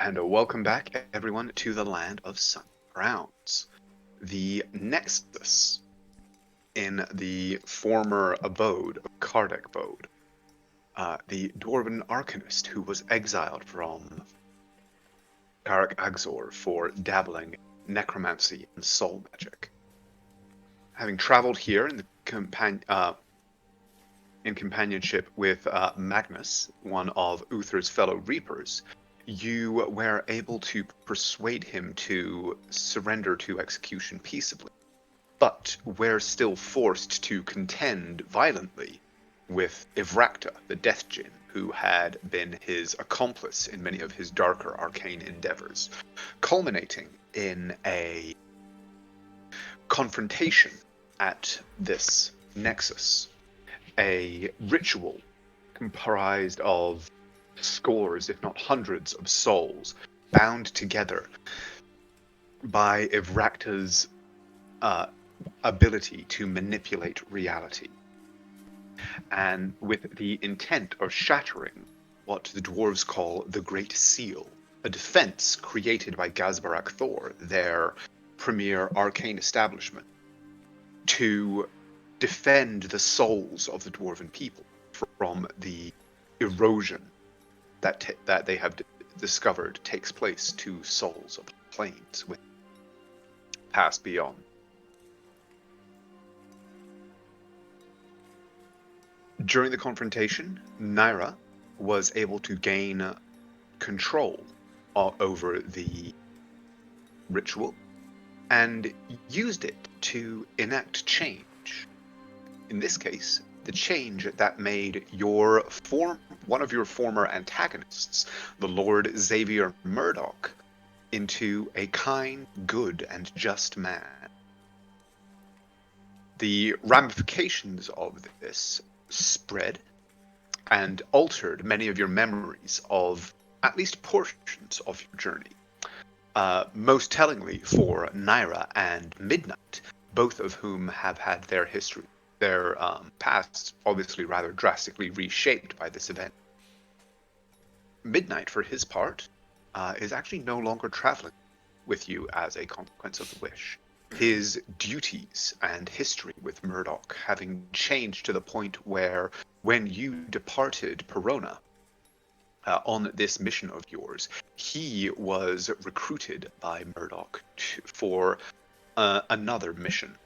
And welcome back, everyone, to the Land of Sun Browns. The Nexus in the former abode of Kardec Bode. The Dwarven Arcanist who was exiled from Karak Agzor for dabbling in necromancy and soul magic. Having traveled here in companionship with Magnus, one of Uther's fellow Reapers, you were able to persuade him to surrender to execution peaceably, but were still forced to contend violently with Ivrakta, the Death Djinn, who had been his accomplice in many of his darker arcane endeavors, culminating in a confrontation at this nexus, a ritual comprised of scores, if not hundreds, of souls bound together by Ivrakta's ability to manipulate reality, and with the intent of shattering what the dwarves call the Great Seal, a defense created by Gazbarak Thor, their premier arcane establishment, to defend the souls of the dwarven people from the erosion that they have discovered takes place to souls of the planes with past beyond. During the confrontation, Naira was able to gain control over the ritual and used it to enact change. In this case, the change that made one of your former antagonists, the Lord Xavier Murdoch, into a kind, good, and just man. The ramifications of this spread and altered many of your memories of at least portions of your journey. Most tellingly for Naira and Midnight, both of whom have had their pasts obviously rather drastically reshaped by this event. Midnight, for his part, is actually no longer traveling with you as a consequence of the wish. His duties and history with Murdoch having changed to the point where, when you departed Perona on this mission of yours, he was recruited by Murdoch for another mission,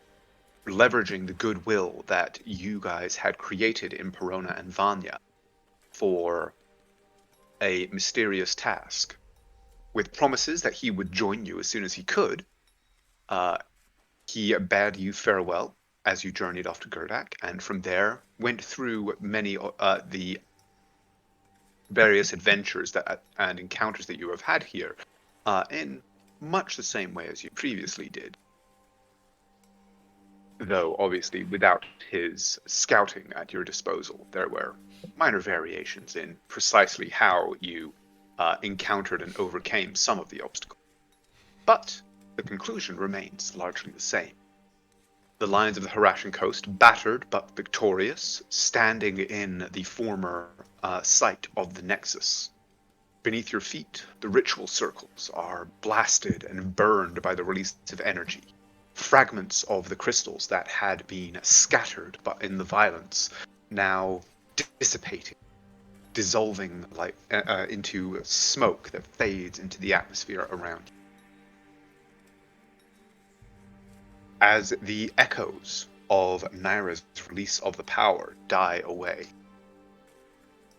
leveraging the goodwill that you guys had created in Perona and Vanya for a mysterious task. With promises that he would join you as soon as he could, he bade you farewell as you journeyed off to Gurdak, and from there went through many the various adventures and encounters that you have had here, in much the same way as you previously did. Though, obviously, without his scouting at your disposal, there were minor variations in precisely how you encountered and overcame some of the obstacles. But the conclusion remains largely the same. The lines of the Harashan coast, battered but victorious, standing in the former site of the Nexus. Beneath your feet, the ritual circles are blasted and burned by the release of energy. Fragments of the crystals that had been scattered but in the violence now dissipating, dissolving into smoke that fades into the atmosphere around you. As the echoes of Naira's release of the power die away,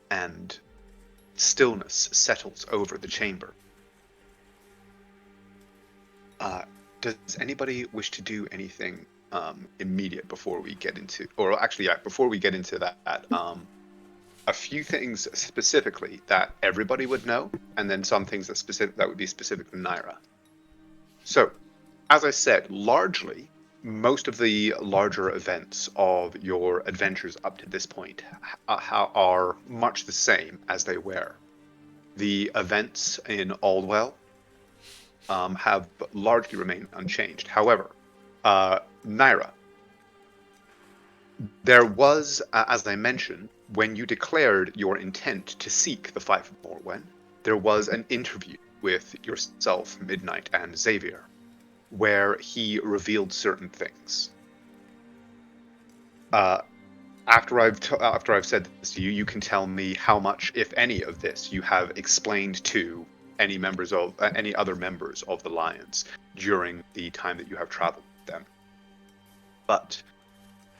and stillness settles over the chamber, does anybody wish to do anything immediate before we get into, before we get into that, a few things specifically that everybody would know, and then some things that would be specific to Naira. So, as I said, largely, most of the larger events of your adventures up to this point are much the same as they were. The events in Aldwell have largely remained unchanged. However, Naira, there was, as I mentioned, when you declared your intent to seek the Five of Morwen, there was an interview with yourself, Midnight, and Xavier, where he revealed certain things. After I've said this to you, you can tell me how much, if any, of this you have explained to any other members of the Lions during the time that you have traveled with them. But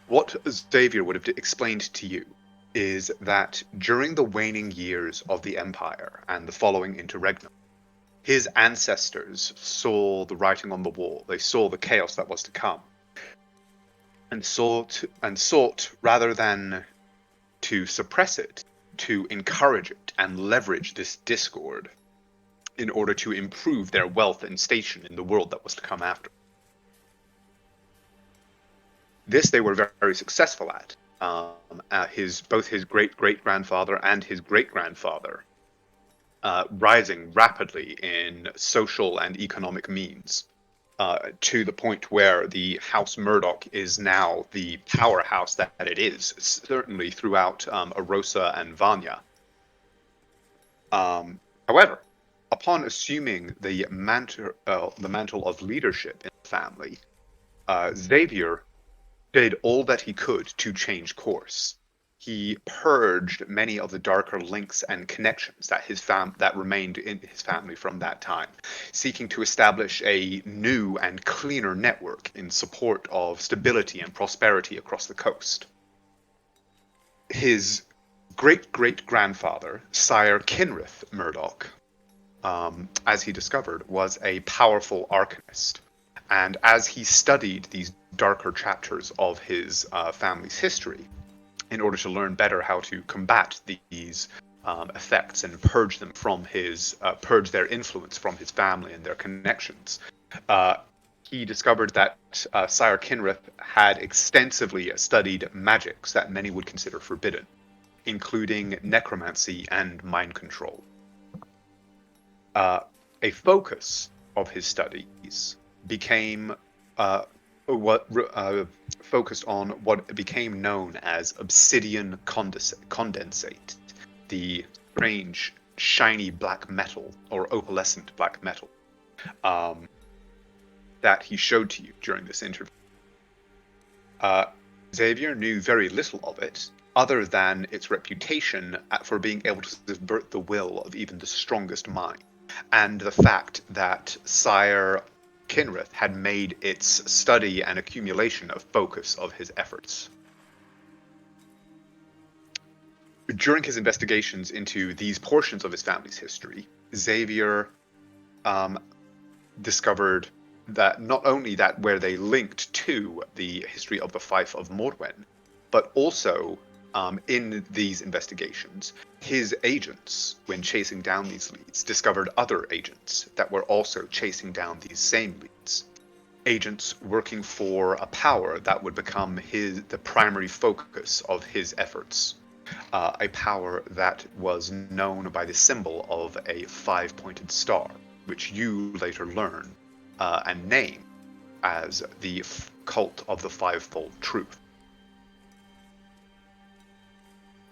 what Xavier would have explained to you is that during the waning years of the Empire and the following interregnum, his ancestors saw the writing on the wall. They saw the chaos that was to come, and sought rather than to suppress it, to encourage it and leverage this discord in order to improve their wealth and station in the world that was to come after. This they were very, very successful at. Both his great-great-grandfather and his great-grandfather rising rapidly in social and economic means, to the point where the House Murdoch is now the powerhouse that it is, certainly throughout Arosa and Vanya. However, upon assuming the mantle of leadership in the family, Xavier did all that he could to change course. He purged many of the darker links and connections that remained in his family from that time, seeking to establish a new and cleaner network in support of stability and prosperity across the coast. His great-great-grandfather, Sire Kinrith Murdoch, as he discovered, was a powerful arcanist. And as he studied these darker chapters of his family's history, in order to learn better how to combat these effects and purge their influence from his family and their connections, he discovered that Sire Kinrith had extensively studied magics that many would consider forbidden, including necromancy and mind control. A focus of his studies became focused on what became known as obsidian condensate, the strange, shiny black metal, or opalescent black metal, that he showed to you during this interview. Xavier knew very little of it, other than its reputation for being able to subvert the will of even the strongest mind, and the fact that Sire Kinrith had made its study and accumulation a focus of his efforts. During his investigations into these portions of his family's history, Xavier discovered that not only that where they linked to the history of the Fief of Morwen, but also in these investigations, his agents, when chasing down these leads, discovered other agents that were also chasing down these same leads. Agents working for a power that would become the primary focus of his efforts. A power that was known by the symbol of a 5-pointed star, which you later learn and name as the cult of the Fivefold Truth.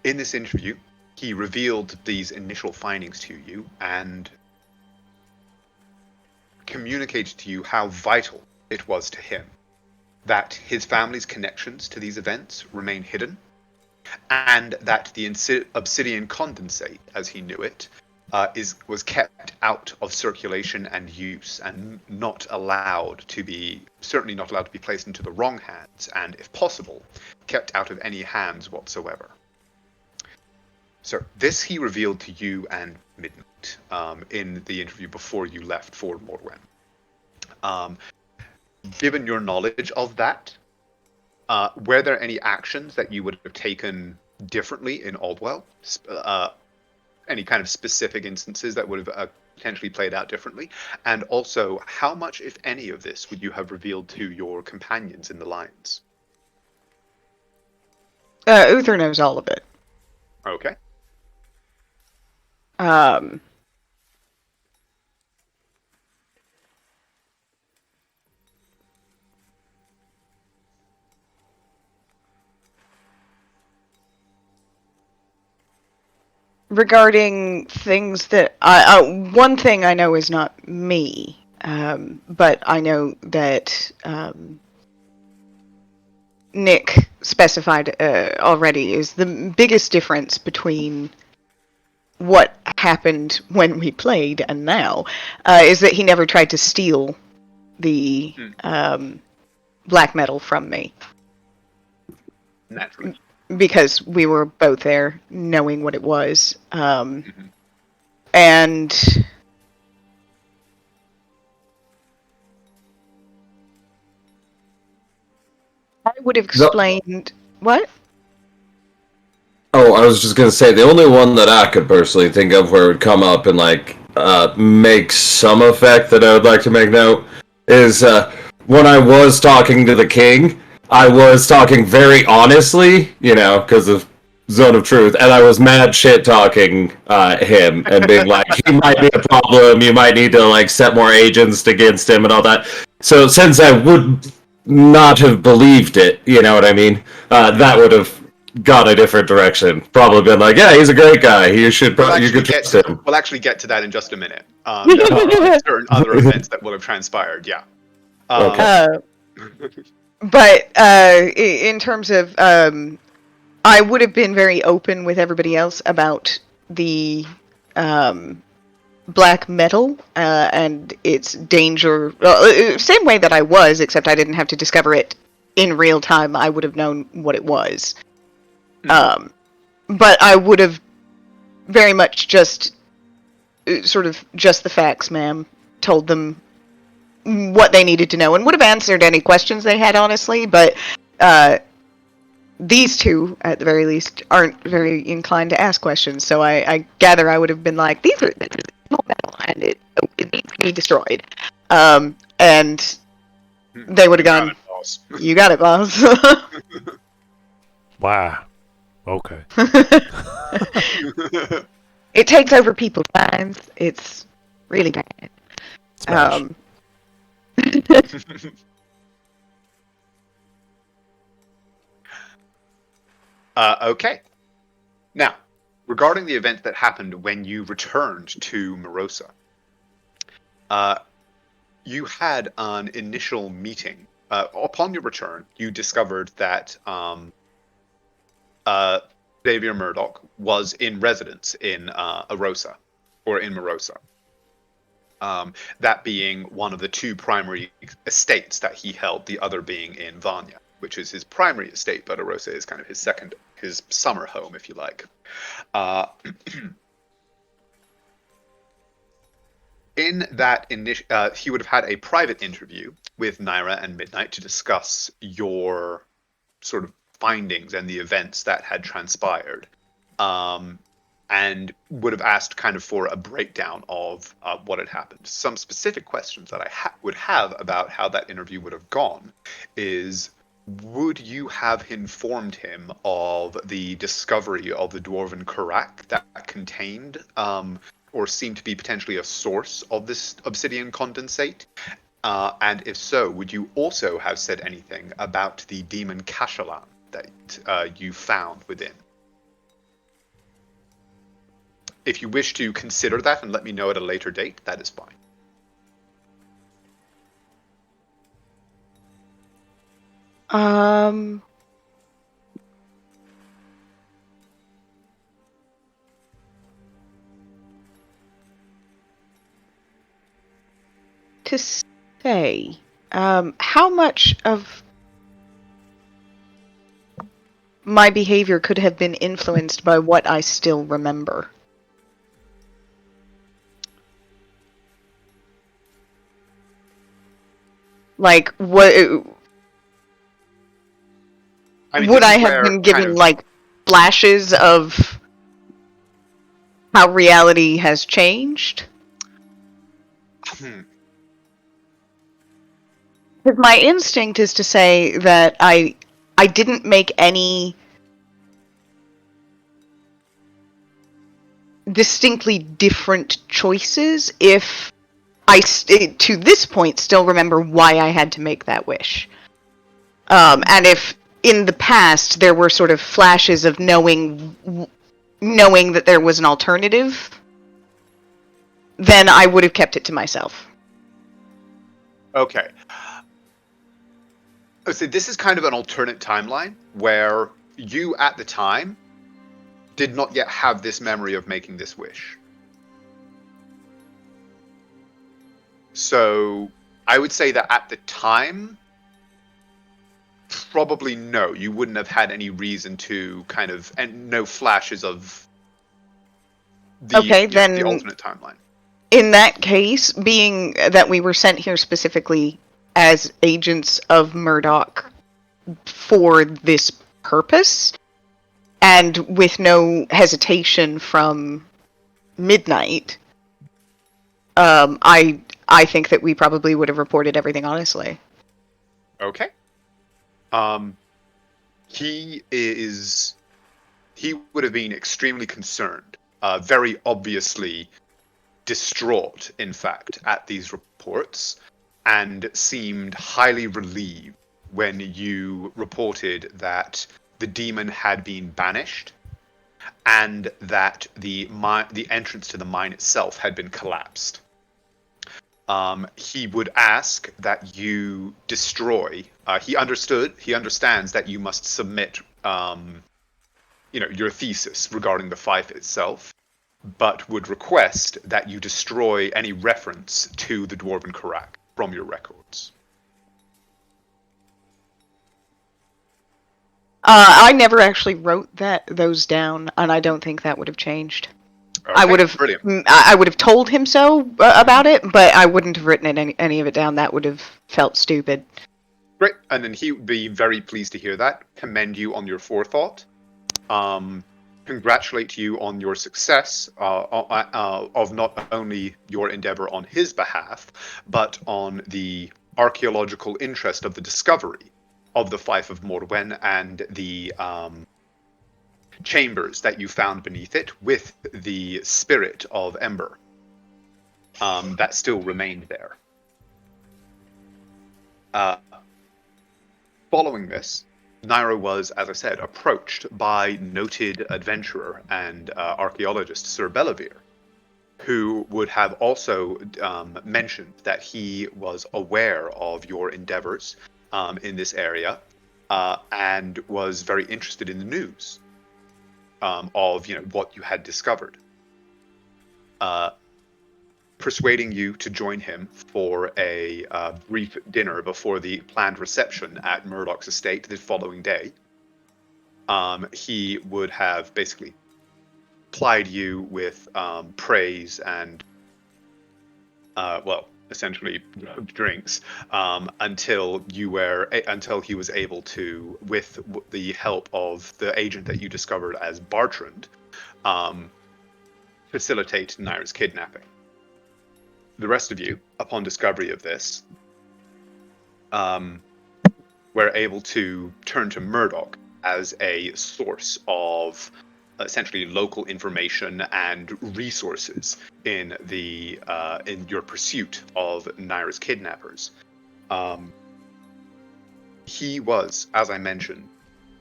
In this interview, he revealed these initial findings to you and communicated to you how vital it was to him that his family's connections to these events remain hidden, and that the obsidian condensate, as he knew it, was kept out of circulation and use, and certainly not allowed to be placed into the wrong hands, and if possible, kept out of any hands whatsoever. So this he revealed to you and Midnight in the interview before you left for Morwen. Given your knowledge of that, were there any actions that you would have taken differently in Aldwell? Any kind of specific instances that would have potentially played out differently? And also, how much, if any, of this would you have revealed to your companions in the Lions? Uther knows all of it. Okay. regarding things that one thing I know is not me, but I know that Nick specified already is the biggest difference between what happened when we played and now is that he never tried to steal the black metal from me. Naturally. Because we were both there knowing what it was. And I would have explained... What? Oh, I was just gonna say, the only one that I could personally think of where it would come up and, like, make some effect that I would like to make note is, when I was talking to the king, I was talking very honestly, you know, because of Zone of Truth, and I was mad shit talking him and being like, he might be a problem, you might need to, like, set more agents against him and all that. So since I would not have believed it, you know what I mean, that would have gone a different direction. Probably been like, yeah, he's a great guy. You should you could trust him. We'll actually get to that in just a minute. There are certain other events that will have transpired. Yeah. Okay. But in terms of, I would have been very open with everybody else about the black metal and its danger. Same way that I was, except I didn't have to discover it in real time. I would have known what it was. But I would have very much just sort of just the facts, ma'am. Told them what they needed to know and would have answered any questions they had, honestly. But these two, at the very least, aren't very inclined to ask questions. So I gather I would have been like, these are metal and it needs to be destroyed. And they would have gone, you got it, boss. Wow. Okay. It takes over people's minds. It's really bad. Okay. Now, regarding the event that happened when you returned to Morosa, you had an initial meeting. Upon your return, you discovered that Xavier Murdoch was in residence in Arosa, or in Morosa. That being one of the two primary estates that he held, the other being in Vanya, which is his primary estate, but Arosa is kind of his summer home, if you like. In that he would have had a private interview with Naira and Midnight to discuss your sort of findings and the events that had transpired, and would have asked kind of for a breakdown of what had happened. Some specific questions that I would have about how that interview would have gone is, would you have informed him of the discovery of the Dwarven Karak that contained or seemed to be potentially a source of this obsidian condensate? And if so, would you also have said anything about the demon Kashalan that you found within? If you wish to consider that and let me know at a later date, that is fine. To say, how much of my behavior could have been influenced by what I still remember? Like, what... would I have been given, like, flashes of how reality has changed? Because my instinct is to say that I didn't make any distinctly different choices if I, to this point, still remember why I had to make that wish. And if in the past there were sort of flashes of knowing knowing that there was an alternative, then I would have kept it to myself. Okay. So this is kind of an alternate timeline where you at the time did not yet have this memory of making this wish. So I would say that at the time, probably no, you wouldn't have had any reason to kind of, and no flashes of the alternate timeline. In that case, being that we were sent here specifically as agents of Murdoch for this purpose, and with no hesitation from midnight, I think that we probably would have reported everything honestly. Okay. He would have been extremely concerned, very obviously distraught, in fact, at these reports, and seemed highly relieved when you reported that the demon had been banished and that the entrance to the mine itself had been collapsed. He would ask that you destroy. He understands that you must submit, your thesis regarding the fief itself, but would request that you destroy any reference to the Dwarven Karak from your records. I never actually wrote those down, and I don't think that would have changed. Okay, I would have, I would have told him so about it, but I wouldn't have written any of it down. That would have felt stupid. Great, and then he would be very pleased to hear that. Commend you on your forethought. Congratulate you on your success of not only your endeavor on his behalf, but on the archaeological interest of the discovery of the Fief of Morwen and the chambers that you found beneath it with the spirit of Ember that still remained there. Following this, Naira was, as I said, approached by noted adventurer and archaeologist Sir Bellavere, who would have also mentioned that he was aware of your endeavors in this area and was very interested in the news of what you had discovered, persuading you to join him for a brief dinner before the planned reception at Murdoch's estate the following day. He would have basically plied you with praise and, essentially drinks until he was able to, with the help of the agent that you discovered as Bartrand, facilitate Naira's kidnapping. The rest of you, upon discovery of this, were able to turn to Murdoch as a source of essentially local information and resources in your pursuit of Naira's kidnappers. He was, as I mentioned,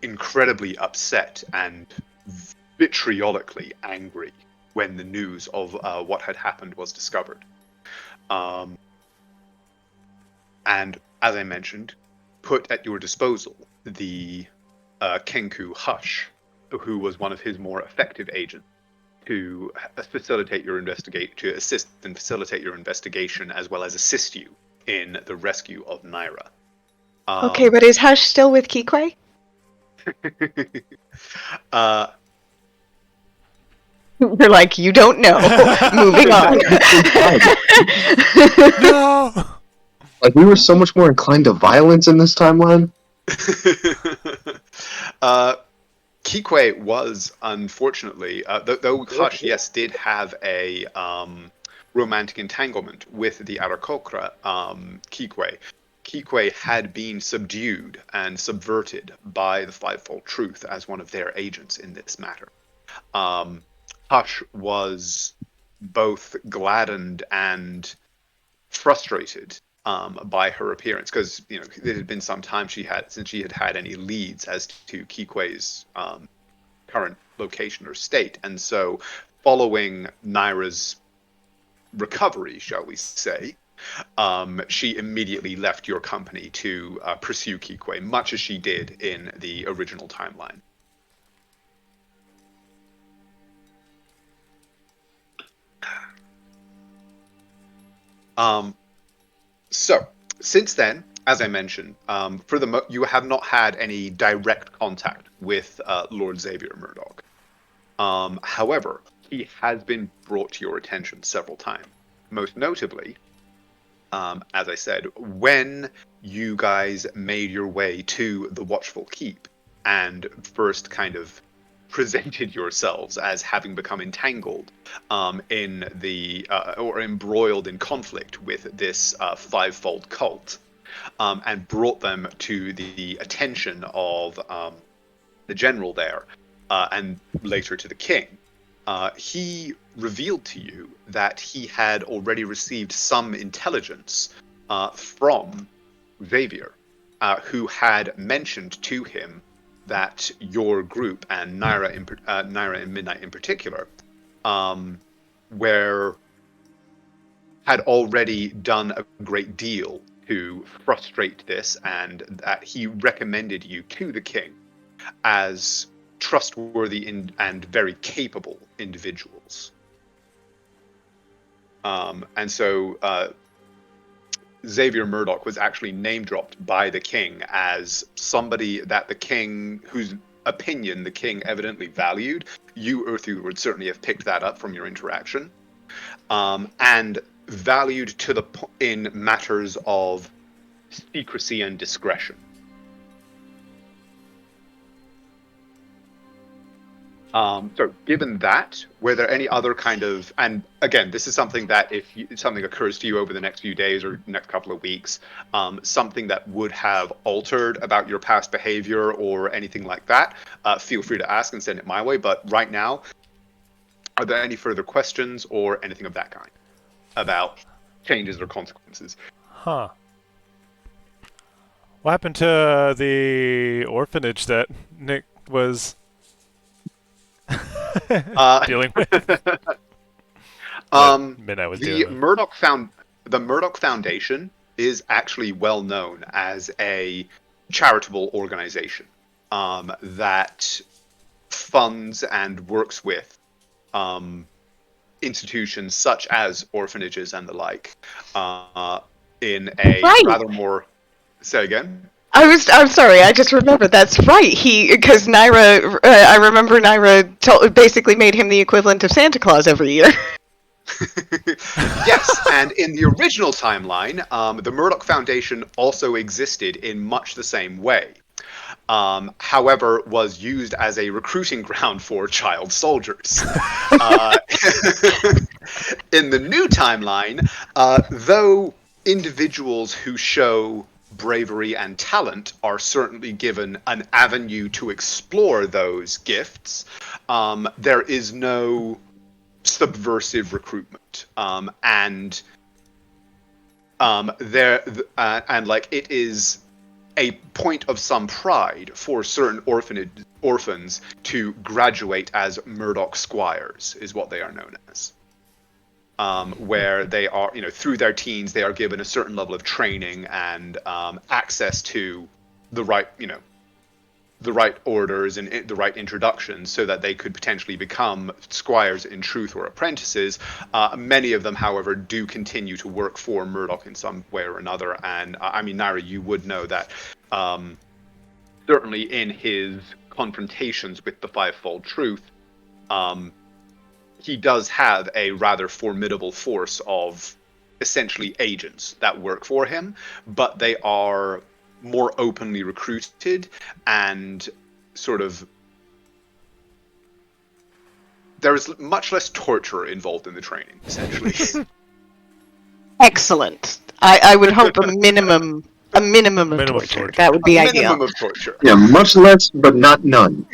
incredibly upset and vitriolically angry when the news of what had happened was discovered. And as I mentioned, put at your disposal the Kenku Hush, who was one of his more effective agents, to facilitate your assist and facilitate your investigation, as well as assist you in the rescue of Naira. Okay, but is Hush still with Kikwe? We're like, you don't know. Moving on. No! Like, we were so much more inclined to violence in this timeline. Kikwe was, unfortunately, though Hush, yes, did have a romantic entanglement with the Arakokra, Kikwe had been subdued and subverted by the Fivefold Truth as one of their agents in this matter. Hush was both gladdened and frustrated by her appearance, because it had been some time since she had had any leads as to Kikwe's current location or state. And so, following Naira's recovery, shall we say, she immediately left your company to pursue Kikwe, much as she did in the original timeline. So, since then, as I mentioned, you have not had any direct contact with Lord Xavier Murdoch. However, he has been brought to your attention several times. Most notably, as I said, when you guys made your way to the Watchful Keep and first kind of presented yourselves as having become entangled in the or embroiled in conflict with this fivefold cult, and brought them to the attention of the general there, and later to the king. He revealed to you that he had already received some intelligence from Xavier, who had mentioned to him that your group, and Naira in Midnight in particular, had already done a great deal to frustrate this, and that he recommended you to the king as trustworthy and very capable individuals. And so Xavier Murdoch was actually name-dropped by the king as somebody that the king, whose opinion the king evidently valued. You, Earthu, would certainly have picked that up from your interaction. And valued in matters of secrecy and discretion. So given that, were there any other kind of, and again, this is something that if something occurs to you over the next few days or next couple of weeks, something that would have altered about your past behavior or anything like that, feel free to ask and send it my way. But right now, are there any further questions or anything of that kind about changes or consequences? Huh. What happened to the orphanage that Nick was dealing with? Midnight was dealing with. The Murdoch Foundation is actually well known as a charitable organization that funds and works with institutions such as orphanages and the like in a rather more... Say again? I'm sorry, I just remembered, that's right, because Naira, I remember Naira basically made him the equivalent of Santa Claus every year. Yes, and in the original timeline, the Murdoch Foundation also existed in much the same way. However, was used as a recruiting ground for child soldiers. In the new timeline, though individuals who show bravery and talent are certainly given an avenue to explore those gifts, there is no subversive recruitment, and it is a point of some pride for certain orphans to graduate as Murdoch Squires, is what they are known as. Where they are, through their teens, they are given a certain level of training and access to the right orders and the right introductions, so that they could potentially become squires in truth or apprentices. Many of them, however, do continue to work for Murdoch in some way or another. And Naira, you would know that certainly in his confrontations with the Fivefold Truth, he does have a rather formidable force of essentially agents that work for him, but they are more openly recruited and sort of there is much less torture involved in the training, essentially. Excellent. I would hope a minimum of torture. That would be ideal. Minimum of torture. Yeah, much less, but not none.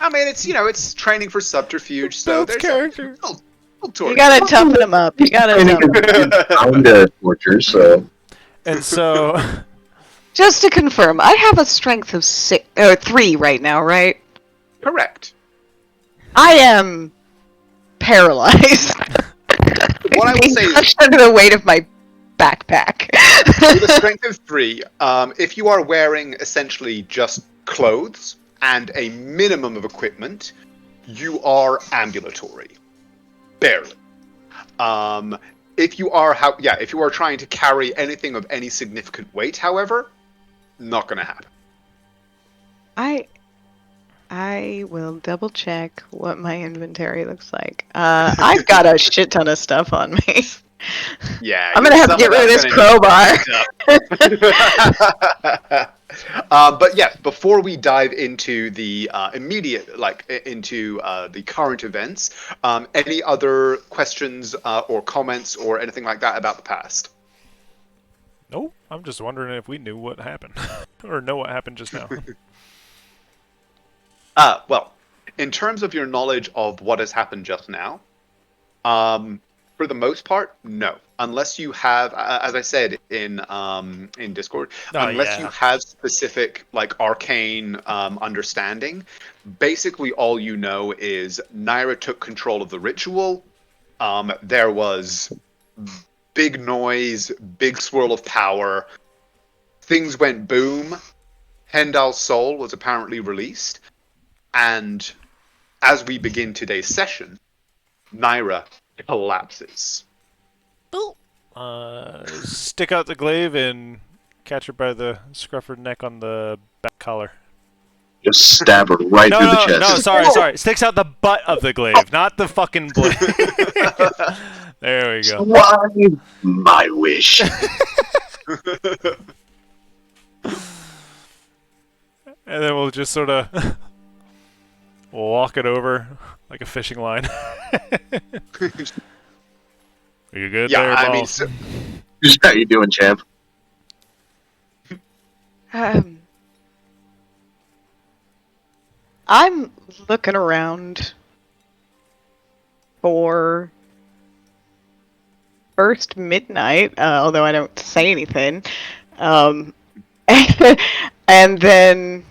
It's training for subterfuge, so there's character. You gotta toughen them up. You gotta toughen them up. Kind of torture, so. And so, Just to confirm, I have a strength of 3 right now, right? Correct. I am paralyzed. What I will say is, crushed under the weight of my backpack. with a strength of 3, if you are wearing essentially just clothes and a minimum of equipment, you are ambulatory. Barely. If you are trying to carry anything of any significant weight, however, not going to happen. I will double check what my inventory looks like. I've got a shit ton of stuff on me. Yeah, I'm gonna have to get rid of this crowbar. But yes, before we dive into the the current events, any other questions or comments or anything like that about the past? No, I'm just wondering if we knew what happened. Or know what happened just now. Well, in terms of your knowledge of what has happened just now, for the most part, no. Unless you have, as I said in Discord, unless you have specific like arcane understanding, basically all you know is Naira took control of the ritual. There was big noise, big swirl of power. Things went boom. Hendal's soul was apparently released. And as we begin today's session, Naira collapses. Stick out the glaive and catch her by the scruffed neck on the back collar. Just stab her right through the chest. No, sorry. Sticks out the butt of the glaive, not the fucking blade. There we go. Why my wish? And then we'll just sort of walk it over like a fishing line. Are you good there, I mean, boss? How you doing, champ? I'm looking around for first midnight, although I don't say anything. And then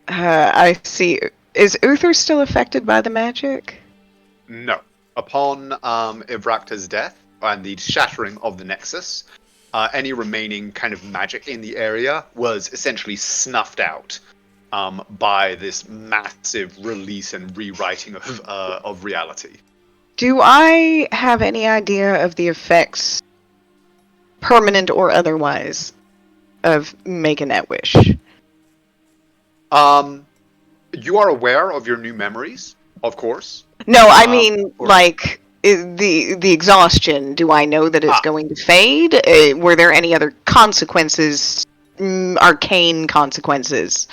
I see. Is Uther still affected by the magic? No. Upon Ivrakta's death and the shattering of the Nexus, any remaining kind of magic in the area was essentially snuffed out by this massive release and rewriting of reality. Do I have any idea of the effects, permanent or otherwise, of making that wish? You are aware of your new memories, of course. No, I mean, like, the exhaustion. Do I know that it's going to fade? Were there any other consequences, arcane consequences?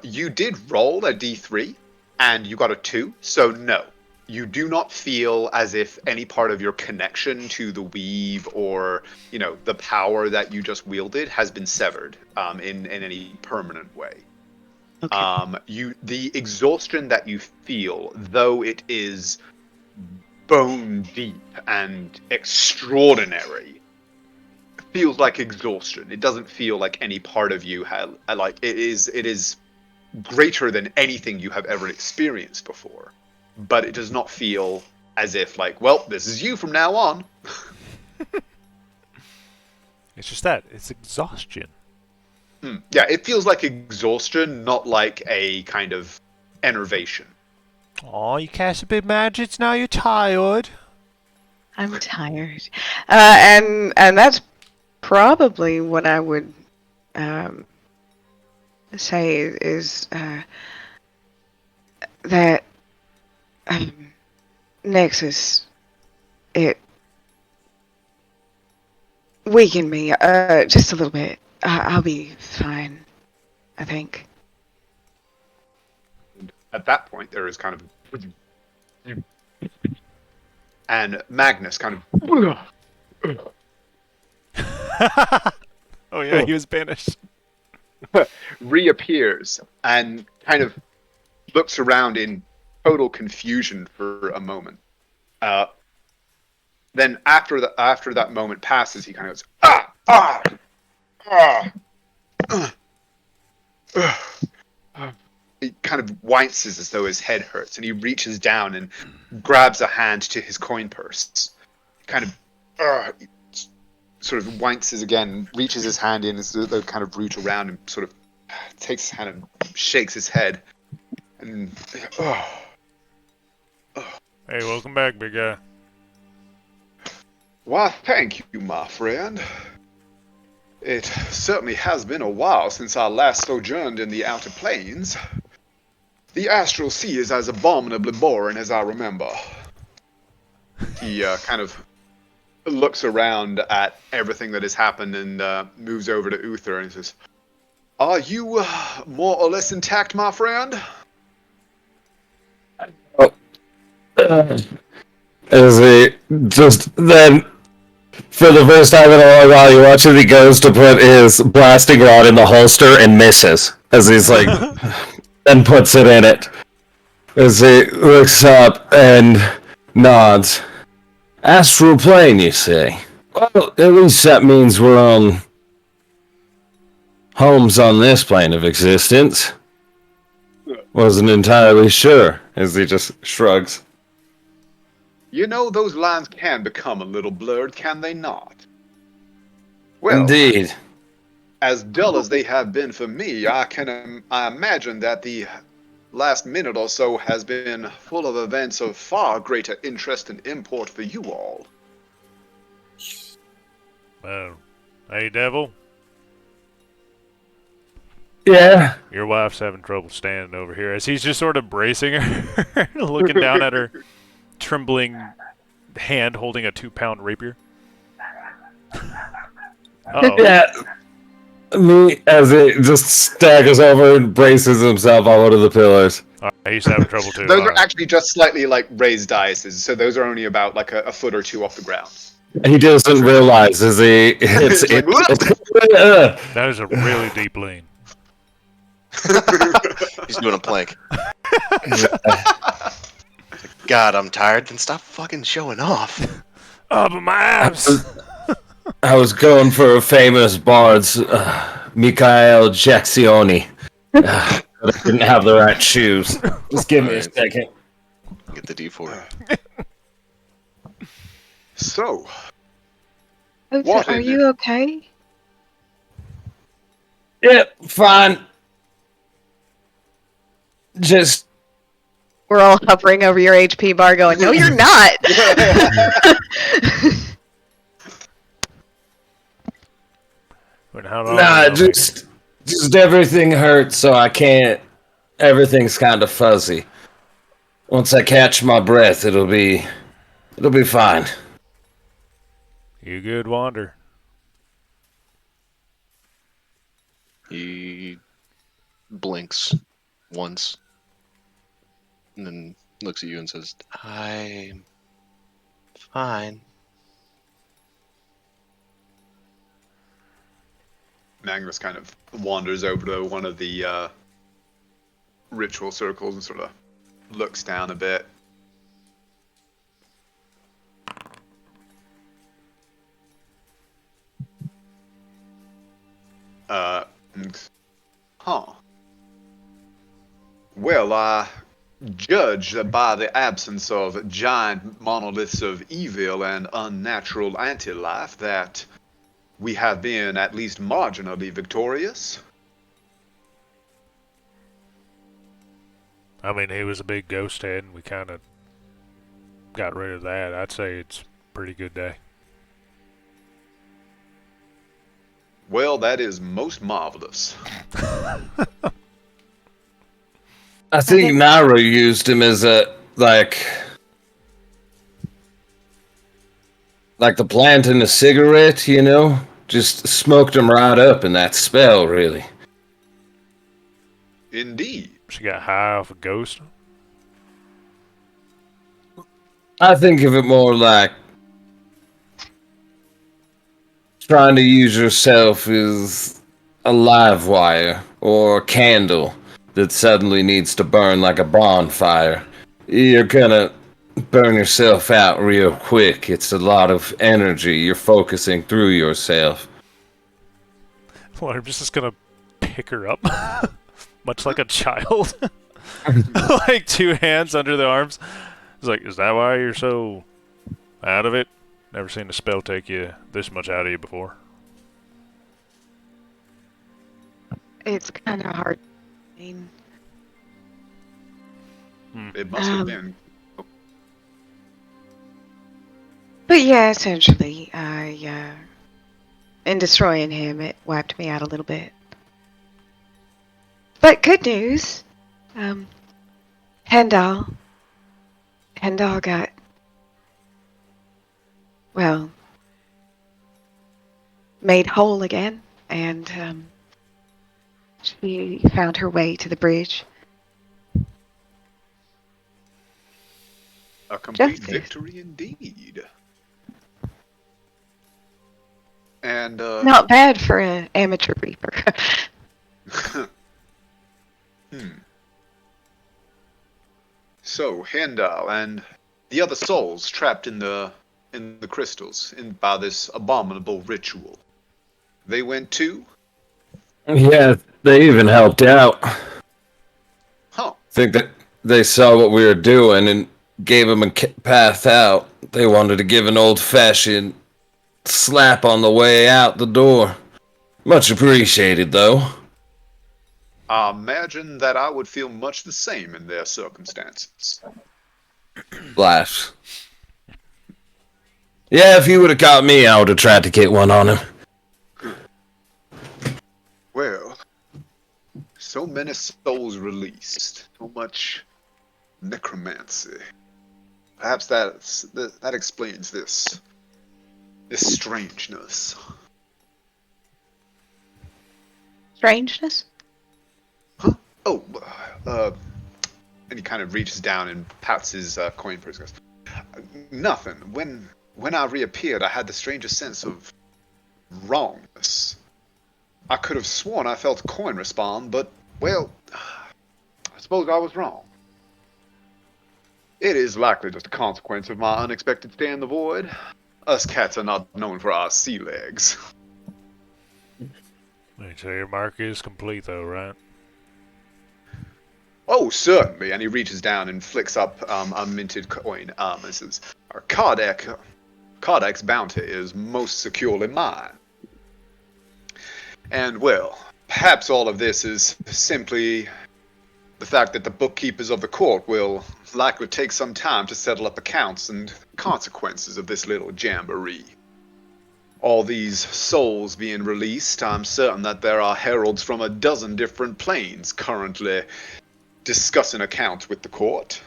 You did roll a d3, and you got a 2, so no. You do not feel as if any part of your connection to the weave or, the power that you just wielded has been severed in any permanent way. Okay. The exhaustion that you feel, though it is bone deep and extraordinary, feels like exhaustion. It doesn't feel like any part of you it is greater than anything you have ever experienced before. But it does not feel as if this is you from now on. It's just that. It's exhaustion. Yeah, it feels like exhaustion, not like a kind of enervation. Oh, you cast a bit of magic, now you're tired. I'm tired. And that's probably what I would say is that Nexus, it weakened me just a little bit. I'll be fine, I think. At that point, there is kind of... And Magnus kind of... Oh yeah, he was banished. reappears and kind of looks around in total confusion for a moment. Then after that moment passes, he kind of goes, He kind of winces as though his head hurts, and he reaches down and grabs a hand to his coin purse. Kind of sort of winces again, reaches his hand in as though kind of reach around and sort of takes his hand and shakes his head. And Hey, welcome back, big guy. why, thank you, my friend. It certainly has been a while since I last sojourned in the outer planes. The astral sea is as abominably boring as I remember. He kind of looks around at everything that has happened and moves over to Uther and says, "Are you more or less intact, my friend?" As he just then, for the first time in a long while, you watch as he goes to put his blasting rod in the holster and misses. As he's like, then puts it in it. As he looks up and nods. Astral plane, you say? Well, at least that means we're on homes on this plane of existence. Wasn't entirely sure, as he just shrugs. You know, those lines can become a little blurred, can they not? Well, Indeed. as dull as they have been for me, I imagine that the last minute or so has been full of events of far greater interest and import for you all. Hey, Devil. Yeah. Your wife's having trouble standing over here as he's just sort of bracing her, looking down at her trembling hand holding a 2-pound rapier. Uh-oh. Yeah. Me, as he just staggers over and braces himself on one of the pillars. He's having trouble too. Those are actually just slightly like raised dices, so those are only about like a foot or two off the ground. He doesn't realize as he hits It's like, it. That is a really deep lean. He's doing a plank. God, I'm tired. Then stop fucking showing off. Oh, but my abs! I was going for a famous bard's Mikhail Jaxioni. But I didn't have the right shoes. Just give me a second. Get the D4. So, Uther, What are is you okay? Yep, fine. Just We're all hovering over your HP bar going, no, you're not! How long nah, ago? just everything hurts, so I can't. Everything's kind of fuzzy. Once I catch my breath, it'll be fine. You good, Wander? He blinks once, and then looks at you and says, "I'm fine." Magnus kind of wanders over to one of the ritual circles and sort of looks down a bit. Huh. Well, I judge that by the absence of giant monoliths of evil and unnatural anti-life that we have been at least marginally victorious. I mean, he was a big ghost head, and we kind of got rid of that. I'd say it's a pretty good day. Well, that is most marvelous. I think Naru used him as a like the plant in a cigarette, you know? Just smoked him right up in that spell, really. Indeed. She got high off a ghost. I think of it more like trying to use yourself as a live wire or a candle that suddenly needs to burn like a bonfire. You're gonna burn yourself out real quick. It's a lot of energy. You're focusing through yourself. Larm's just gonna pick her up, much like a child. Like 2 hands under the arms. He's like, is that why you're so out of it? Never seen a spell take you this much out of you before. It's kind of hard. I mean, It must have been. but yeah, essentially, in destroying him, it wiped me out a little bit. But good news, Hendal got, well, made whole again, and she found her way to the bridge. A complete Justice. victory indeed. And Not bad for an amateur reaper. So Handal and the other souls trapped in the crystals by this abominable ritual. They went too? Yeah, they even helped out. Huh. Think that they saw what we were doing and gave them a path out. They wanted to give an old-fashioned slap on the way out the door. Much appreciated, though. I imagine that I would feel much the same in their circumstances. Laughs. Yeah, if you would have caught me, I would have tried to get one on him. Well, so many souls released, so much necromancy. Perhaps that explains this strangeness. Strangeness? Oh, and he kind of reaches down and pats his coin purse. Goes, nothing. When I reappeared, I had the strangest sense of wrongness. I could have sworn I felt a coin respond, but, well, I suppose I was wrong. It is likely just a consequence of my unexpected stay in the void. Us cats are not known for our sea legs. So your mark is complete, though, right? Oh, certainly. And he reaches down and flicks up a minted coin. And says, our Kardak's bounty is most securely mine. And, well, perhaps all of this is simply the fact that the bookkeepers of the court will likely take some time to settle up accounts and consequences of this little jamboree. All these souls being released, I'm certain that there are heralds from a dozen different planes currently discussing accounts with the court.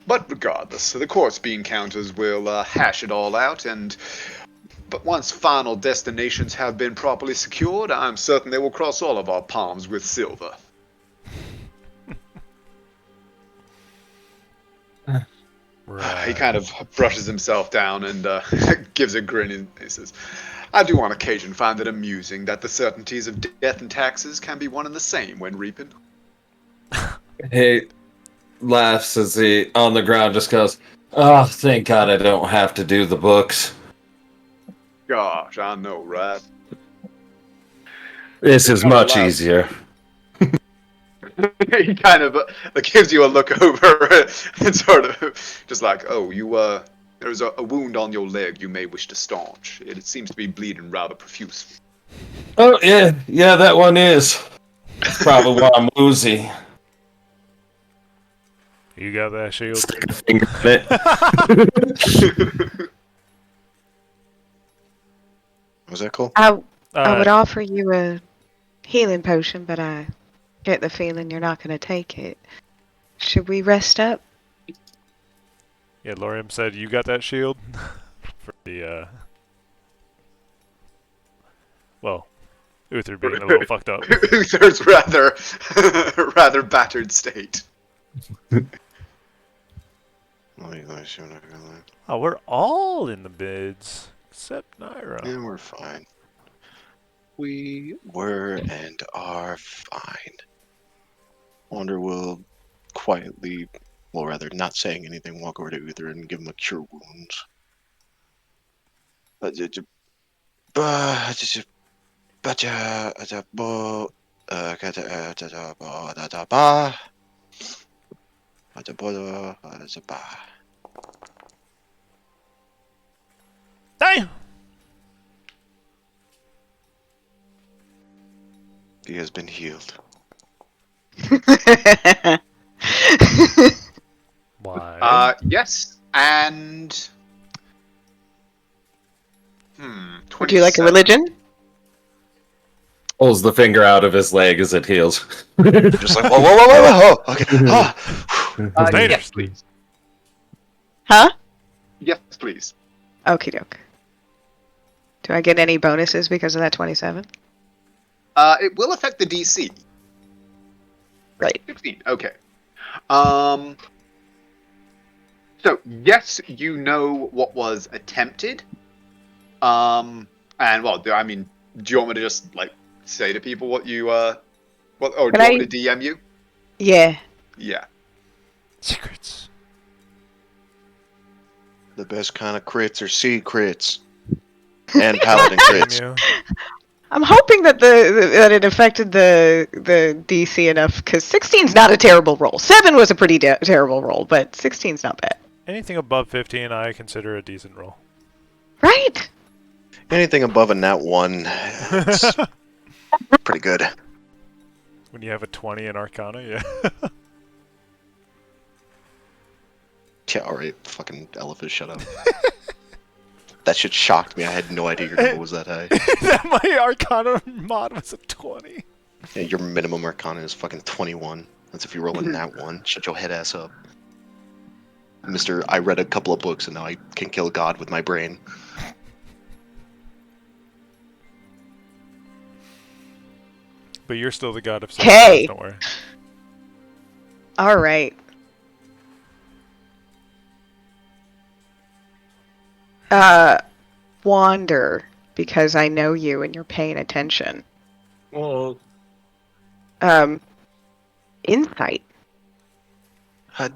But regardless, the court's bean counters will hash it all out, but once final destinations have been properly secured, I'm certain they will cross all of our palms with silver. Right. He kind of brushes himself down and gives a grin and he says, I do on occasion find it amusing that the certainties of death and taxes can be one and the same when reaping. He laughs as he, on the ground, just goes, oh, thank God I don't have to do the books. Gosh, I know, right? This It's is not much allowed. easier. He kind of gives you a look over and sort of just like, oh, there's a wound on your leg you may wish to staunch. It seems to be bleeding rather profuse. Oh, yeah, that one is. That's probably why I'm woozy. You got that shield? Stick a finger in it. Was that cool? I would Uh, offer you a healing potion, but I get the feeling you're not going to take it. Should we rest up? yeah, Lorium said you got that shield? For the, well, Uther being a little fucked up. Uther's rather battered state. Let me see what I got left. Oh, we're all in the bids, except Naira. Yeah, we're fine. We were and are fine. Wonder will quietly, well, rather, not saying anything, walk over to Uther and give him a cure wounds. Baja, aja, bo, kaja, aja, bo, aja, ba. Aja, bo, aja, ba. Damn! He has been healed. Why? Yes, and Would you like a 27. religion? Pulls the finger out of his leg as it heals. Just like, whoa, whoa, whoa, whoa, whoa. Okay. Ah. Yes, Potatoes. please. Huh? Yes, please. Okie doke. Do I get any bonuses because of that 27? It will affect the DC. Right. 16. Okay. So yes, you know what was attempted. And well, I mean, do you want me to just like say to people what you what, or do Can you want I- me to DM you? Yeah. Yeah. Secrets. The best kind of crits are C crits. And paladin crits. Damn you. I'm hoping that that it affected the DC enough because 16's not a terrible roll. 7 was a pretty terrible roll, but 16's not bad. Anything above 15, I consider a decent roll. Right? Anything above a nat 1, it's pretty good. When you have a 20 in Arcana, yeah. Yeah, alright, fucking Elephant, shut up. That shit shocked me. I had no idea your number was that high. My Arcana mod was a 20. Yeah, your minimum Arcana is fucking 21. That's if you roll a nat 1. Shut your head ass up. Mister, I read a couple of books and now I can kill God with my brain. But you're still the god of Hey! don't worry. All right. Wander, because I know you and you're paying attention. Well, Insight. oh,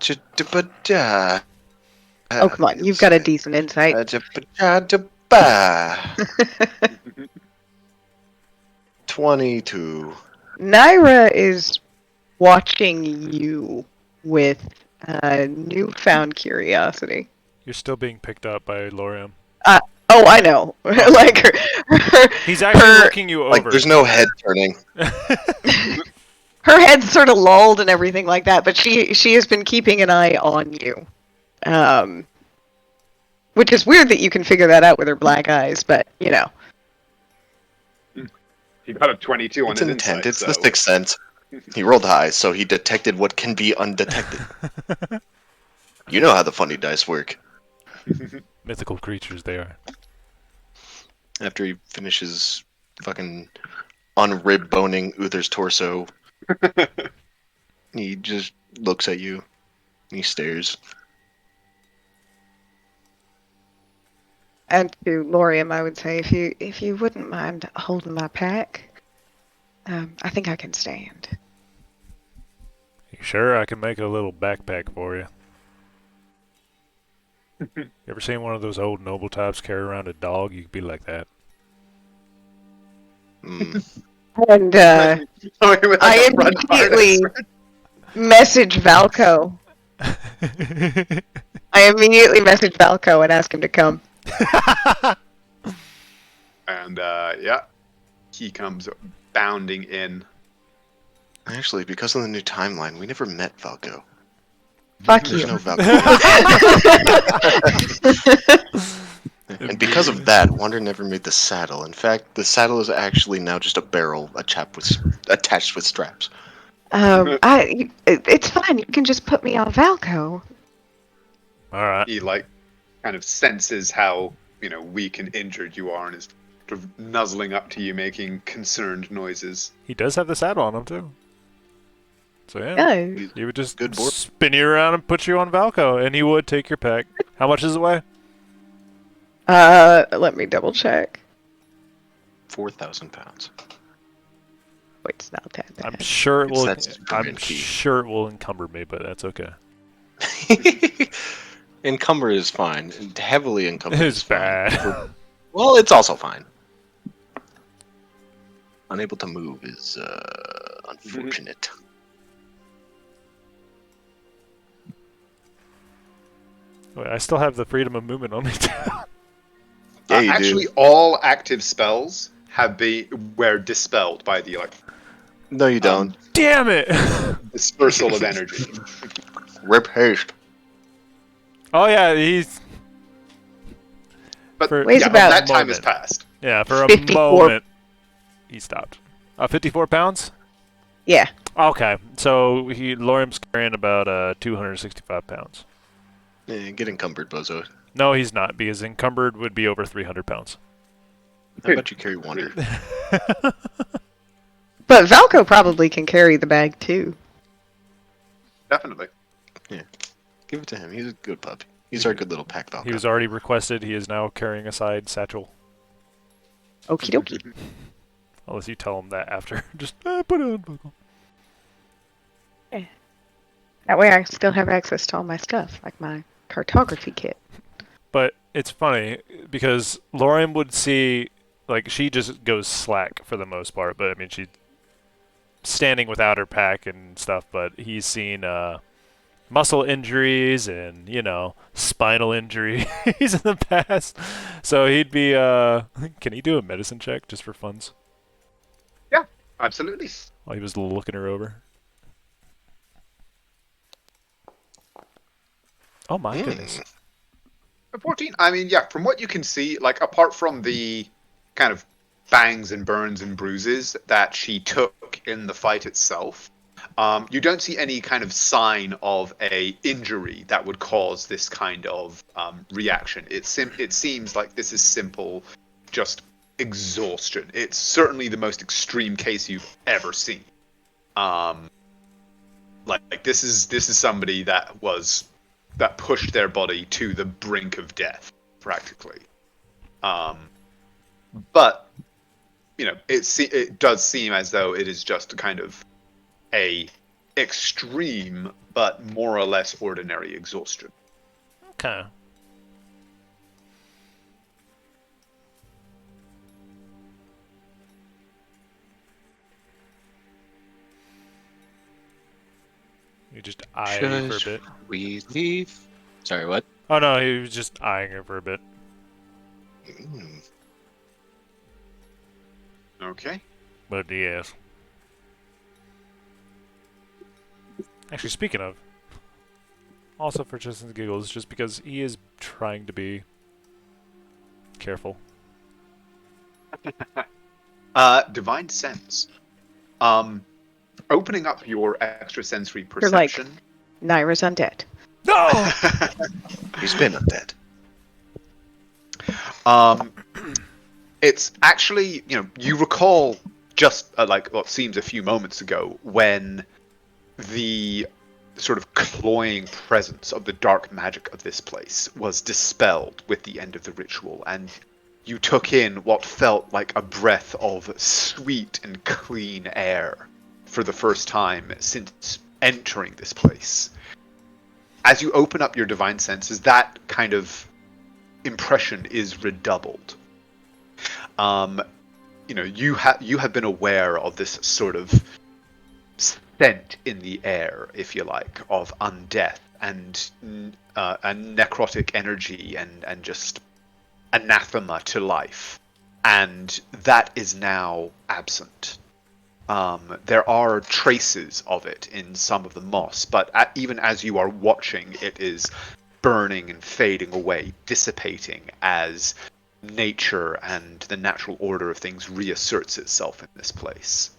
Oh, come on. You've got a decent insight. 22. Naira is watching you with newfound curiosity. You're still being picked up by Lorium. Oh, I know. Like her, He's actually her, looking you over. Like, there's no head turning. her head's sort of lulled and everything like that, but she has been keeping an eye on you. Which is weird that you can figure that out with her black eyes, but you know. He got a 22 on It's his intent. insight, It's so. the sixth sense. He rolled high, so he detected what can be undetected. You know how the funny dice work. Mythical creatures they are. After he finishes fucking unrib boning Uther's torso, he just looks at you. And he stares. And to Lorium, I would say, if you wouldn't mind holding my pack, I think I can stand. You sure I can make a little backpack for you? You ever seen one of those old noble types carry around a dog? You could be like that. Mm. And I immediately message Valco. I immediately message Valco and ask him to come. And yeah, he comes bounding in. Actually, because of the new timeline, we never met Valko. Fuck There's you. no Valko. And because of that, Wander never made the saddle. In fact, the saddle is actually now just a barrel attached with straps. It's fine. You can just put me on Valco. Alright. He like kind of senses how weak and injured you are, and is sort of nuzzling up to you, making concerned noises. He does have the saddle on him, too. So yeah, No. he would just Good board. spin you around and put you on Valco, and he would take your pack. How much does it weigh? Let me double check. 4,000 pounds. Wait, it's not that bad. I'm sure it It's will. that Superman key. Sure it will encumber me, but that's okay. Encumber is fine. Heavily encumbered It's is fine. bad. Well, it's also fine. unable to move is unfortunate. Wait, I still have the freedom of movement on me too. Yeah, you Actually, do. all active spells were dispelled by the No, you don't. Damn it! dispersal of energy. Rip haste. Oh yeah, he's But For- Weighs yeah, about that time has moment. passed. yeah for a 54. moment he stopped. 54 pounds. Yeah. Okay, so Lorium's carrying about 265 pounds. Yeah, get encumbered, Bozo. No, he's not, because encumbered would be over 300 pounds. How about you carry Wonder? But Valko probably can carry the bag too. Definitely. Give it to him. He's a good puppy. He's our good little pack Valko. He was already requested. He is now carrying a side satchel. Okie dokie. Unless you tell him that after. Just put it on, buckle. That way I still have access to all my stuff, like my cartography kit. But it's funny because Lorium would see, like, she just goes slack for the most part. But I mean, she's standing without her pack and stuff. But he's seen muscle injuries and spinal injuries in the past. So he'd be. Can he do a medicine check just for funds Yeah, absolutely. while he was looking her over? Oh my goodness. 14. I mean, yeah, from what you can see, like, apart from the kind of bangs and burns and bruises that she took in the fight itself, you don't see any kind of sign of a injury that would cause this kind of reaction. It seems like this is simple, just exhaustion. It's certainly the most extreme case you've ever seen. Like this is somebody that pushed their body to the brink of death, practically. But it does seem as though it is just kind of a extreme but more or less ordinary exhaustion. Okay. You just eye her for a bit. We leave. Sorry, what? Oh no, he was just eyeing her for a bit. Okay. But yes. Actually, speaking of, also for just and giggles, just because he is trying to be careful. Divine sense. Opening up your extrasensory You're like- perception. Naira's undead. No! He's been undead. It's actually, you recall just like what seems a few moments ago when the sort of cloying presence of the dark magic of this place was dispelled with the end of the ritual, and you took in what felt like a breath of sweet and clean air for the first time since entering this place. As you open up your divine senses, that kind of impression is redoubled. You have been aware of this sort of scent in the air, if you like, of undeath and necrotic energy and just anathema to life, and that is now absent. There are traces of it in some of the moss, but even as you are watching, it is burning and fading away, dissipating as nature and the natural order of things reasserts itself in this place.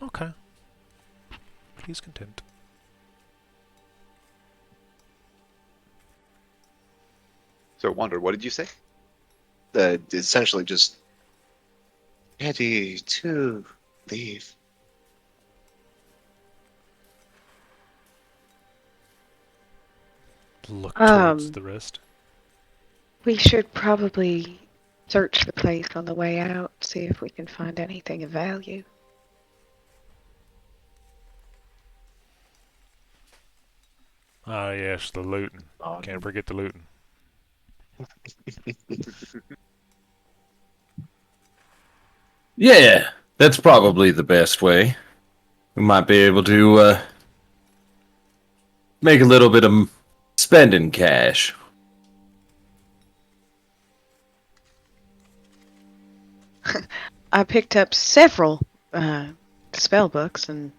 Okay. He's content. So, Wander, what did you say? Essentially just ready to leave. Look towards the rest. We should probably search the place on the way out, see if we can find anything of value. Ah, yes, the looting. Can't forget the looting. Yeah, that's probably the best way. We might be able to make a little bit of spending cash. I picked up several spell books, and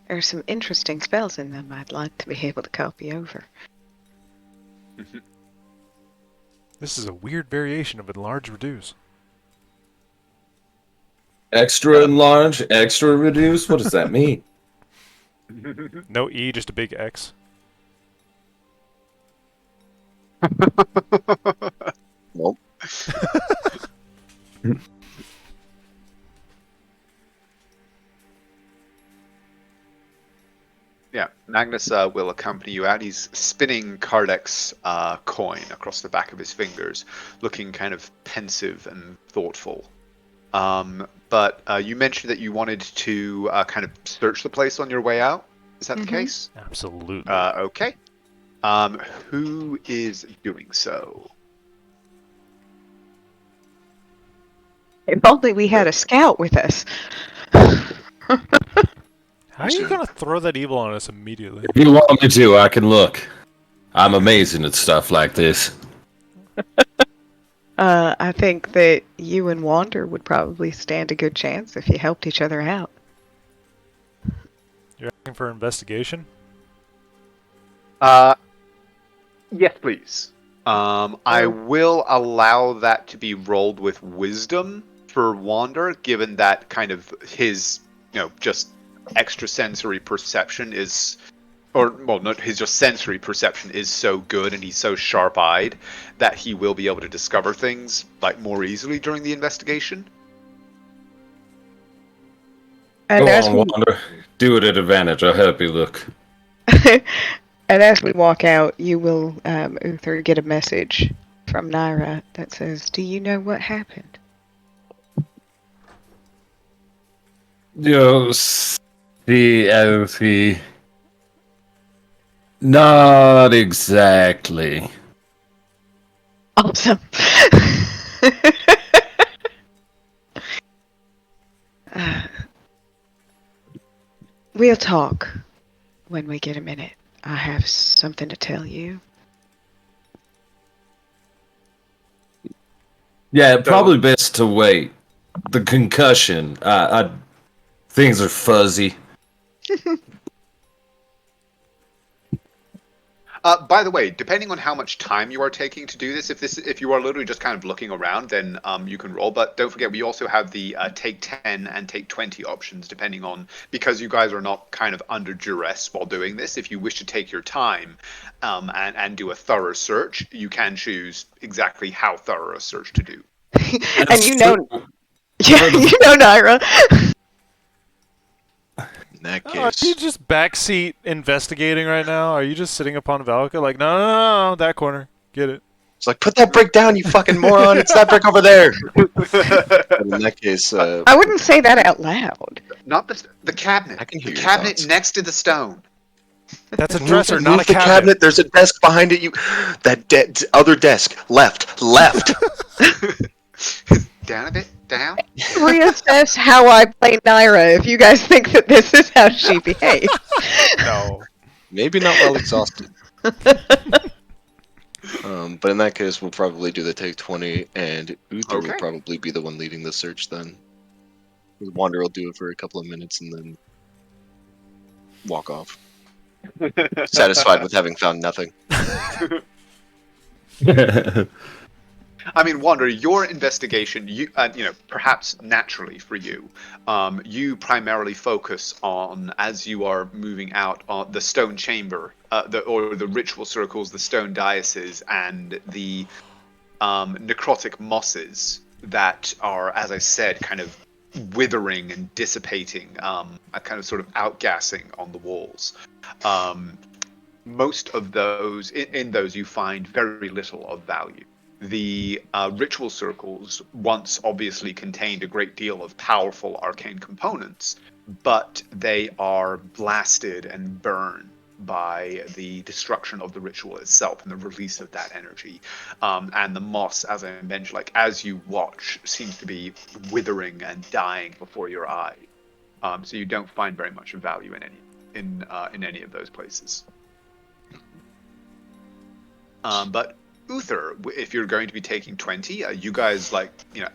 there's some interesting spells in them I'd like to be able to copy over. This is a weird variation of enlarge reduce. Extra enlarge, extra reduce? What does that mean? No E, just a big X. Nope. Yeah, Magnus will accompany you out. He's spinning Kardec's coin across the back of his fingers, looking kind of pensive and thoughtful. But you mentioned that you wanted to kind of search the place on your way out. Is that the case? Absolutely. Okay. Who is doing so? If only we had a scout with us. How are you gonna throw that evil on us immediately? If you want me to, I can look. I'm amazing at stuff like this. I think that you and Wander would probably stand a good chance if you helped each other out. You're asking for investigation? Yes, please. I will allow that to be rolled with wisdom for Wander, given that kind of his, just extrasensory perception is, his just sensory perception is so good and he's so sharp-eyed that he will be able to discover things like more easily during the investigation. And Go as on, we Wander. Do it at advantage. I'll help you look. and as we walk out, you will, Uther, get a message from Naira that says, "Do you know what happened?" see. Not exactly. Awesome. We'll talk when we get a minute. I have something to tell you. Yeah, probably best to wait. The concussion. Things are fuzzy. By the way, depending on how much time you are taking to do this, if you are literally just kind of looking around, then you can roll. But don't forget, we also have the take 10 and take 20 options, depending on, because you guys are not kind of under duress while doing this. If you wish to take your time and do a thorough search, you can choose exactly how thorough a search to do. And you know, Naira. In that Oh, are case, you just backseat investigating right now? Are you just sitting upon Valka like, no, that corner. Get it. it's like, put that brick down, you fucking moron. It's that brick over there. But in that case, I wouldn't say that out loud. Not the cabinet. I can hear The your cabinet thoughts. next to the stone. That's a Move- dresser, move not a the cabinet. There's a desk behind it. That other desk. Left. Down a bit. Down. Reassess how I play Naira if you guys think that this is how she behaves. No. Maybe not well exhausted. But in that case, we'll probably do the take 20, and Uther will Okay. probably be the one leading the search then. Wander will do it for a couple of minutes and then walk off, satisfied with having found nothing. I mean, Wander, your investigation, perhaps naturally for you, you primarily focus on, as you are moving out, on the stone chamber, the ritual circles, the stone dioceses, and the necrotic mosses that are, as I said, kind of withering and dissipating, a kind of sort of outgassing on the walls. Most of those, in those, you find very little of value. The ritual circles once obviously contained a great deal of powerful arcane components, but they are blasted and burned by the destruction of the ritual itself and the release of that energy. And the moss, as I mentioned, like as you watch, seems to be withering and dying before your eyes. So you don't find very much value in any of those places. But Uther, if you're going to be taking 20, you guys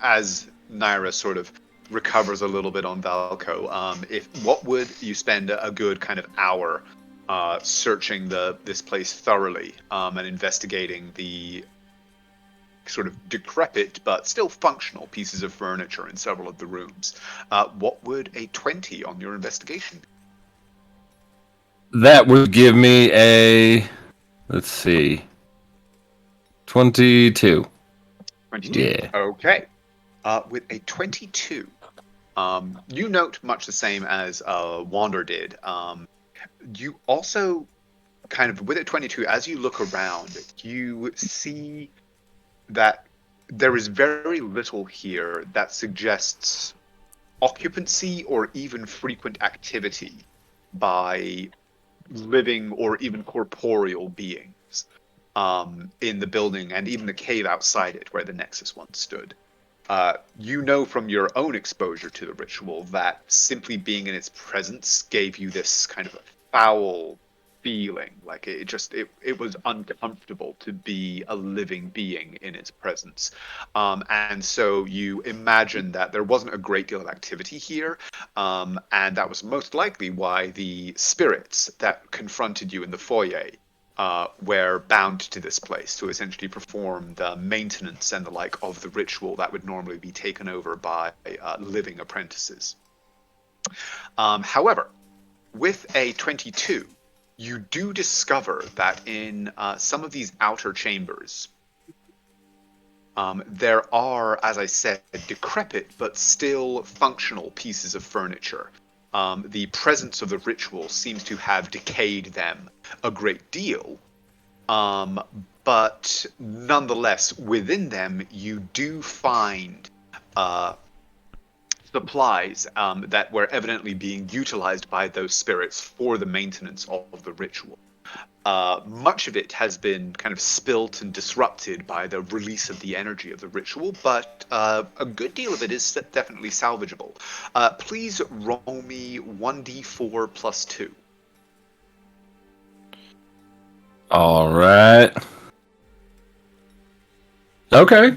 as Naira sort of recovers a little bit on Valco, what would you spend a good kind of hour searching this place thoroughly and investigating the sort of decrepit but still functional pieces of furniture in several of the rooms? What would a 20 on your investigation be? That would give me a, let's see, 22. 22. Yeah. Okay. With a 22, you note much the same as Wander did. You also kind of, with a 22, as you look around, you see that there is very little here that suggests occupancy or even frequent activity by living or even corporeal beings in the building and even the cave outside it where the Nexus once stood. You know from your own exposure to the ritual that simply being in its presence gave you this kind of foul feeling. Like it was uncomfortable to be a living being in its presence. And so you imagine that there wasn't a great deal of activity here. And that was most likely why the spirits that confronted you in the foyer were bound to this place to essentially perform the maintenance and the like of the ritual that would normally be taken over by living apprentices. However, with a 22, you do discover that in some of these outer chambers, there are, as I said, decrepit but still functional pieces of furniture. The presence of the ritual seems to have decayed them a great deal, but nonetheless, within them, you do find supplies that were evidently being utilized by those spirits for the maintenance of the ritual. Much of it has been kind of spilt and disrupted by the release of the energy of the ritual, but a good deal of it is definitely salvageable. Please roll me 1d4 plus 2. All right. Okay.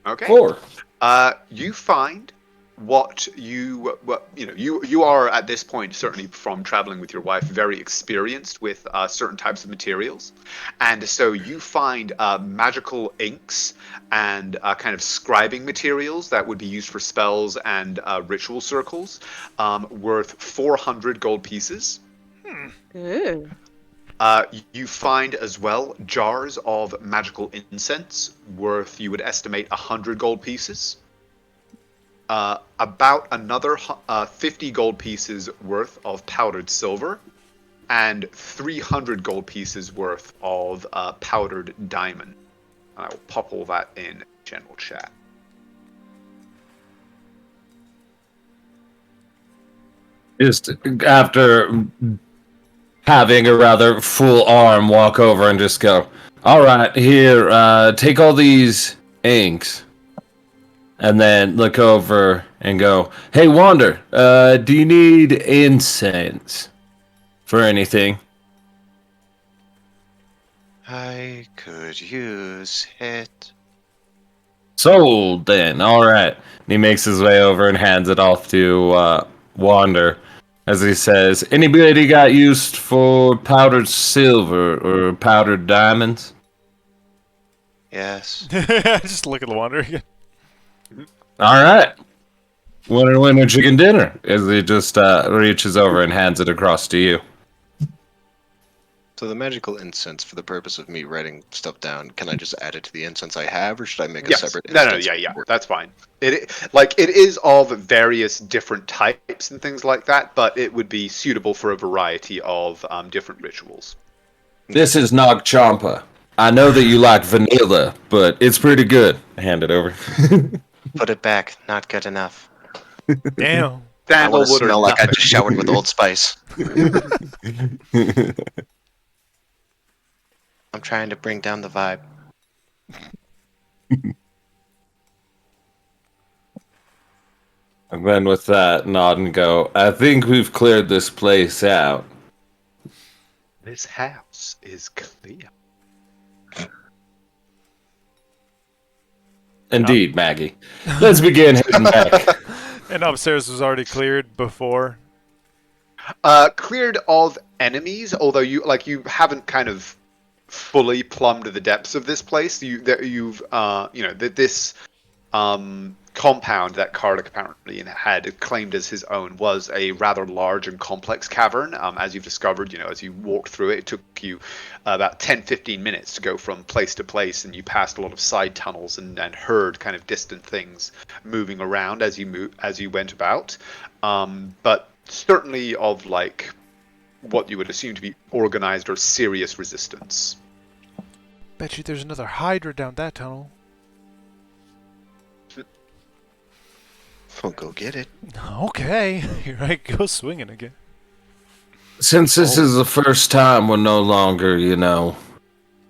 Okay. 4. You find you are at this point, certainly from traveling with your wife, very experienced with certain types of materials, and so you find magical inks and kind of scribing materials that would be used for spells and ritual circles, worth 400 gold pieces. Ooh. You find as well jars of magical incense worth, you would estimate, 100 gold pieces. About another 50 gold pieces worth of powdered silver, and 300 gold pieces worth of powdered diamond. I will pop all that in general chat. Just after having a rather full arm, walk over and just go, all right, here, take all these inks. And then look over and go, hey, Wander, do you need incense for anything? I could use it. Sold, then. All right. And he makes his way over and hands it off to Wander. As he says, anybody got used for powdered silver or powdered diamonds? Yes. Just look at the Wanderer again. All right. Winner, chicken dinner. As he just reaches over and hands it across to you. So the magical incense, for the purpose of me writing stuff down, can I just add it to the incense I have, or should I make a Yes. separate No, instance? yeah, that's fine. It is of various different types and things like that, but it would be suitable for a variety of different rituals. This is Nog Champa. I know that you like vanilla, but it's pretty good. Hand it over. Put it back. Not good enough. Damn. I want to Sandalwood or smell like I nothing. just showered with Old Spice. I'm trying to bring down the vibe. And then with that, nod and go, I think we've cleared this place out. This house is clear. Indeed, Maggie. Let's begin heading back. And upstairs was already cleared before. Cleared of enemies, although you haven't kind of fully plumbed the depths of this place. This compound that Kardak apparently had claimed as his own was a rather large and complex cavern. As you've discovered, as you walked through it, it took you about 10-15 minutes to go from place to place, and you passed a lot of side tunnels and heard kind of distant things moving around as you went about. But certainly of what you would assume to be organized or serious resistance. Bet you there's another Hydra down that tunnel. We'll go get it. Okay, here I go swinging again. Since this is the first time we're no longer,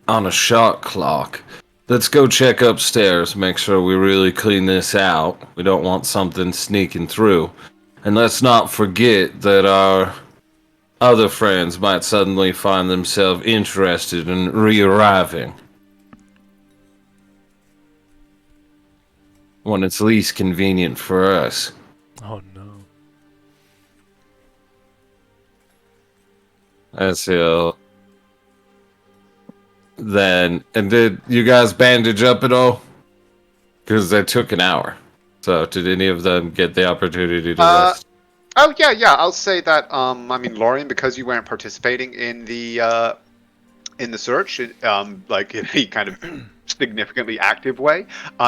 on a shot clock, let's go check upstairs, make sure we really clean this out. We don't want something sneaking through. And let's not forget that our other friends might suddenly find themselves interested in re-arriving. When it's least convenient for us. Oh no. That's ill. Then, and did you guys bandage up at all? Because they took an hour. So, did any of them get the opportunity to rest? Oh yeah. I'll say that. Lorian, because you weren't participating in the search, in a kind of significantly active way,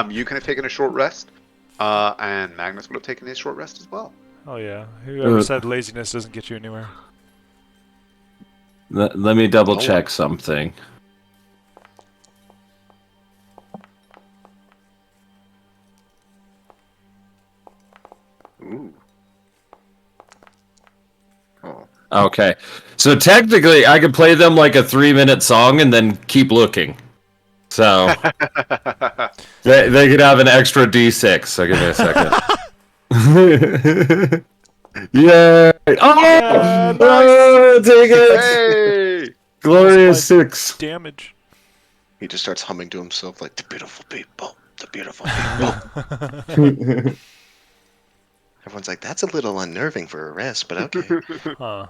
you can have taken a short rest, and Magnus would have taken his short rest as well. Oh yeah. Whoever said laziness doesn't get you anywhere. Let me double check something. Ooh. Oh. Okay. So technically, I could play them like a 3-minute song and then keep looking. So they could have an extra D6. So give me a second. Yeah. Oh, Yeah, nice. Oh, take it. Hey! Glorious Plus my 6. Damage. He just starts humming to himself like, the beautiful people, the beautiful people. Everyone's like, that's a little unnerving for a rest, but okay. Huh.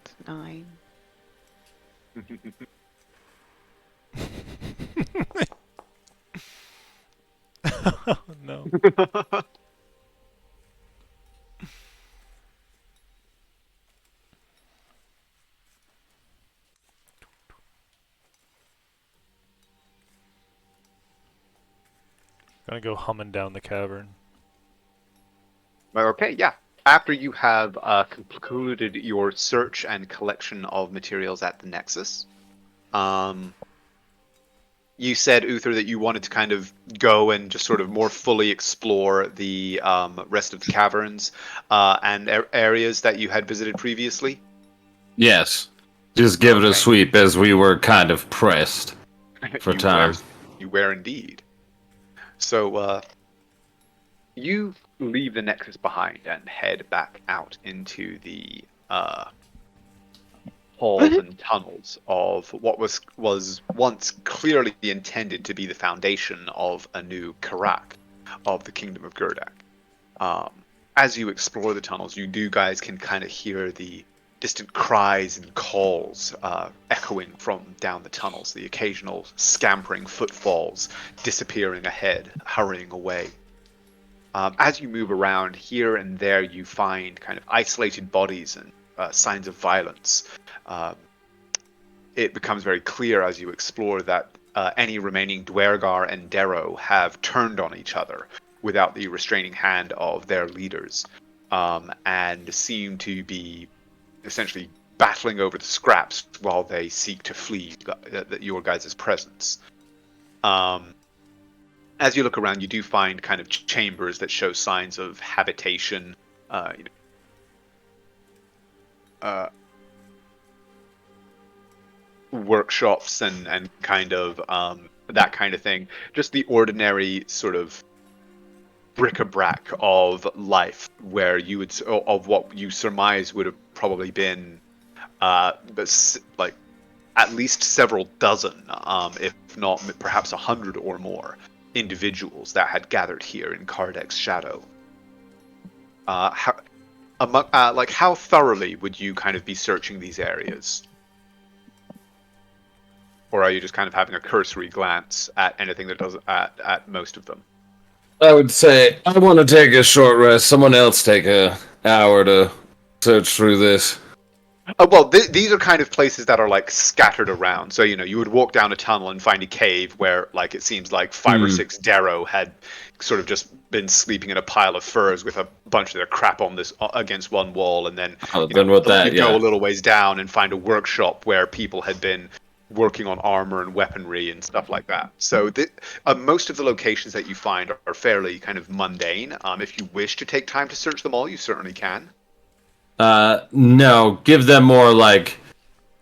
It's 9. Oh no. Gonna go humming down the cavern. Okay, yeah. After you have concluded your search and collection of materials at the Nexus, you said, Uther, that you wanted to kind of go and just sort of more fully explore the rest of the caverns and areas that you had visited previously. Yes. Just give it a Okay. sweep as we were kind of pressed for time. You were indeed. So you leave the Nexus behind and head back out into the halls and tunnels of what was once clearly intended to be the foundation of a new Karak of the Kingdom of Gurdak. As you explore the tunnels, you guys can kind of hear the distant cries and calls echoing from down the tunnels, the occasional scampering footfalls disappearing ahead, hurrying away. As you move around, here and there you find kind of isolated bodies and signs of violence. It becomes very clear as you explore that any remaining Dwergar and Darrow have turned on each other without the restraining hand of their leaders, and seem to be essentially battling over the scraps while they seek to flee your guys' presence. As you look around, you do find kind of chambers that show signs of habitation, you know, workshops and kind of that kind of thing. Just the ordinary sort of bric-a-brac of life, where you would of what you surmise would have probably been, like at least several dozen, if not perhaps 100 or more individuals that had gathered here in Kardek's shadow. How thoroughly would you kind of be searching these areas? Or are you just kind of having a cursory glance at anything that does at most of them? I would say I want to take a short rest. Someone else take a hour to search through this. Well, these are kind of places that are like scattered around. So you would walk down a tunnel and find a cave where, like, it seems like 5 or 6 Darrow had sort of just been sleeping in a pile of furs with a bunch of their crap on this against one wall, and then you go a little ways down and find a workshop where people had been working on armor and weaponry and stuff like that. So most of the locations that you find are fairly kind of mundane. If you wish to take time to search them all, you certainly can. No, give them more like,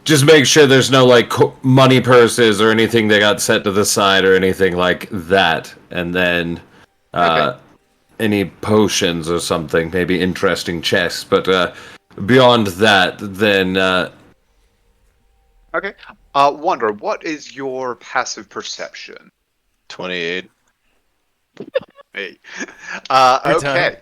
just make sure there's no like money purses or anything they got set to the side or anything like that, and then any potions or something, maybe interesting chests. But beyond that, then okay. Wonder, what is your passive perception? 28. Hey. Every Okay. time.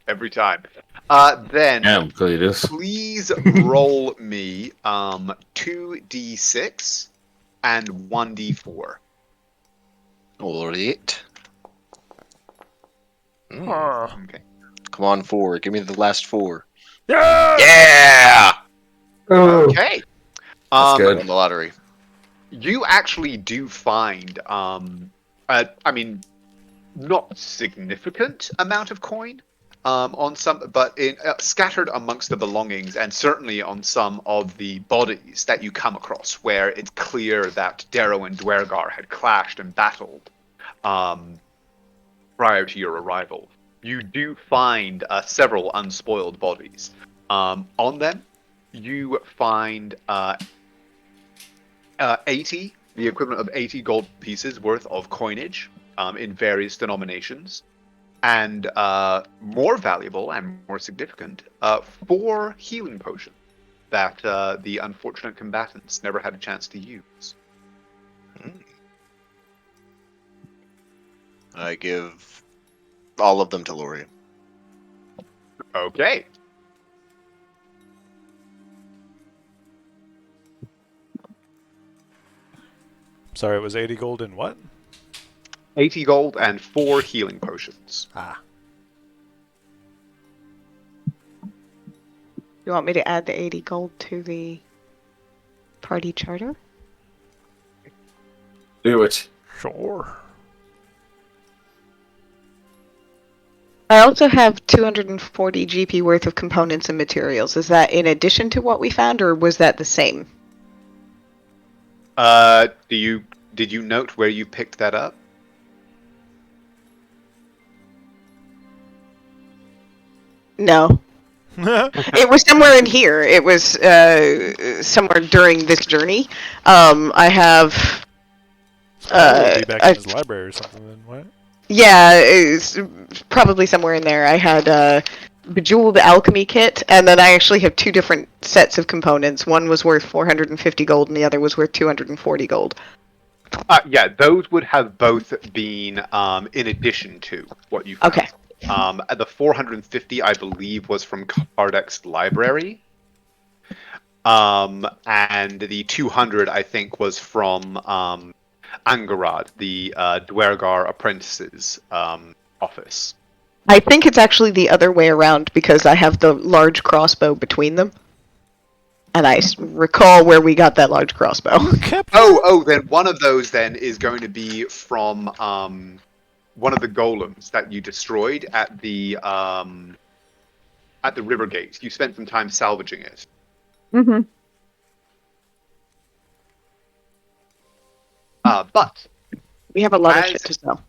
Every time. Then damn, Cletus. please roll me 2d6 and 1d4. All right. Okay. Come on, 4. Give me the last 4. Yeah! Yeah! Okay. That's good. Won the lottery. You actually do find not significant amount of coin on some, but in scattered amongst the belongings, and certainly on some of the bodies that you come across, where it's clear that Darrow and Dwergar had clashed and battled prior to your arrival. You do find several unspoiled bodies. On them, you find 80, the equivalent of 80 gold pieces worth of coinage in various denominations. And more valuable and more significant, 4 healing potions that the unfortunate combatants never had a chance to use. I give all of them to Lori. Okay. Sorry, it was 80 gold in what? 80 gold and 4 healing potions. Ah. You want me to add the 80 gold to the party charter? Do it. Sure. I also have 240 GP worth of components and materials. Is that in addition to what we found, or was that the same? Did you note where you picked that up? No. It was somewhere in here. It was somewhere during this journey. I have. It'd be back in his library or something then, what? Yeah, it's probably somewhere in there. I had a Bejeweled Alchemy kit, and then I actually have 2 different sets of components. One was worth 450 gold, and the other was worth 240 gold. Yeah, those would have both been in addition to what you found. Okay. The 450, I believe, was from Kardek's library. And the 200, I think, was from Angarad, the Dwergar apprentices office. I think it's actually the other way around, because I have the large crossbow between them. And I recall where we got that large crossbow. Then one of those then is going to be from one of the golems that you destroyed at the river gate. You spent some time salvaging it. Mm-hmm. But We have a lot of shit to sell.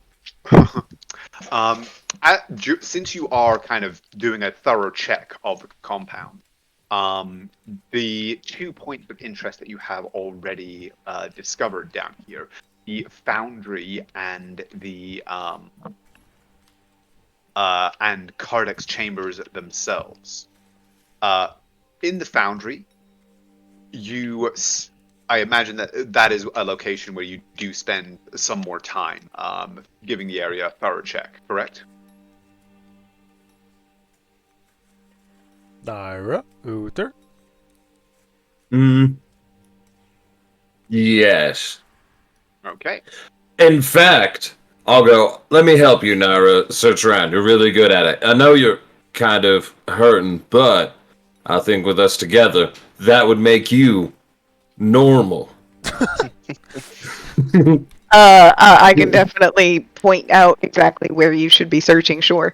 Since you are kind of doing a thorough check of the compound, the 2 points of interest that you have already discovered down here, the foundry and the and Cardex chambers themselves. In the foundry, I imagine that is a location where you do spend some more time giving the area a thorough check, correct? Naira, Uther. Yes. Okay. In fact, I'll go, let me help you, Naira. Search around. You're really good at it. I know you're kind of hurting, but I think with us together, that would make you normal. I can definitely point out exactly where you should be searching, sure.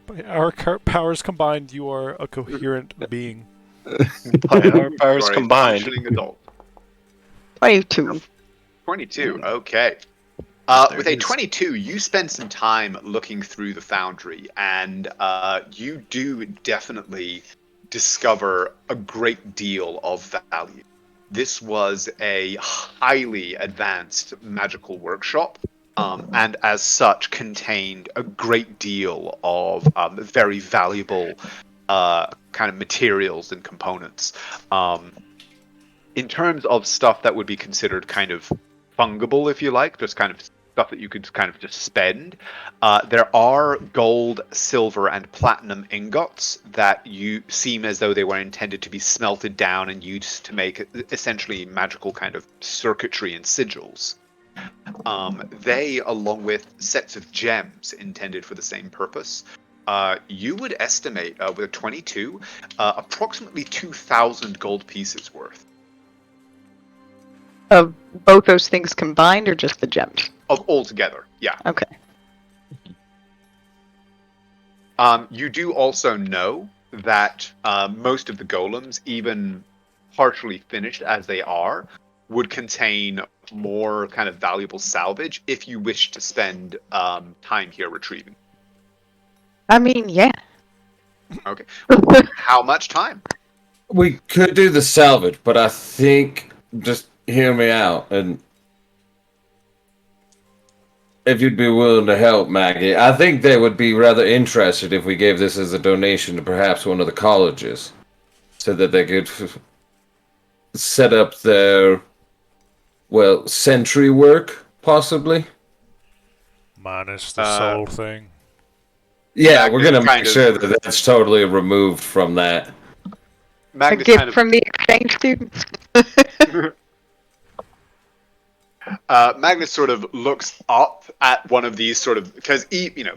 By our powers combined, you are a coherent being. By our powers You are a combined. functioning adult. 22. 22, okay. There With it a is. 22, you spend some time looking through the foundry, and you do definitely discover a great deal of value. This was a highly advanced magical workshop, and as such contained a great deal of very valuable kind of materials and components. In terms of stuff that would be considered kind of fungible, if you like, just kind of stuff that you could kind of just spend, there are gold, silver, and platinum ingots that you seem as though they were intended to be smelted down and used to make essentially magical kind of circuitry and sigils. They, along with sets of gems intended for the same purpose, you would estimate with a 22, approximately 2,000 gold pieces worth. Of both those things combined, or just the gems? Of altogether, yeah. Okay. You do also know that most of the golems, even partially finished as they are, would contain more kind of valuable salvage if you wish to spend time here retrieving. I mean, yeah. Okay. How much time? We could do the salvage, but I think, just hear me out, and if you'd be willing to help, Maggie, I think they would be rather interested if we gave this as a donation to perhaps one of the colleges, so that they could set up their, well, sentry work, possibly. Minus the soul thing. Yeah, Magnus we're gonna kind make of- sure that that's totally removed from that. A Magnus gift kind of from the exchange students. Magnus sort of looks up at one of these sort of, because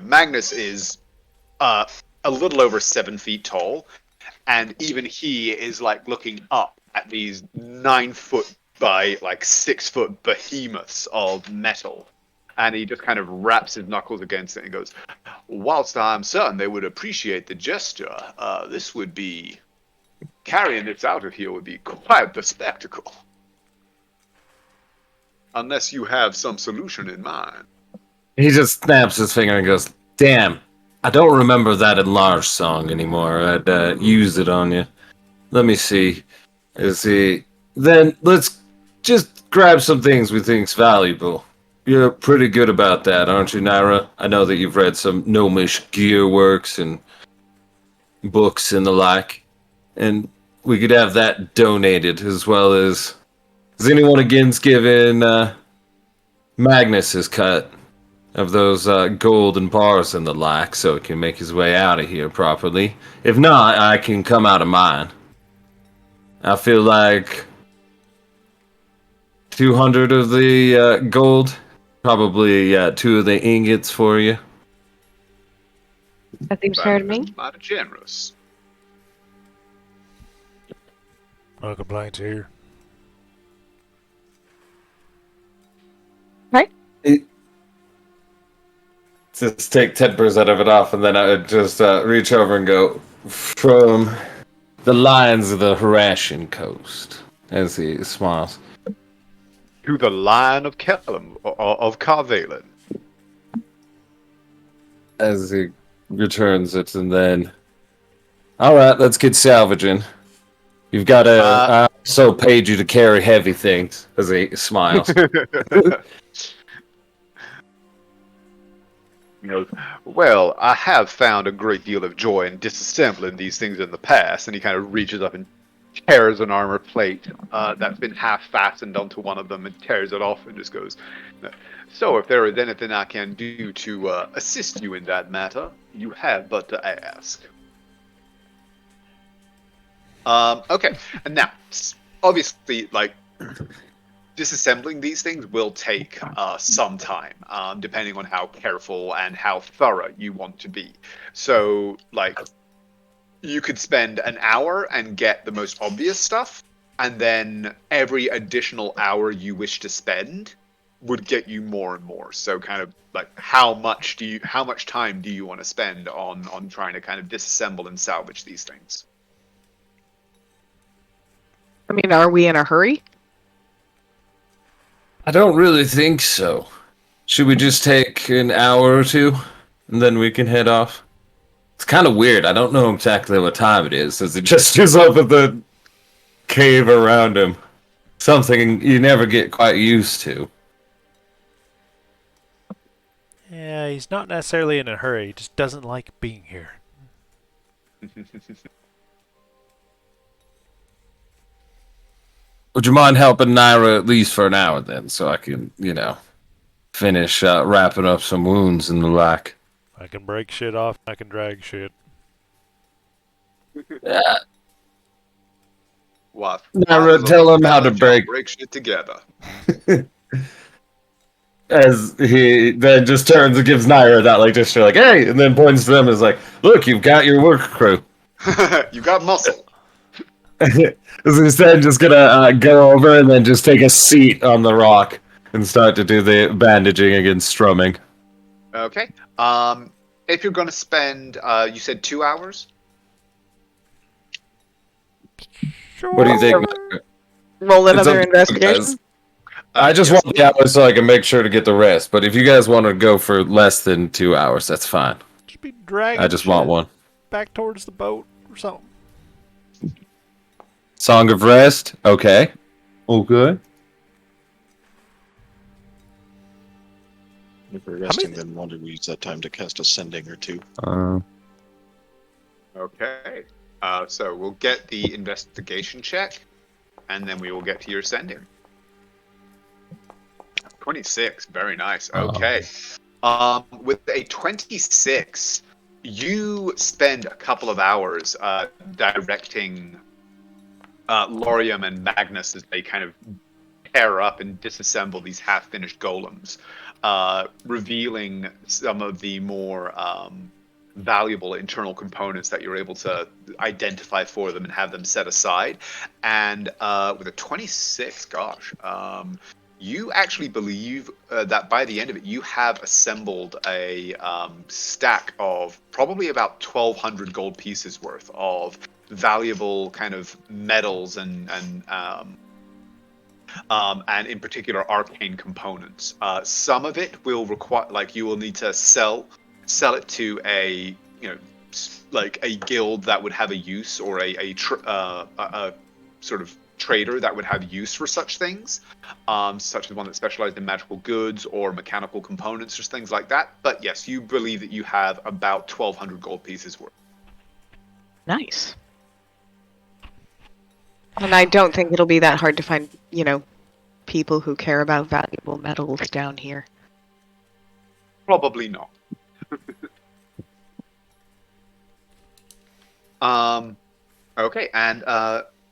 Magnus is a little over 7 feet tall, and even he is like looking up at these 9 foot by like 6 foot behemoths of metal, and he just kind of wraps his knuckles against it and goes, "Whilst I'm certain they would appreciate the gesture, this would be carrying this out of here would be quite the spectacle." Unless you have some solution in mind. He just snaps his finger and goes, "Damn, I don't remember that enlarged song anymore. I'd use it on you. Let me see. Then let's just grab some things we think's valuable. You're pretty good about that, aren't you, Naira? I know that you've read some gnomish gear works and books and the like. And we could have that donated, as well as... Is anyone against giving Magnus his cut of those gold and bars and the like, so he can make his way out of here properly? If not, I can come out of mine. I feel like 200 of the gold, probably 2 of the ingots for you. That seems fair to me. Mighty generous. No complaints here. Right? Just take 10% of it off, and then I would just reach over and go, "From the lions of the Harashian coast," as he smiles. To the Lion of Kellum, of Carvalen. as he returns it, and then, all right, let's get salvaging. You've got to. I also paid you to carry heavy things. As he smiles. He goes, well, I have found a great deal of joy in disassembling these things in the past, and he kind of reaches up and tears an armor plate that's been half fastened onto one of them and tears it off and just goes, so if there is anything I can do to assist you in that matter, you have but to ask. Okay, and now, obviously, like, disassembling these things will take some time, depending on how careful and how thorough you want to be. So, like, you could spend an hour and get the most obvious stuff, and then every additional hour you wish to spend would get you more and more. So, kind of like, how much time do you want to spend on trying to kind of disassemble and salvage these things? I mean, are we in a hurry? I don't really think so. Should we just take an hour or two, and then we can head off? It's kind of weird. I don't know exactly what time it is, as it gestures up at the cave around him. Something you never get quite used to. Yeah, he's not necessarily in a hurry. He just doesn't like being here. Would you mind helping Naira at least for an hour then, so I can, finish wrapping up some wounds and the like? I can break shit off. I can drag shit. Yeah. What? Naira, tell him how to break shit together. As he then just turns and gives Naira that gesture, like, hey, and then points to them as like, look, you've got your work crew. You got muscle. As instead just gonna go over and then just take a seat on the rock and start to do the bandaging against strumming. Okay. If you're gonna spend, you said 2 hours? Sure. What do you think? Roll It's another up to you investigation. guys. I just want the hours so I can make sure to get the rest. But if you guys want to go for less than 2 hours, that's fine. Just be dragging I just want shit one. back towards the boat or something. Song of Rest. Okay. Okay. If we're resting, then why don't we use that time to cast a sending or two? Okay. So we'll get the investigation check, and then we will get to your sending. 26. Very nice. Okay. With a 26, you spend a couple of hours directing Lorium and Magnus as they kind of pair up and disassemble these half-finished golems, revealing some of the more valuable internal components that you're able to identify for them and have them set aside. And with a 26, gosh, you actually believe that by the end of it, you have assembled a stack of probably about 1,200 gold pieces worth of valuable kind of metals and in particular arcane components. Some of it will require, like, you will need to sell it to a like a guild that would have a use, or a sort of trader that would have use for such things, such as one that specialized in magical goods or mechanical components or things like that. But yes, you believe that you have about 1,200 gold pieces worth. Nice. And I don't think it'll be that hard to find, people who care about valuable metals down here. Probably not. Okay, and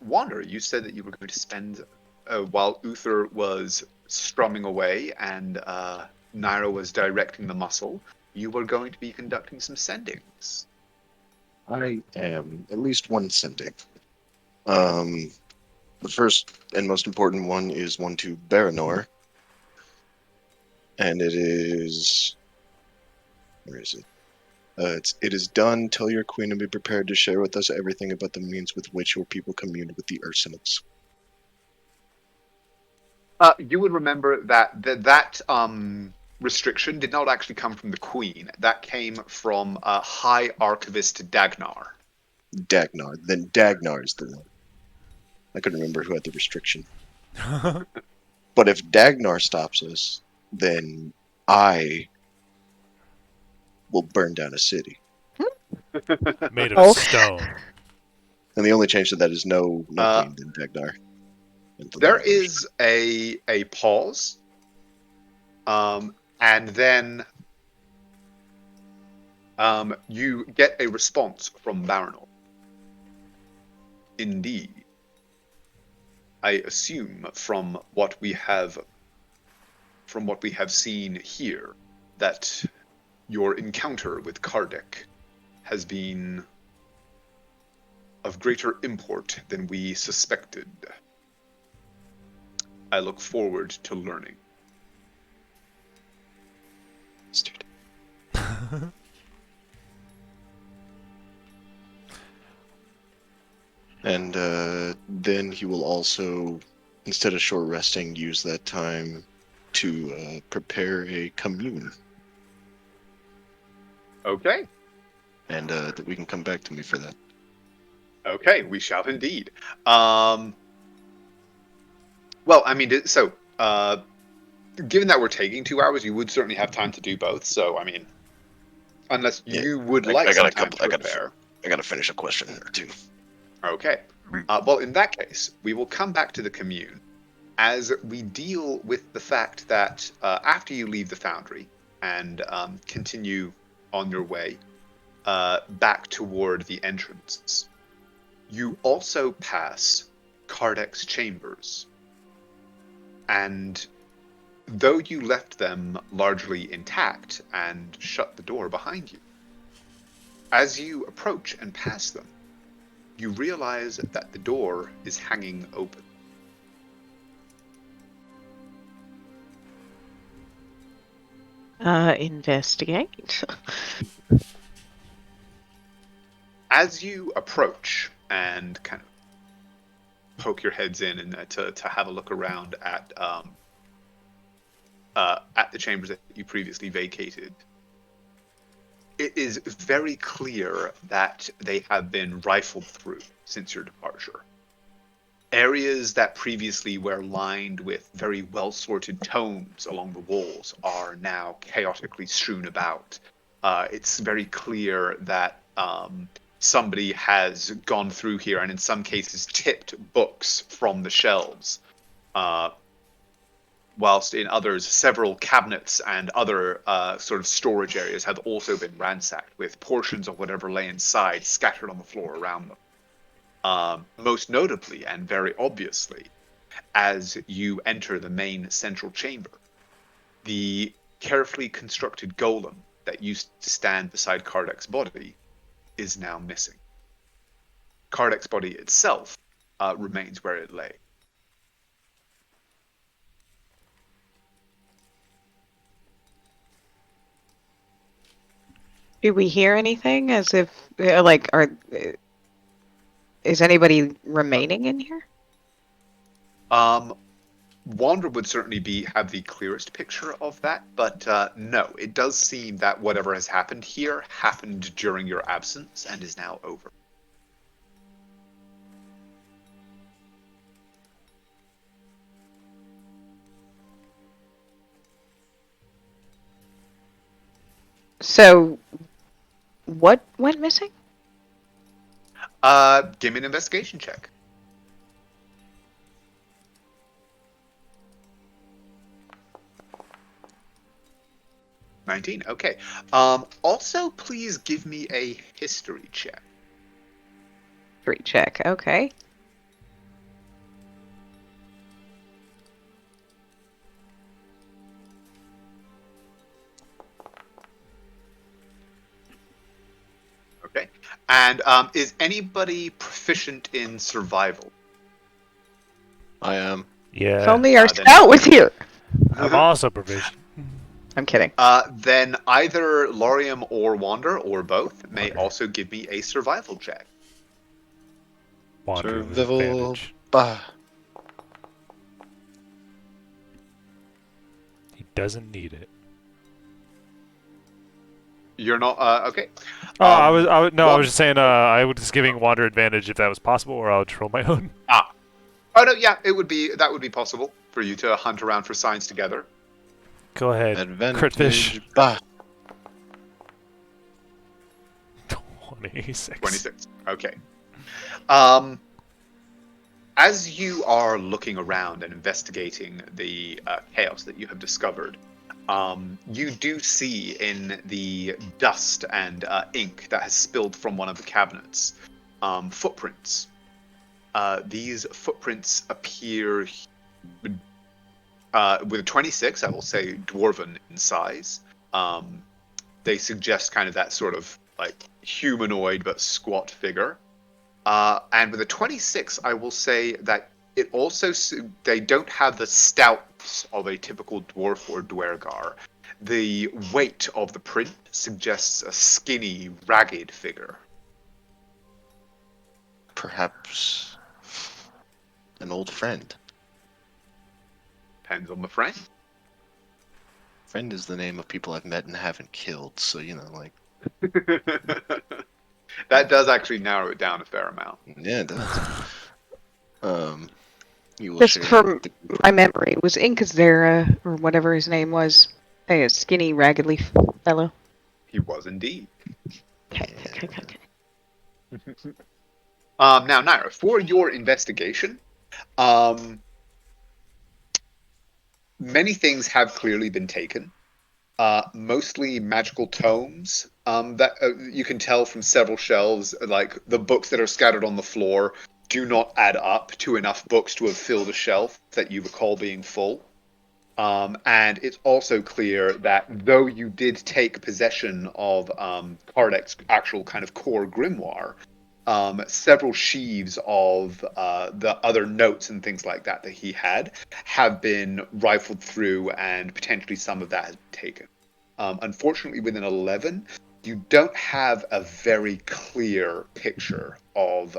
Wander, you said that you were going to spend, while Uther was strumming away and Naira was directing the muscle, you were going to be conducting some sendings. I am at least one sending. The first and most important one is one to Baranor. And it is... Where is it? It is done. Tell your queen to be prepared to share with us everything about the means with which your people communed with the Ursinets. You would remember that restriction did not actually come from the Queen. That came from High Archivist Dagnar. Dagnar. Then Dagnar's the one. I couldn't remember who had the restriction. But if Dagnar stops us, then I will burn down a city. Made of Oh. stone. And the only change to that is no Queen than Dagnar. There is a pause, and then you get a response from Baranor. Indeed, I assume from what we have seen here, that your encounter with Kardec has been of greater import than we suspected. I look forward to learning. And then he will also, instead of short resting, use that time to prepare a commune. Okay. And that we can come back to me for that. Okay, we shall indeed. Well, I mean, so given that we're taking 2 hours, you would certainly have time to do both. So, I mean, unless you would like some time to prepare. I gotta finish a question or two. Okay. Well, in that case, we will come back to the commune as we deal with the fact that after you leave the foundry and continue on your way back toward the entrance, you also pass Kardec's chambers. And though you left them largely intact and shut the door behind you, as you approach and pass them, you realize that the door is hanging open. Investigate. As you approach and kind of poke your heads in and to have a look around at the chambers that you previously vacated, it is very clear that they have been rifled through since your departure. Areas that previously were lined with very well-sorted tomes along the walls are now chaotically strewn about. It's very clear that somebody has gone through here and in some cases tipped books from the shelves, whilst in others several cabinets and other sort of storage areas have also been ransacked with portions of whatever lay inside scattered on the floor around them. Most notably and very obviously, as you enter the main central chamber, the carefully constructed golem that used to stand beside Kardec's body is now missing. Kardec's body itself remains where it lay. Do we hear anything? As if, is anybody remaining in here? Wander would certainly have the clearest picture of that, but no, it does seem that whatever has happened here happened during your absence and is now over. So, what went missing? Give me an investigation check. $19, okay. Also, please give me a history check. History check, okay. Okay. And is anybody proficient in survival? I am. Yeah. If only our then- scout was here! I'm also provisioned. I'm kidding. Then either Laurium or Wander, or both, may also give me a survival check. Wander with Survival. advantage. He doesn't need it. You're not okay. Oh, I One- was just saying. I was just giving Wander advantage if that was possible, or I'll just roll my own. Oh no, yeah, that would be possible for you to hunt around for signs together. Go ahead. Critfish. Advantage. Bah. 26. 26. Okay. As you are looking around and investigating the chaos that you have discovered, you do see in the dust and ink that has spilled from one of the cabinets footprints. These footprints appear with a 26, I will say dwarven in size. They suggest kind of that sort of like humanoid but squat figure. And with a 26, I will say that it also they don't have the stouts of a typical dwarf or dwergar. The weight of the print suggests a skinny, ragged figure. Perhaps an old friend. Depends on the friend. Friend is the name of people I've met and haven't killed, so like. That does actually narrow it down a fair amount. Yeah, it does. You will Just share from my memory, was Inkazera, or whatever his name was, a skinny, raggedly fellow? He was indeed. Okay. Now, Naira, for your investigation, many things have clearly been taken. Mostly magical tomes that you can tell from several shelves, like the books that are scattered on the floor do not add up to enough books to have filled a shelf that you recall being full. And it's also clear that though you did take possession of Kardec's actual kind of core grimoire, several sheaves of the other notes and things like that he had have been rifled through, and potentially some of that has been taken. Unfortunately, with an 11, you don't have a very clear picture of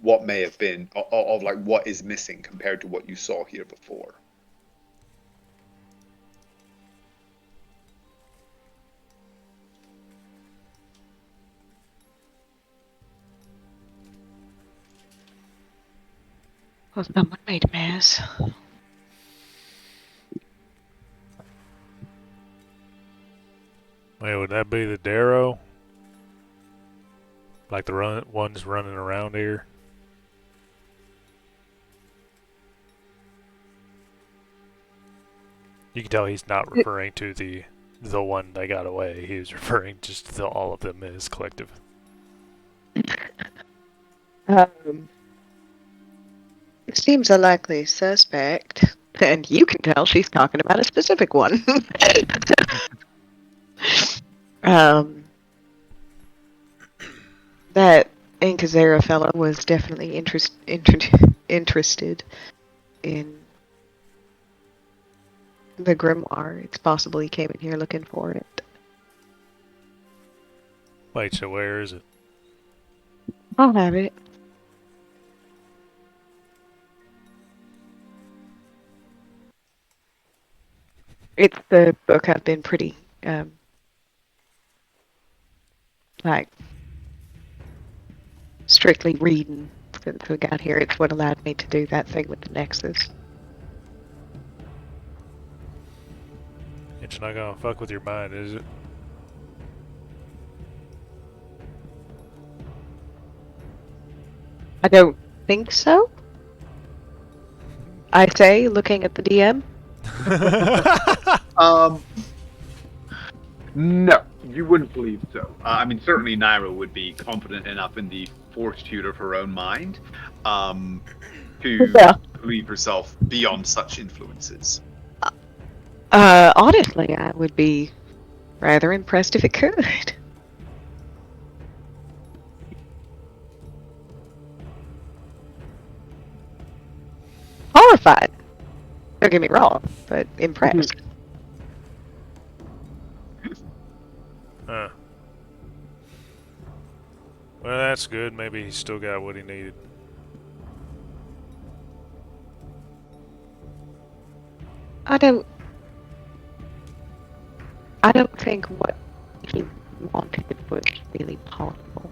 what may have been, of like what is missing compared to what you saw here before. Well, someone made a mess. Wait, would that be the Darrow? Like the ones running around here? You can tell he's not referring to the one that got away. He was referring just to all of them as collective. Seems a likely suspect, and you can tell she's talking about a specific one. That Inkazera fellow was definitely interested in the grimoire. It's possible he came in here looking for it. Wait, so where is it? I'll have it. It's the book I've been pretty, like, strictly reading since we got here. It's what allowed me to do that thing with the Nexus. It's not gonna fuck with your mind, is it? I don't think so. I say, looking at the DM. No, you wouldn't believe so. I mean, certainly Naira would be confident enough in the fortitude of her own mind to believe herself beyond such influences. Honestly, I would be rather impressed if it could. Horrified. Don't get me wrong, but impressed. Huh. Well, that's good. Maybe he's still got what he needed. I don't think what he wanted was really possible.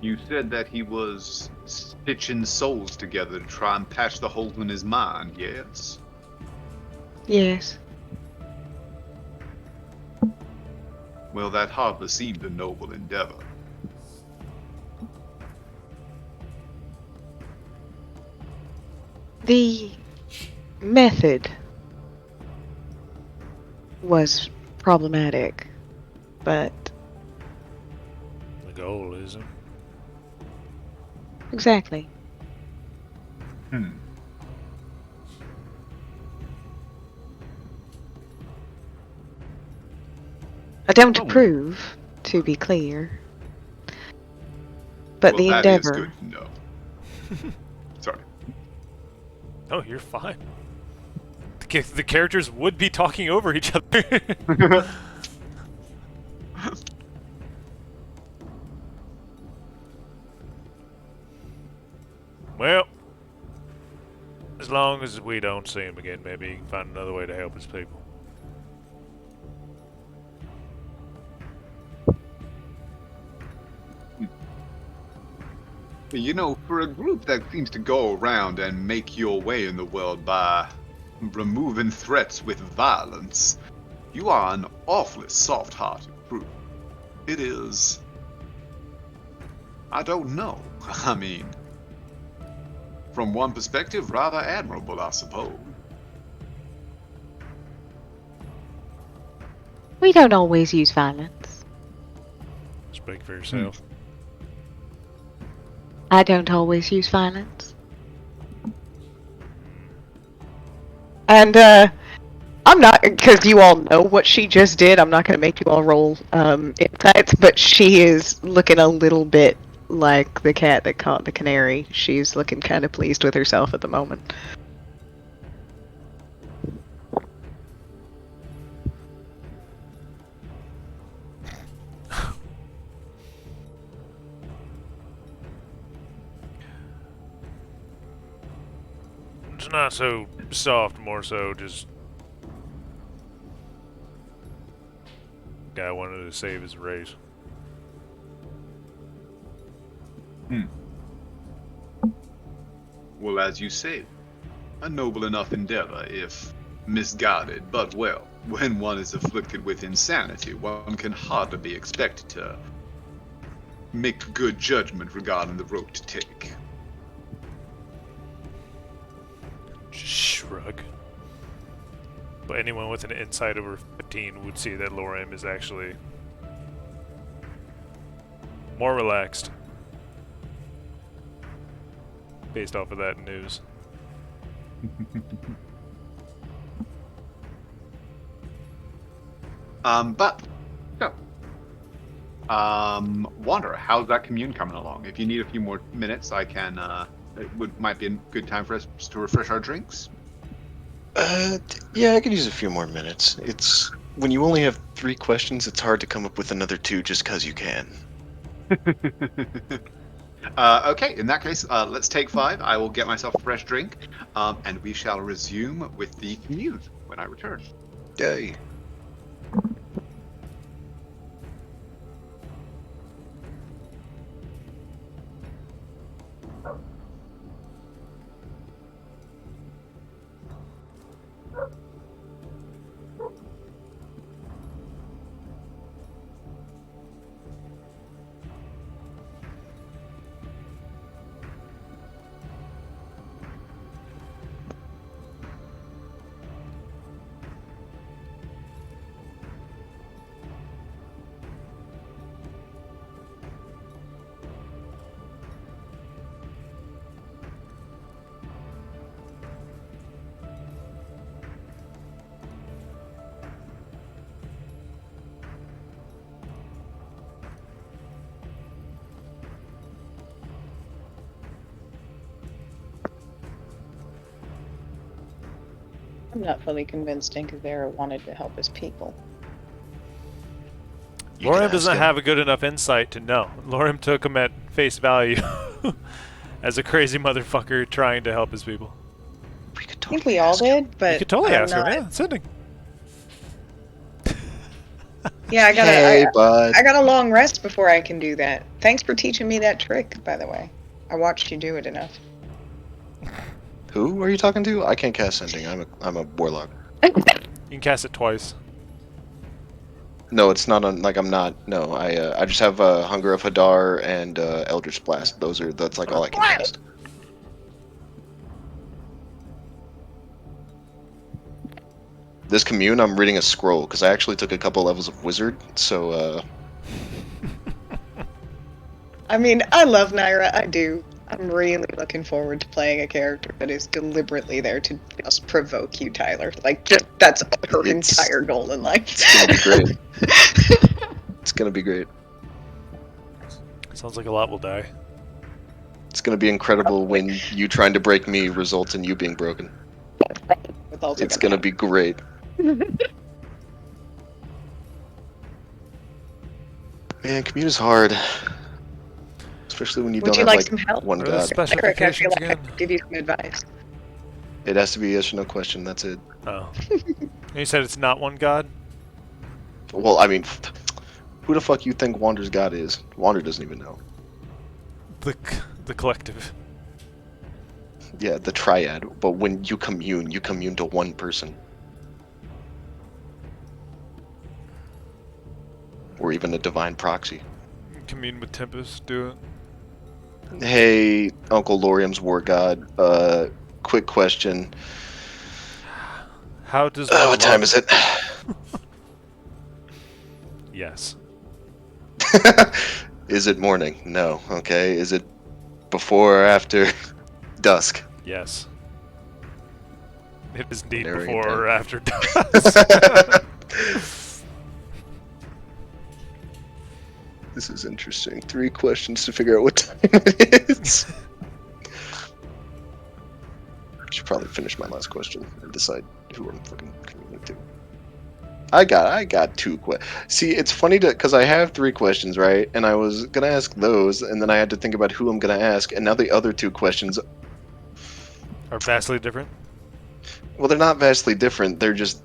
You said that he was stitching souls together to try and patch the hole in his mind, yes? Yes. Well, that hardly seemed a noble endeavor. The method was problematic, but The goal isn't. exactly. I don't Oh. approve, to be clear. But Well, the that is endeavor. good to know. Sorry. Oh, you're fine. The characters would be talking over each other. Well, as long as we don't see him again, maybe he can find another way to help his people. You know, for a group that seems to go around and make your way in the world by removing threats with violence, you are an awfully soft-hearted group. It is... I don't know. I mean, from one perspective, rather admirable, I suppose. We don't always use violence. Speak for yourself. I don't always use violence. And, I'm not, because you all know what she just did, I'm not going to make you all roll insights, but she is looking a little bit like the cat that caught the canary. She's looking kind of pleased with herself at the moment. It's not so soft, more so just... Guy wanted to save his race. Well, as you say, a noble enough endeavor, if misguided, but well, when one is afflicted with insanity, one can hardly be expected to make good judgment regarding the road to take. Just shrug. But anyone with an insight over 15 would see that Lorem is actually more relaxed based off of that news. Wanderer, how's that commune coming along? If you need a few more minutes, I can, might be a good time for us to refresh our drinks. Yeah, I could use a few more minutes. It's when you only have 3 questions, it's hard to come up with another 2 just because you can. Okay, in that case, let's take 5. I will get myself a fresh drink, and we shall resume with the commune when I return. Yay. I'm not fully convinced Inkavera wanted to help his people. You can Lorem ask doesn't him. have a good enough insight to know. Lorem took him at face value as a crazy motherfucker trying to help his people. We could I think we all did, but You could totally I'm ask not. him. Yeah, sending. Yeah, I got Hey, bud. I got a long rest before I can do that. Thanks for teaching me that trick, by the way. I watched you do it enough. Who are you talking to? I can't cast sending. I'm a warlock. You can cast it twice. No, it's not on. Like I'm not. No, I just have Hunger of Hadar and Eldritch Blast. That's like all I can cast. This commune, I'm reading a scroll because I actually took a couple levels of wizard. So I mean, I love Naira, I do. I'm really looking forward to playing a character that is deliberately there to just provoke you, Tyler. Like, just that's her It's- entire goal in life. it's gonna be great. It's gonna be great. Sounds like a lot will die. It's gonna be incredible when you trying to break me results in you being broken. With also It's gonna be great. Man, commune is hard. Especially when you Would don't you have like like some help? one What are the god. Eric, I feel specifications like I again? could give you some advice. It has to be a yes or no question, that's it. Oh. And you said it's not one god? Well, I mean, who the fuck you think Wander's god is? Wander doesn't even know. The collective. Yeah, the triad. But when you commune to one person. Or even a divine proxy. Commune with Tempest, do it. Hey, Uncle Lorium's war god. Quick question. How does What time is it? Yes. Is it morning? No. Okay. Is it before or after dusk? Yes. It is indeed Narrowing it before down. or after dusk. This is interesting. 3 questions to figure out what time it is. I should probably finish my last question and decide who I'm fucking communicating to. I got 2 questions. See, it's funny because I have 3 questions, right? And I was gonna ask those, and then I had to think about who I'm gonna ask, and now the other 2 questions, Are vastly different. well, they're not vastly different. They're just,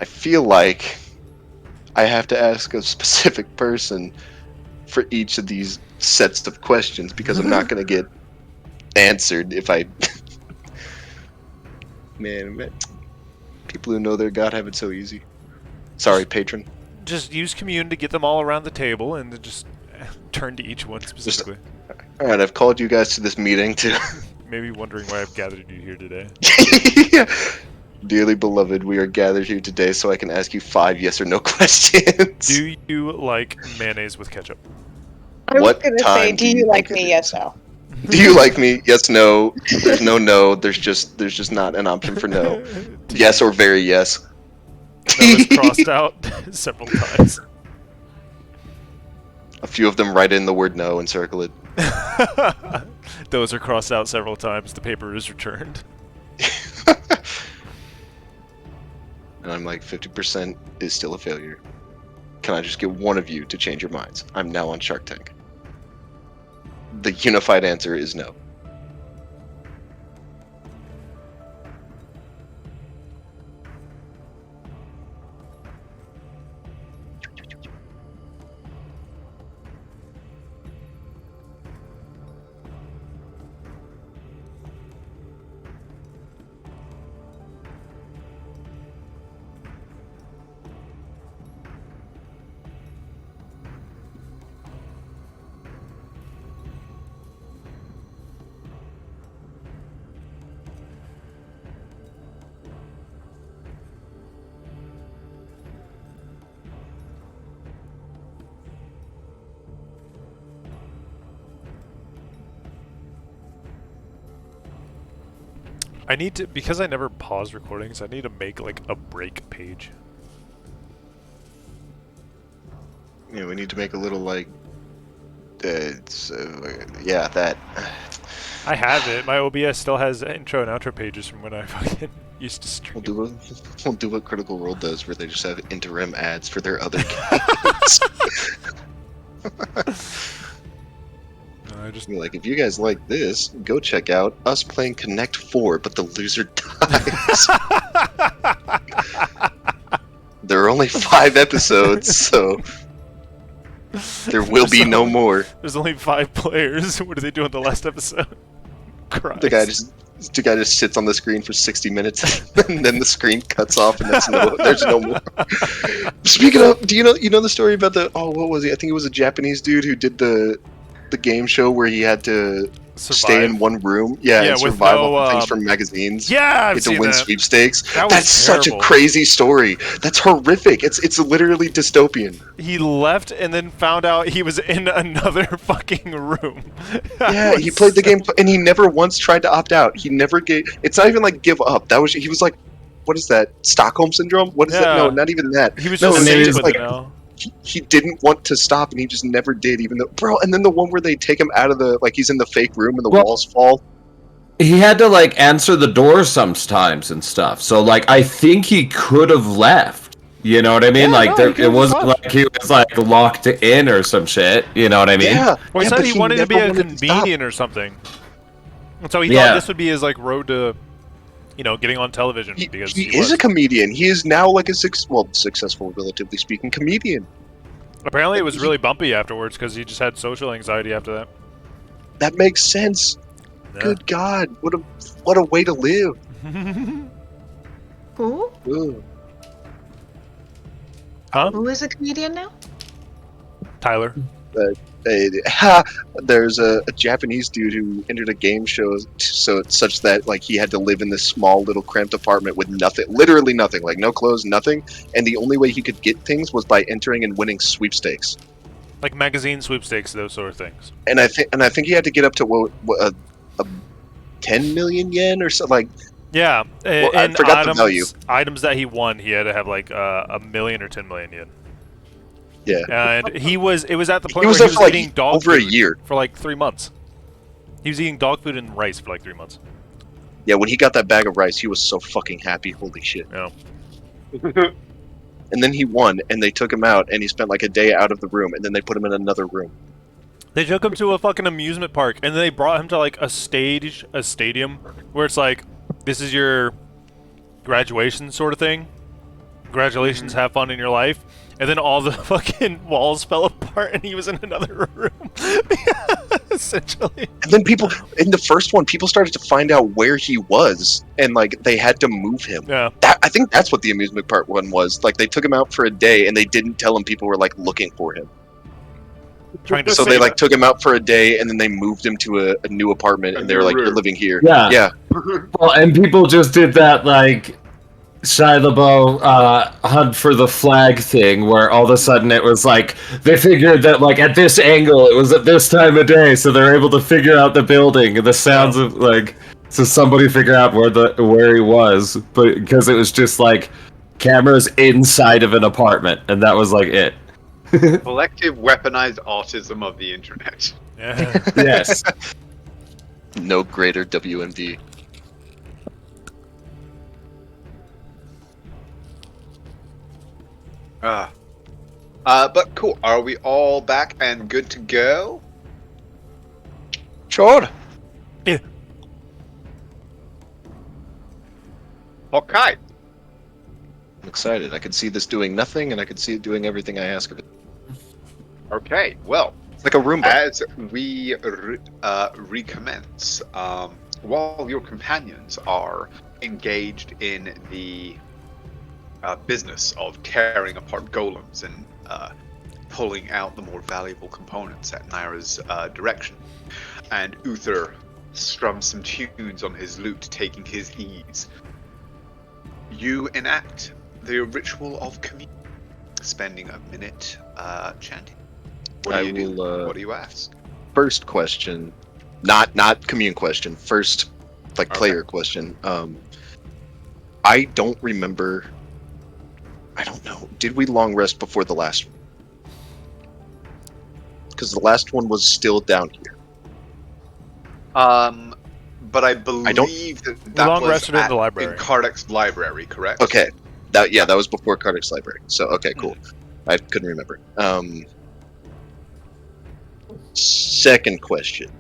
I feel like I have to ask a specific person for each of these sets of questions because I'm not gonna get answered if I. Man, people who know their god have it so easy. Sorry, patron. Just use commune to get them all around the table and then just turn to each one specifically. All right, I've called you guys to this meeting to. Maybe wondering why I've gathered you here today. Dearly beloved, we are gathered here today so I can ask you 5 yes or no questions. Do you like mayonnaise with ketchup? I was What gonna say, time do do you you like think it me? Yes, is? no. Do you like me? Yes, no. There's no no. There's just not an option for no. Yes or very yes. No is crossed out several times. A few of them write in the word no and circle it. Those are crossed out several times. The paper is returned. And I'm like, 50% is still a failure. Can I just get one of you to change your minds? I'm now on Shark Tank. The unified answer is no. I need to, because I never pause recordings, I need to make like a break page. Yeah, we need to make a little like, yeah, that. I have it. My OBS still has intro and outro pages from when I fucking used to stream. We'll do what Critical Role does, where they just have interim ads for their other games. I just Be like, if you guys like this, go check out us playing Connect 4, but the loser dies. There are only 5 episodes, so there will be no more. There's only 5 players. What did they do in the last episode? Christ. The guy just sits on the screen for 60 minutes, and then the screen cuts off, and there's no more. Speaking of, do you know the story about what was he? I think it was a Japanese dude who did the game show where he had to stay in one room, and with survive no, off things from magazines. Yeah, He I've had to seen win that. sweepstakes. That was That's such a terrible. crazy story. That's horrific. It's literally dystopian. He left and then found out he was in another fucking room. Yeah, he played the game, and he never once tried to opt out. He never gave. It's not even like give up. He was like, what is that? Stockholm syndrome? What is that? No, not even that. He was No, just and saved it's with like, it now. he didn't want to stop, and he just never did. Even though, bro, and then the one where they take him out of he's in the fake room and the walls fall. He had to like answer the door sometimes and stuff. So like I think he could have left. You know what I mean? Yeah, like no, he it wasn't left. like he was like locked in or some shit. You know what I mean? Yeah. Well, he yeah, said but he wanted to be never a wanted to stop. comedian or something. And so he Yeah. thought this would be his like road to, getting on television because He he is was. a comedian. He is now like a successful, relatively speaking, comedian. Apparently, it was really bumpy afterwards because he just had social anxiety after that. That makes sense. Yeah. Good God, what a way to live. Who? Ugh. Huh? Who is a comedian now? Tyler. There's a Japanese dude who entered a game show such that like he had to live in this small little cramped apartment with nothing, literally nothing, like no clothes, nothing, and the only way he could get things was by entering and winning sweepstakes. Like magazine sweepstakes, those sort of things. And I think he had to get up to a 10 million yen or something. Like, Yeah, Well, I and forgot the value. items that he won, he had to have like a million or 10 million yen. yeah, And it was at the point he was where there he for was like eating dog over a food year. for like 3 months. He was eating dog food and rice for like 3 months. Yeah, when he got that bag of rice, he was so fucking happy. Holy shit! Yeah. And then he won, and they took him out, and he spent like a day out of the room, and then they put him in another room. They took him to a fucking amusement park, and then they brought him to like a stadium, where it's like, this is your graduation sort of thing. Congratulations, have fun in your life. And then all the fucking walls fell apart, and he was in another room. Essentially. And then people in the first one, people started to find out where he was, and like they had to move him. Yeah. I think that's what the amusement park one was. Like they took him out for a day, and they didn't tell him people were like looking for him. Trying to So save they like took him out for a day, and then they moved him to a new apartment, and they were like, "You're living here." Yeah. Yeah. Well, and people just did that like Shia LaBeouf hunt for the flag thing, where all of a sudden it was like they figured that like at this angle it was at this time of day, so they're able to figure out the building and the sounds of like. So somebody figure out where he was, but because it was just like cameras inside of an apartment, and that was like it. Collective weaponized autism of the internet. Yeah. Yes. No greater WMD. But cool. Are we all back and good to go? Sure. Yeah. Okay. I'm excited. I could see this doing nothing, and I could see it doing everything I ask of it. Okay. Well, It's like a Roomba. as we recommence, while your companions are engaged in the business of tearing apart golems and pulling out the more valuable components at Naira's direction, and Uther strums some tunes on his lute, taking his ease, you enact the ritual of communion, spending a minute chanting. What do you do? What do you ask? First question, not commune question. First, like Okay. player question. I don't remember. I don't know. Did we long rest before the last one? Because the last one was still down here. But I believe that long was rested in the library. in Kardec's library, correct? Okay. That was before Kardec's library. So okay, cool. I couldn't remember. Second question.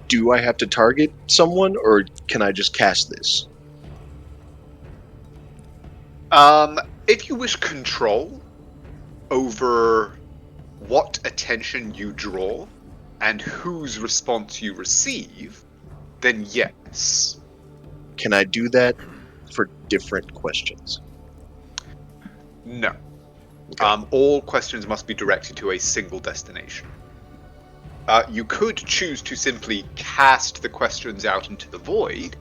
Do I have to target someone, or can I just cast this? If you wish control over what attention you draw and whose response you receive, then yes. Can I do that for different questions? No. Okay. All questions must be directed to a single destination. You could choose to simply cast the questions out into the void,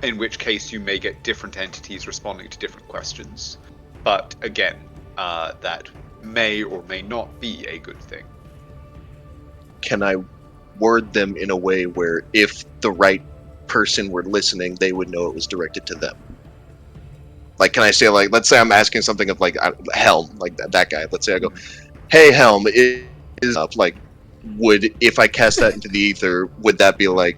in which case you may get different entities responding to different questions. But again, that may or may not be a good thing. Can I word them in a way where if the right person were listening, they would know it was directed to them? Like, can I say, like, let's say I'm asking something of, like, Helm, like that guy. Let's say I go, hey, Helm, it is up. Like, if I cast that into the ether, would that be like,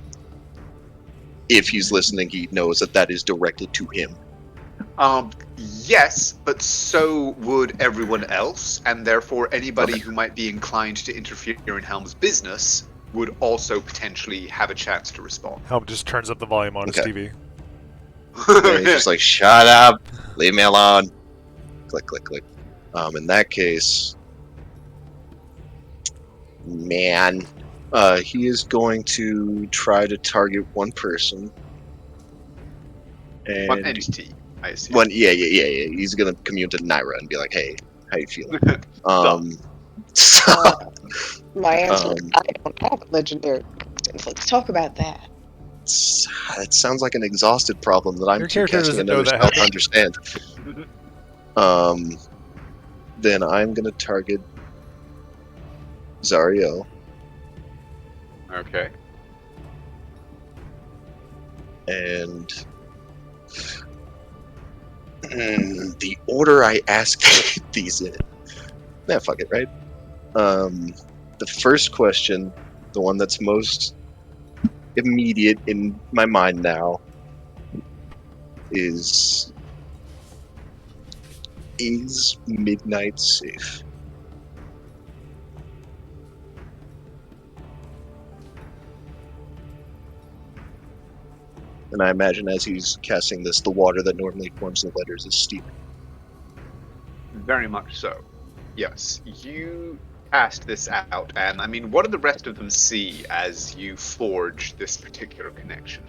if he's listening, he knows that is directed to him? Yes, but so would everyone else, and therefore anybody who might be inclined to interfere in Helm's business would also potentially have a chance to respond. Helm just turns up the volume on his TV. And he's just like, shut up, leave me alone. Click, click, click. In that case, man, he is going to try to target one person. And One entity, I assume. yeah. He's gonna commune to Naira and be like, hey, how you feeling? My answer is I don't have a legendary accent. Let's talk about that. It sounds like an exhausted problem that I'm Your too character casting doesn't know another that, spell Helm. to understand. Then I'm gonna target Zariel. Okay. And the order I ask these in. Nah, fuck it, right? The first question, the one that's most immediate in my mind now, is midnight safe? And I imagine as he's casting this, the water that normally forms the letters is steaming. Very much so. Yes, you cast this out, and I mean, what do the rest of them see as you forge this particular connection?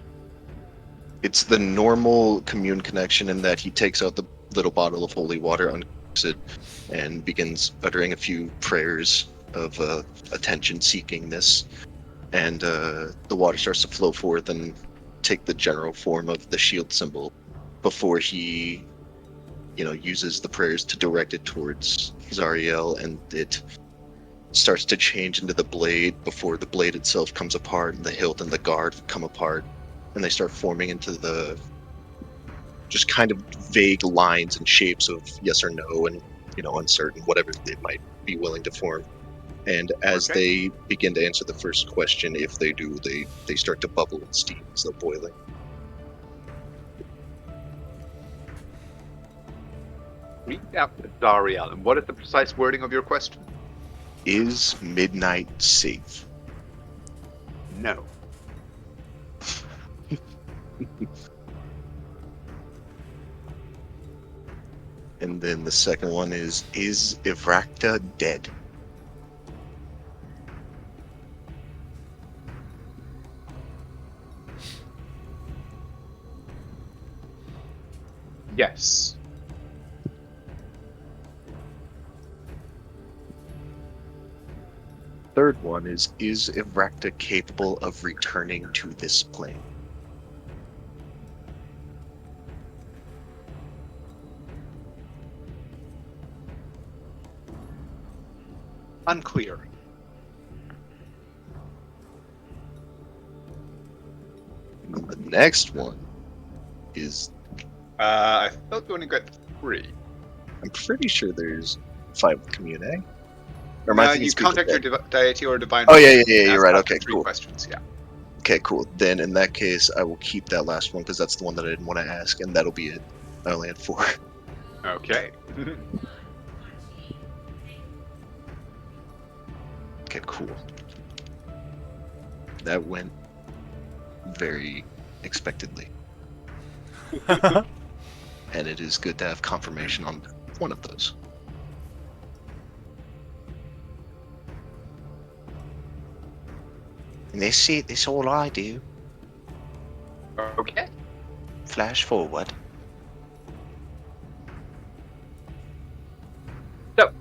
It's the normal commune connection in that he takes out the little bottle of holy water, uncocks it, and begins uttering a few prayers of attention seekingness. And the water starts to flow forth and take the general form of the shield symbol before he, uses the prayers to direct it towards Zariel, and it starts to change into the blade before the blade itself comes apart and the hilt and the guard come apart, and they start forming into the just kind of vague lines and shapes of yes or no and uncertain, whatever they might be willing to form. And as they begin to answer the first question, if they do, they start to bubble and steam as though boiling. Read out to Zariel, and what is the precise wording of your question? Is midnight safe? No. And then the second one is Ivrakta dead? Yes. Third one is Ivrakta capable of returning to this plane? Unclear. The next one is... I thought you only got 3. I'm pretty sure there's 5 with Commune, eh? Or am I thinking You contact your deity or divine. Oh, yeah, you're right. Okay, 3 cool. questions, yeah. Okay, cool. Then in that case, I will keep that last one because that's the one that I didn't want to ask, and that'll be it. I only had 4. Okay. Okay, cool. that went very expectedly. And it is good to have confirmation on one of those. And this all I do. Okay. Flash forward. So,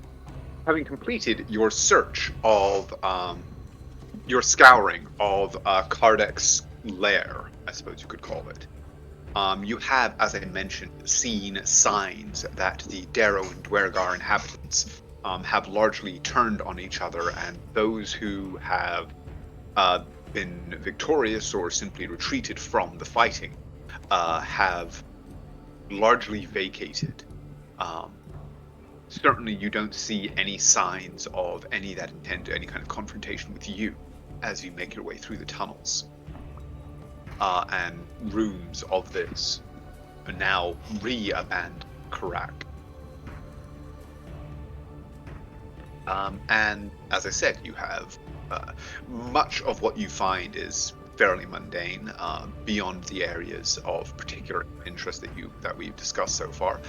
having completed your search of, your scouring of Kardek's lair, I suppose you could call it, you have, as I mentioned, seen signs that the Darrow and Dwergar inhabitants have largely turned on each other, and those who have been victorious or simply retreated from the fighting have largely vacated. Certainly, you don't see any signs of any that intend any kind of confrontation with you as you make your way through the tunnels and rooms of this now re-abandoned Karak. And as I said, you have much of what you find is fairly mundane, beyond the areas of particular interest that we've discussed so far.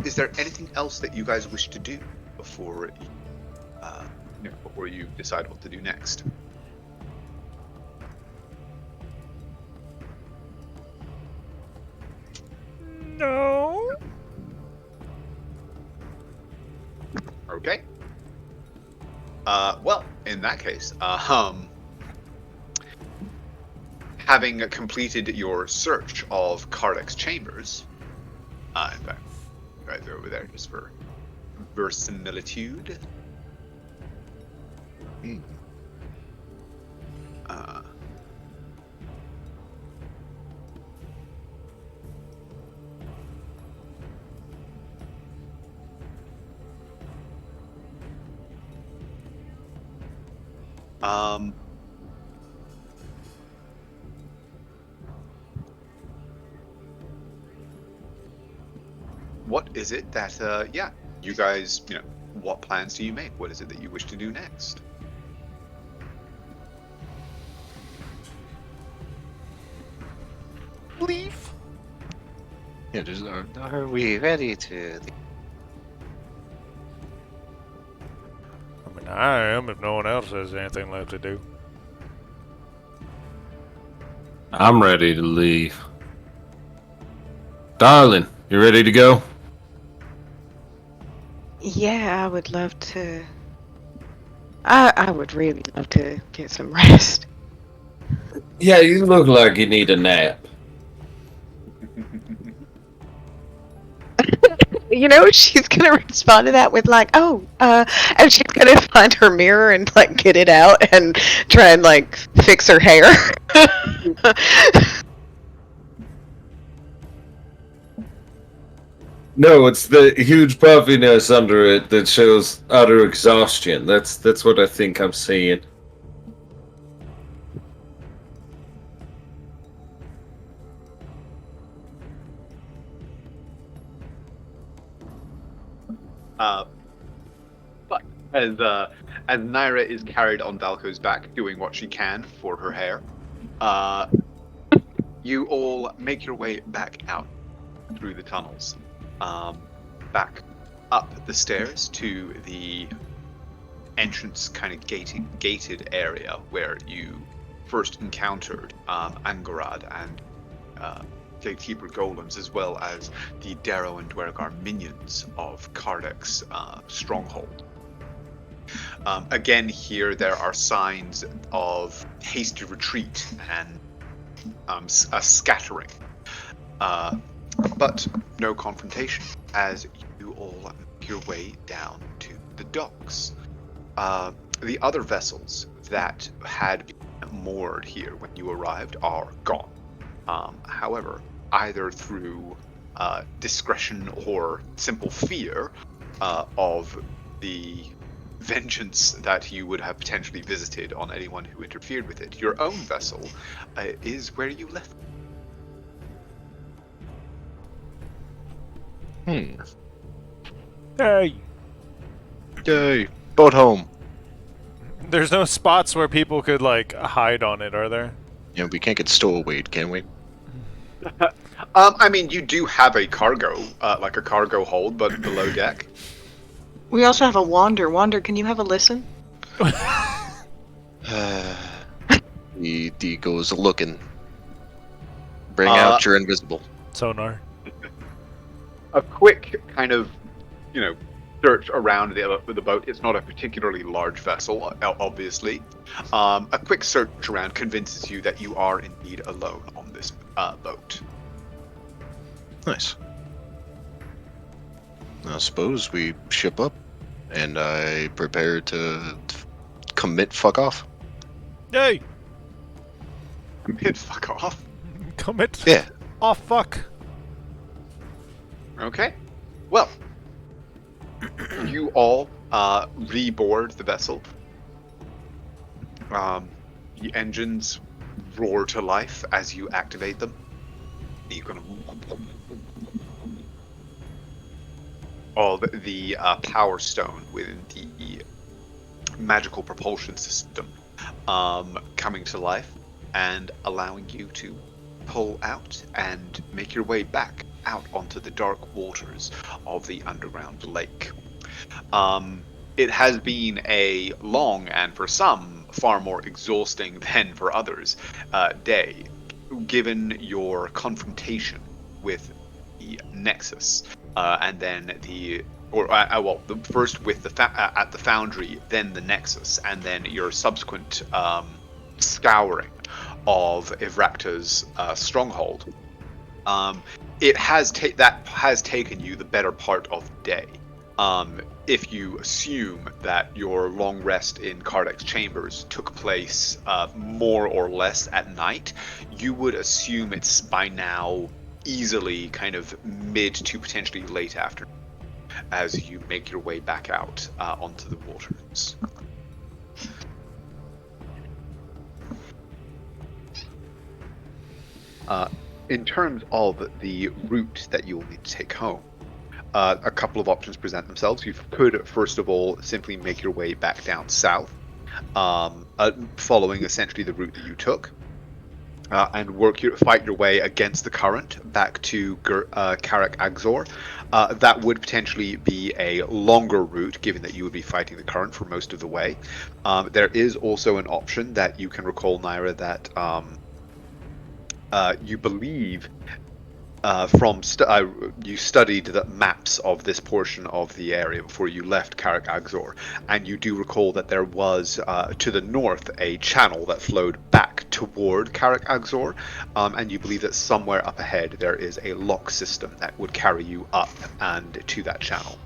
Is there anything else that you guys wish to do before you decide what to do next? No. Okay. Well, in that case, having completed your search of Kardek's chambers, in fact, you guys are over there just for verisimilitude. Uh, what is it that, you guys, what plans do you make? What is it that you wish to do next? Leave. Yeah, just Are we ready to? I mean, I am if no one else has anything left to do. I'm ready to leave. Darling, you ready to go? Yeah, I would love to. I would really love to get some rest. Yeah, you look like you need a nap. You know, she's gonna respond to that with like, "Oh," and she's gonna find her mirror and like get it out and try and like fix her hair. No, it's the huge puffiness under it that shows utter exhaustion. That's what I think I'm seeing. But as Naira is carried on Valko's back, doing what she can for her hair, you all make your way back out through the tunnels, back up the stairs to the entrance kind of gated area where you first encountered Angorad and gatekeeper golems, as well as the Darrow and Dwergar minions of Kardek's stronghold. Again, here there are signs of hasty retreat and a scattering, but no confrontation as you all make your way down to the docks. The other vessels that had been moored here when you arrived are gone. However, either through discretion or simple fear of the vengeance that you would have potentially visited on anyone who interfered with it, your own vessel is where you left it. Hey. yay, boat home. There's no spots where people could like hide on it, are there? You know, we can't get stowawayed, can we? I mean, you do have a cargo, like a cargo hold, but below deck. We also have a wander. Wander, can you have a listen? He goes looking. Bring out your invisible. Sonar. A quick kind of, search around the boat. It's not a particularly large vessel, obviously. A quick search around convinces you that you are indeed alone on this boat. Nice. I suppose we ship up, and I prepare to commit fuck off. Yay! Commit fuck off. Commit. Yeah. Oh fuck. Okay. Well, you all reboard the vessel. The engines roar to life as you activate them. You can all the power stone within the magical propulsion system coming to life and allowing you to pull out and make your way back out onto the dark waters of the underground lake. It has been a long and for some far more exhausting than for others day, given your confrontation with the Nexus, and then first with at the Foundry, then the Nexus, and then your subsequent scouring of Evrakta's stronghold. That has taken you the better part of the day. If you assume that your long rest in Kardec's chambers took place more or less at night, you would assume it's by now easily kind of mid to potentially late afternoon as you make your way back out onto the waters. In terms of the route that you will need to take home, a couple of options present themselves. You could, first of all, simply make your way back down south, following essentially the route that you took, and fight your way against the current back to Karak Agzor. That would potentially be a longer route, given that you would be fighting the current for most of the way. There is also an option that you can recall, Naira, that you believe you studied the maps of this portion of the area before you left Karak Agzor, and you do recall that there was to the north a channel that flowed back toward Karak Agzor, and you believe that somewhere up ahead there is a lock system that would carry you up and to that channel.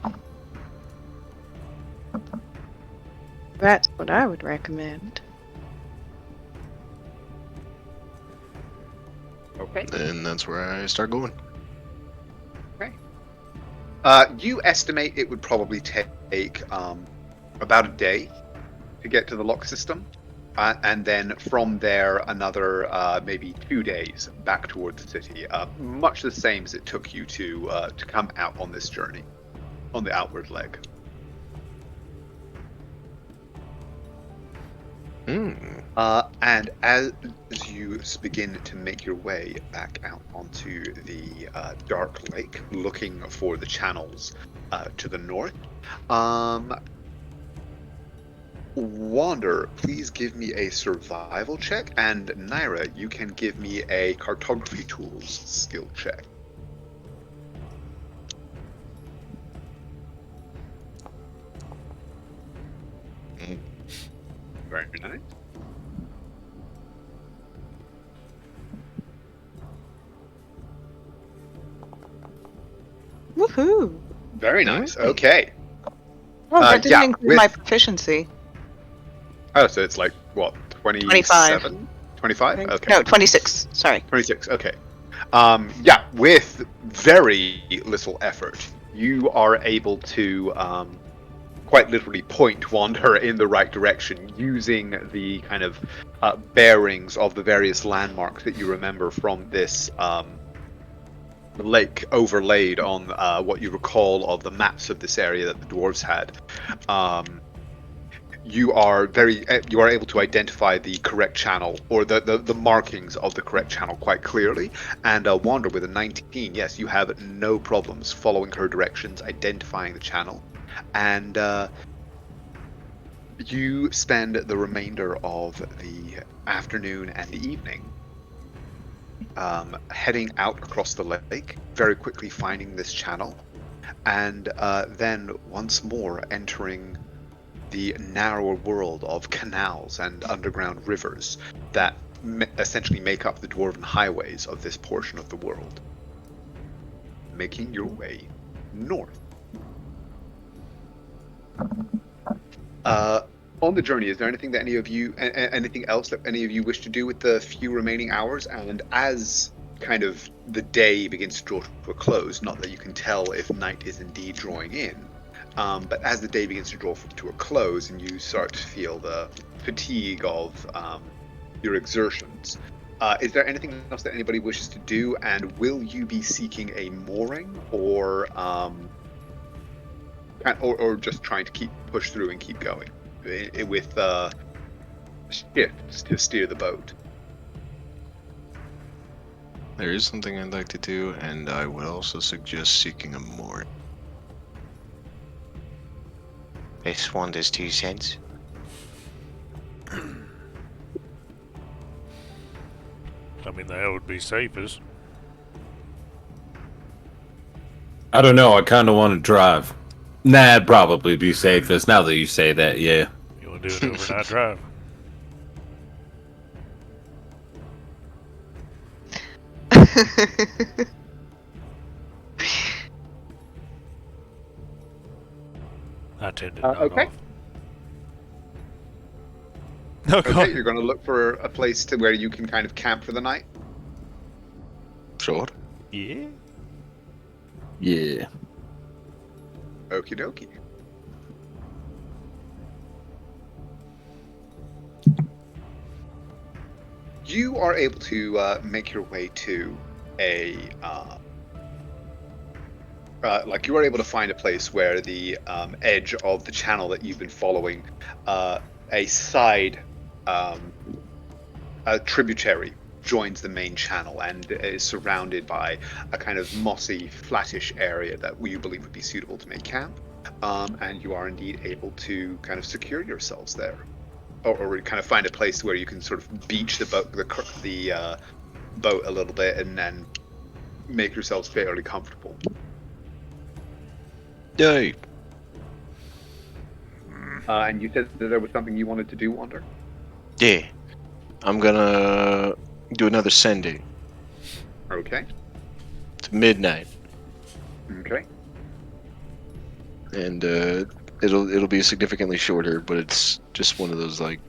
That's what I would recommend. Okay. And that's where I start going. Okay. You estimate it would probably take about a day to get to the lock system, and then from there another maybe 2 days back toward the city. Much the same as it took you to come out on this journey, on the outward leg. And as you begin to make your way back out onto the dark lake, looking for the channels to the north, Wander, please give me a survival check, and Naira, you can give me a cartography tools skill check. Very nice. Woohoo! Very nice. Okay. Oh, that didn't yeah, include my proficiency. Oh, so it's like, what, 27? 25. 25? Okay. No, 26. Sorry. 26, okay. Yeah, with very little effort, you are able to quite literally point Wander in the right direction using the kind of bearings of the various landmarks that you remember from this lake overlaid on what you recall of the maps of this area that the dwarves had. you are able to identify the correct channel, or the markings of the correct channel quite clearly. And Wander, with a 19, yes, you have no problems following her directions, identifying the channel, and you spend the remainder of the afternoon and the evening heading out across the lake, very quickly finding this channel, and then once more entering the narrower world of canals and underground rivers that essentially make up the dwarven highways of this portion of the world, making your way north. On the journey, is there anything that anything else that any of you wish to do with the few remaining hours? And as kind of the day begins to draw to a close, not that you can tell if night is indeed drawing in, but as the day begins to draw to a close and you start to feel the fatigue of your exertions, is there anything else that anybody wishes to do? And will you be seeking a mooring, or just trying to push through and keep going with shifts to steer the boat? There is something I'd like to do, and I would also suggest seeking a mooring. This one does 2 cents. I mean, that would be safest. I don't know. I kind of want to drive. Nah, it'd probably be safest. Now that you say that, yeah. You want to do an overnight drive? I tend to nod okay. off. No, go Okay, on. you're going to look for a place to where you can kind of camp for the night. Sure. Yeah. Yeah. Okie dokie. You are able to make your way to a you are able to find a place where the edge of the channel that you've been following, a side a tributary joins the main channel and is surrounded by a kind of mossy, flattish area that you believe would be suitable to make camp. And you are indeed able to kind of secure yourselves there, or kind of find a place where you can sort of beach the boat a little bit and then make yourselves fairly comfortable. Yay! And you said that there was something you wanted to do, Wander? Yeah. I'm gonna do another sending. Okay. It's midnight. Okay. And it'll be significantly shorter, but it's just one of those, like,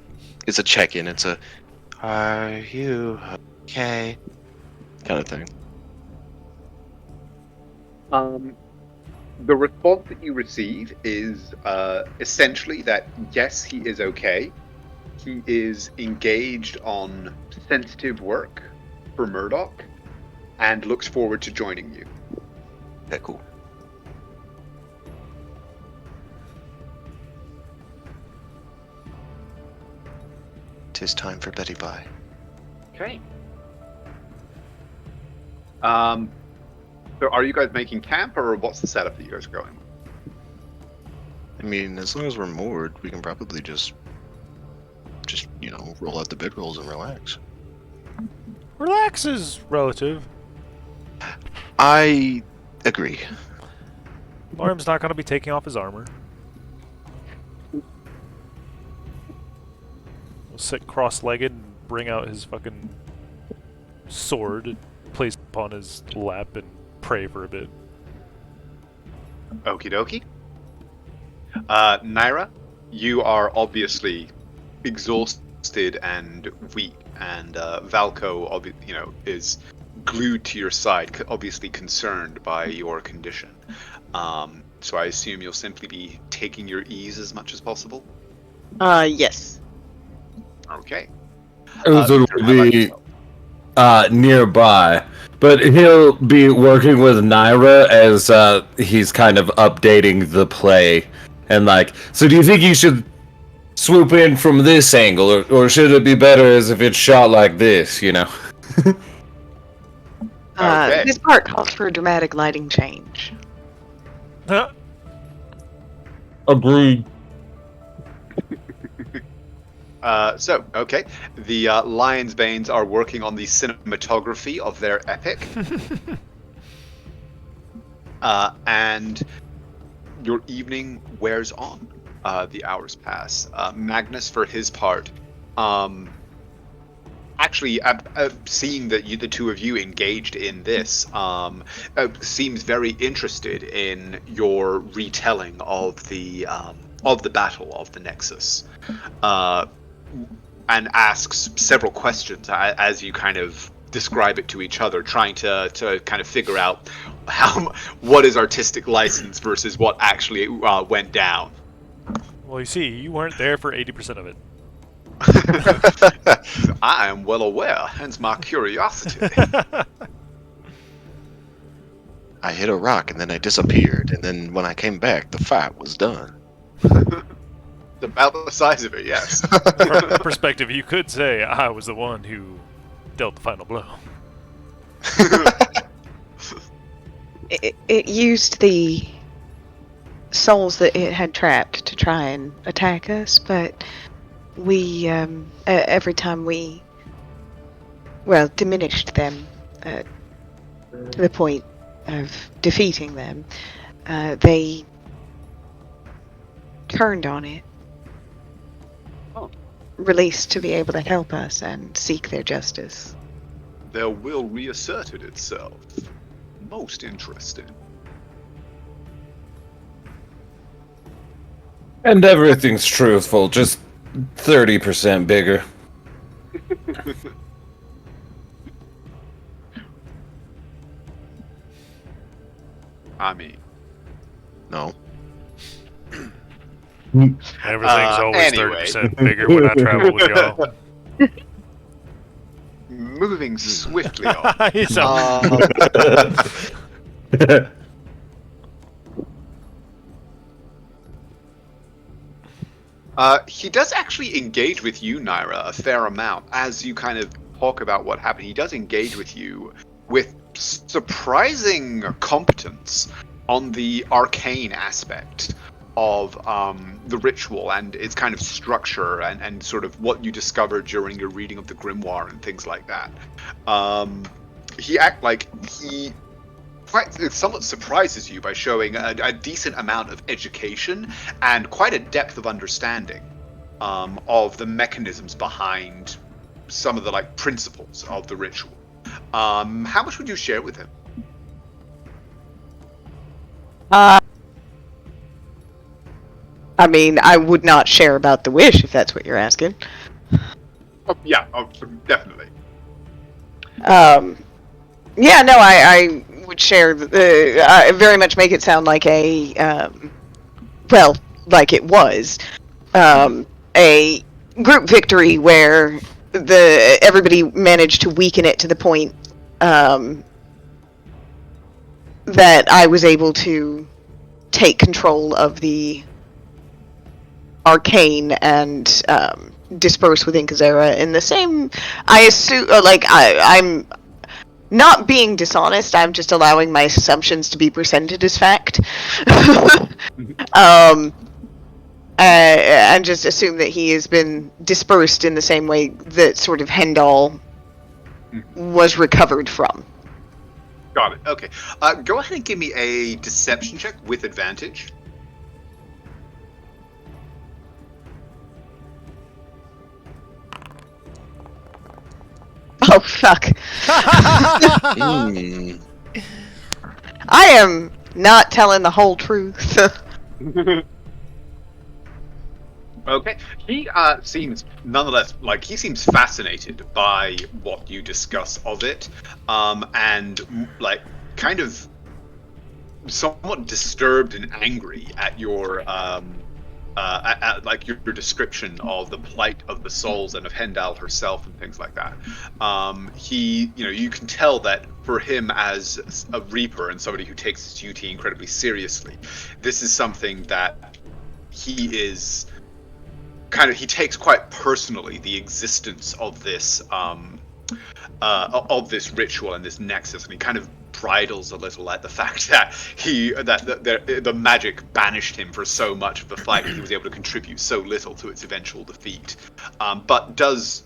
it's a check-in, it's a Are you okay? kind of thing. The response that you receive is essentially that yes, he is okay. He is engaged on sensitive work for Murdoch and looks forward to joining you. Okay, cool. Tis time for Betty Bye. Okay. So are you guys making camp, or what's the setup that you guys are going with? I mean, as long as we're moored, we can probably just roll out the bedrolls and relax. Relax is relative. I agree. Lorm's not going to be taking off his armor. He'll sit cross-legged and bring out his fucking sword, place it upon his lap, and pray for a bit. Okie dokie. Naira, you are obviously exhausted and weak, and Valko, is glued to your side, obviously concerned by your condition. So I assume you'll simply be taking your ease as much as possible? Yes. Okay. Uther Uther, will how about be yourself? nearby, but he'll be working with Naira as he's kind of updating the play. And like, so do you think you should swoop in from this angle, or should it be better as if it's shot like this? You know. Okay. This part calls for a dramatic lighting change. Huh? Agreed. Okay. The Lion's Banes are working on the cinematography of their epic. And your evening wears on. The hours pass. Magnus, for his part, actually, seeing that the two of you engaged in this, seems very interested in your retelling of the battle of the Nexus, and asks several questions as you kind of describe it to each other, trying to kind of figure out what is artistic license versus what actually went down. Well, you see, you weren't there for 80% of it. I am well aware, hence my curiosity. I hit a rock and then I disappeared, and then when I came back, the fight was done. About the size of it, yes. From perspective, you could say I was the one who dealt the final blow. It used the souls that it had trapped to try and attack us, but we, every time we, diminished them to the point of defeating them, they turned on it. Released to be able to help us and seek their justice. Their will reasserted itself. Most interesting. And everything's truthful, just 30% bigger. I mean, No. Everything's always anyway. 30% bigger when I travel with y'all. moving swiftly on. He's a- He does actually engage with you, Naira, a fair amount as you kind of talk about what happened. He does engage with you with surprising competence on the arcane aspect of the ritual and its kind of structure and sort of what you discovered during your reading of the grimoire and things like that. He somewhat surprises you by showing a decent amount of education and quite a depth of understanding of the mechanisms behind some of the principles of the ritual. How much would you share with him? I mean, I would not share about the wish if that's what you're asking. Definitely. I would share. I very much make it sound like like it was a group victory where everybody managed to weaken it to the point that I was able to take control of the arcane and disperse within Kazera in the same. I assume, I'm not being dishonest. I'm just allowing my assumptions to be presented as fact. And just assume that he has been dispersed in the same way that sort of Hendal was recovered from. Got it. Okay. Go ahead and give me a deception check with advantage. Oh, fuck. Mm. I am not telling the whole truth. Okay. He seems, nonetheless, he seems fascinated by what you discuss of it, and, kind of somewhat disturbed and angry at your, your description of the plight of the souls and of Hendal herself and things like that. You can tell that for him as a Reaper and somebody who takes his duty incredibly seriously, this is something that he is he takes quite personally the existence of this ritual and this nexus, and he kind of bridles a little at the fact that the magic banished him for so much of the fight, and he was able to contribute so little to its eventual defeat. But does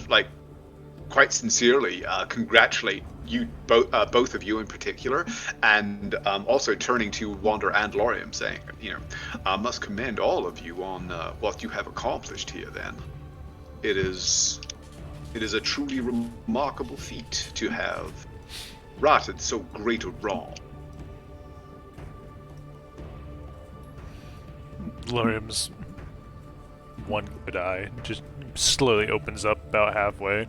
like quite sincerely congratulate you both of you in particular, and also turning to Wander and Lorium, saying, I must commend all of you on what you have accomplished here. Then it is a truly remarkable feat to have righted so great a wrong. Lorium's one good eye just slowly opens up about halfway.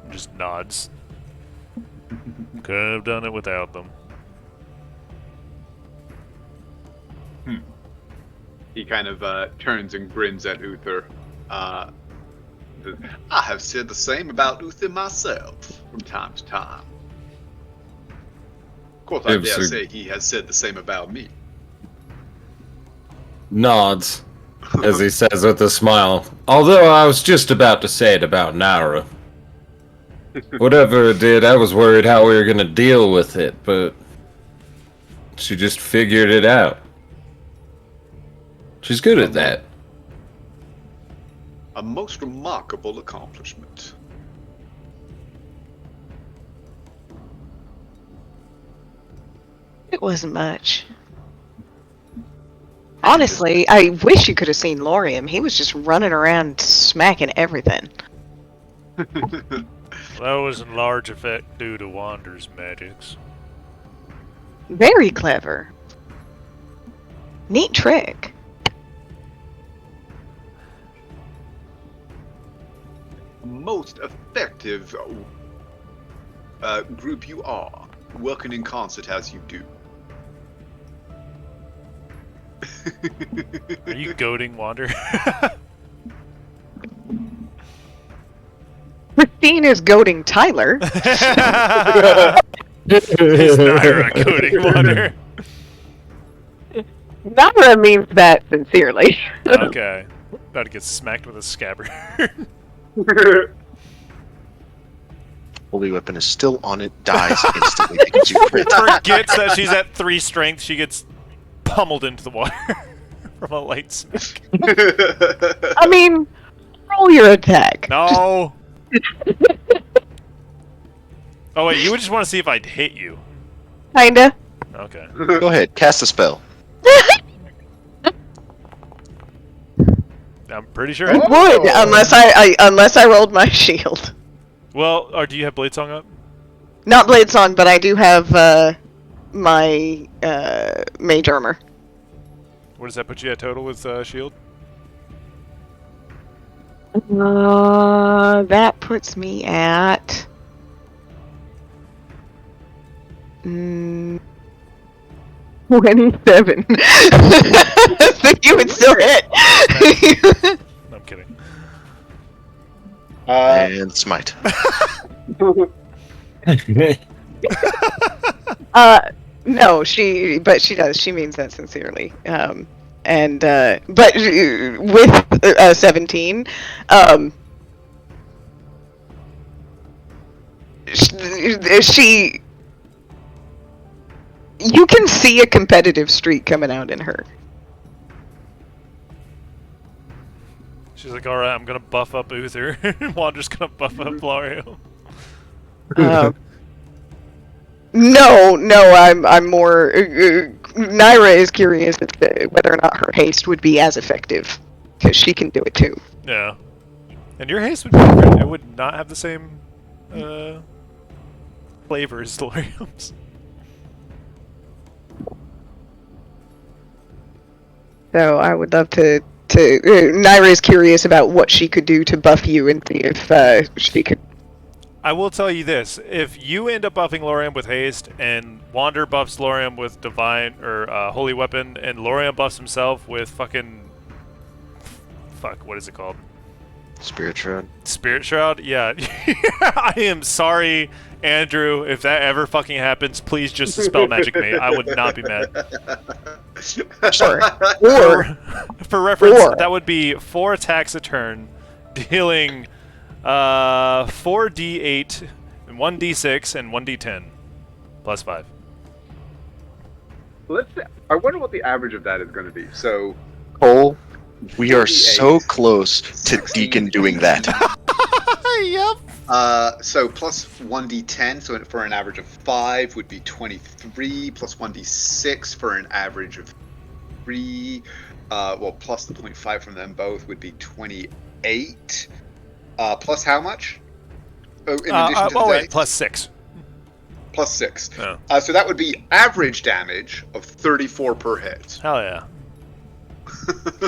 Just nods. Could have done it without them. He kind of turns and grins at Uther. I have said the same about Uther myself from time to time. Of course, I dare say he has said the same about me. Nods, as he says with a smile. Although I was just about to say it about Naira. Whatever it did, I was worried how we were going to deal with it, but she just figured it out. She's good at that. A most remarkable accomplishment. It wasn't much. Honestly, I wish you could have seen Lorium. He was just running around smacking everything. That was in large effect due to Wander's magics. Very clever. Neat trick. Most effective group you are, working in concert as you do. Are you goading Wander? Christine is goading Tyler. Is Naira goading Wander? Naira means that sincerely. Okay. About to get smacked with a scabbard. Holy weapon is still on it, dies instantly because you crit. Forgets that she's at 3 strength, she gets pummeled into the water from a light smack. I mean, roll your attack. No! Oh wait, you would just want to see if I'd hit you. Kinda. Okay. Go ahead, cast a spell. I'm pretty sure. I would, unless I rolled my shield. Well, or do you have Blade Song up? Not Blade Song, but I do have my mage armor. What does that put you at total with shield? That puts me at 27. So you would still hit. I'm kidding. And smite. No, she does. She means that sincerely. But with 17, she, you can see a competitive streak coming out in her. She's like, alright, I'm gonna buff up Uther. Wander's gonna buff up Lario. No, I'm more. Naira is curious as to whether or not her haste would be as effective, because she can do it too. Yeah. And your haste would be different. It would not have the same flavor as Laurium's. So I would love to. Naira is curious about what she could do to buff you and see if she could. I will tell you this: if you end up buffing Laurium with haste, and Wander buffs Laurium with divine or holy weapon, and Laurium buffs himself with fucking what is it called? Spirit Shroud. Spirit Shroud? Yeah. I am sorry, Andrew. If that ever fucking happens, please just dispel magic me. I would not be mad. Sure. For reference, Or- that would be 4 attacks a turn, dealing 4d8, 1d6, and 1d10, plus 5. Let's see. I wonder what the average of that is going to be. So, Cole, we are 48, so close to 16. Deacon doing that. Yep. So plus 1d10, so for an average of 5 would be 23, plus 1d6 for an average of 3. Well, plus the 0.5 from them both would be 28. Plus how much? Oh, in addition to the dice? plus 6. Plus 6. Oh. So that would be average damage of 34 per hit. Hell yeah.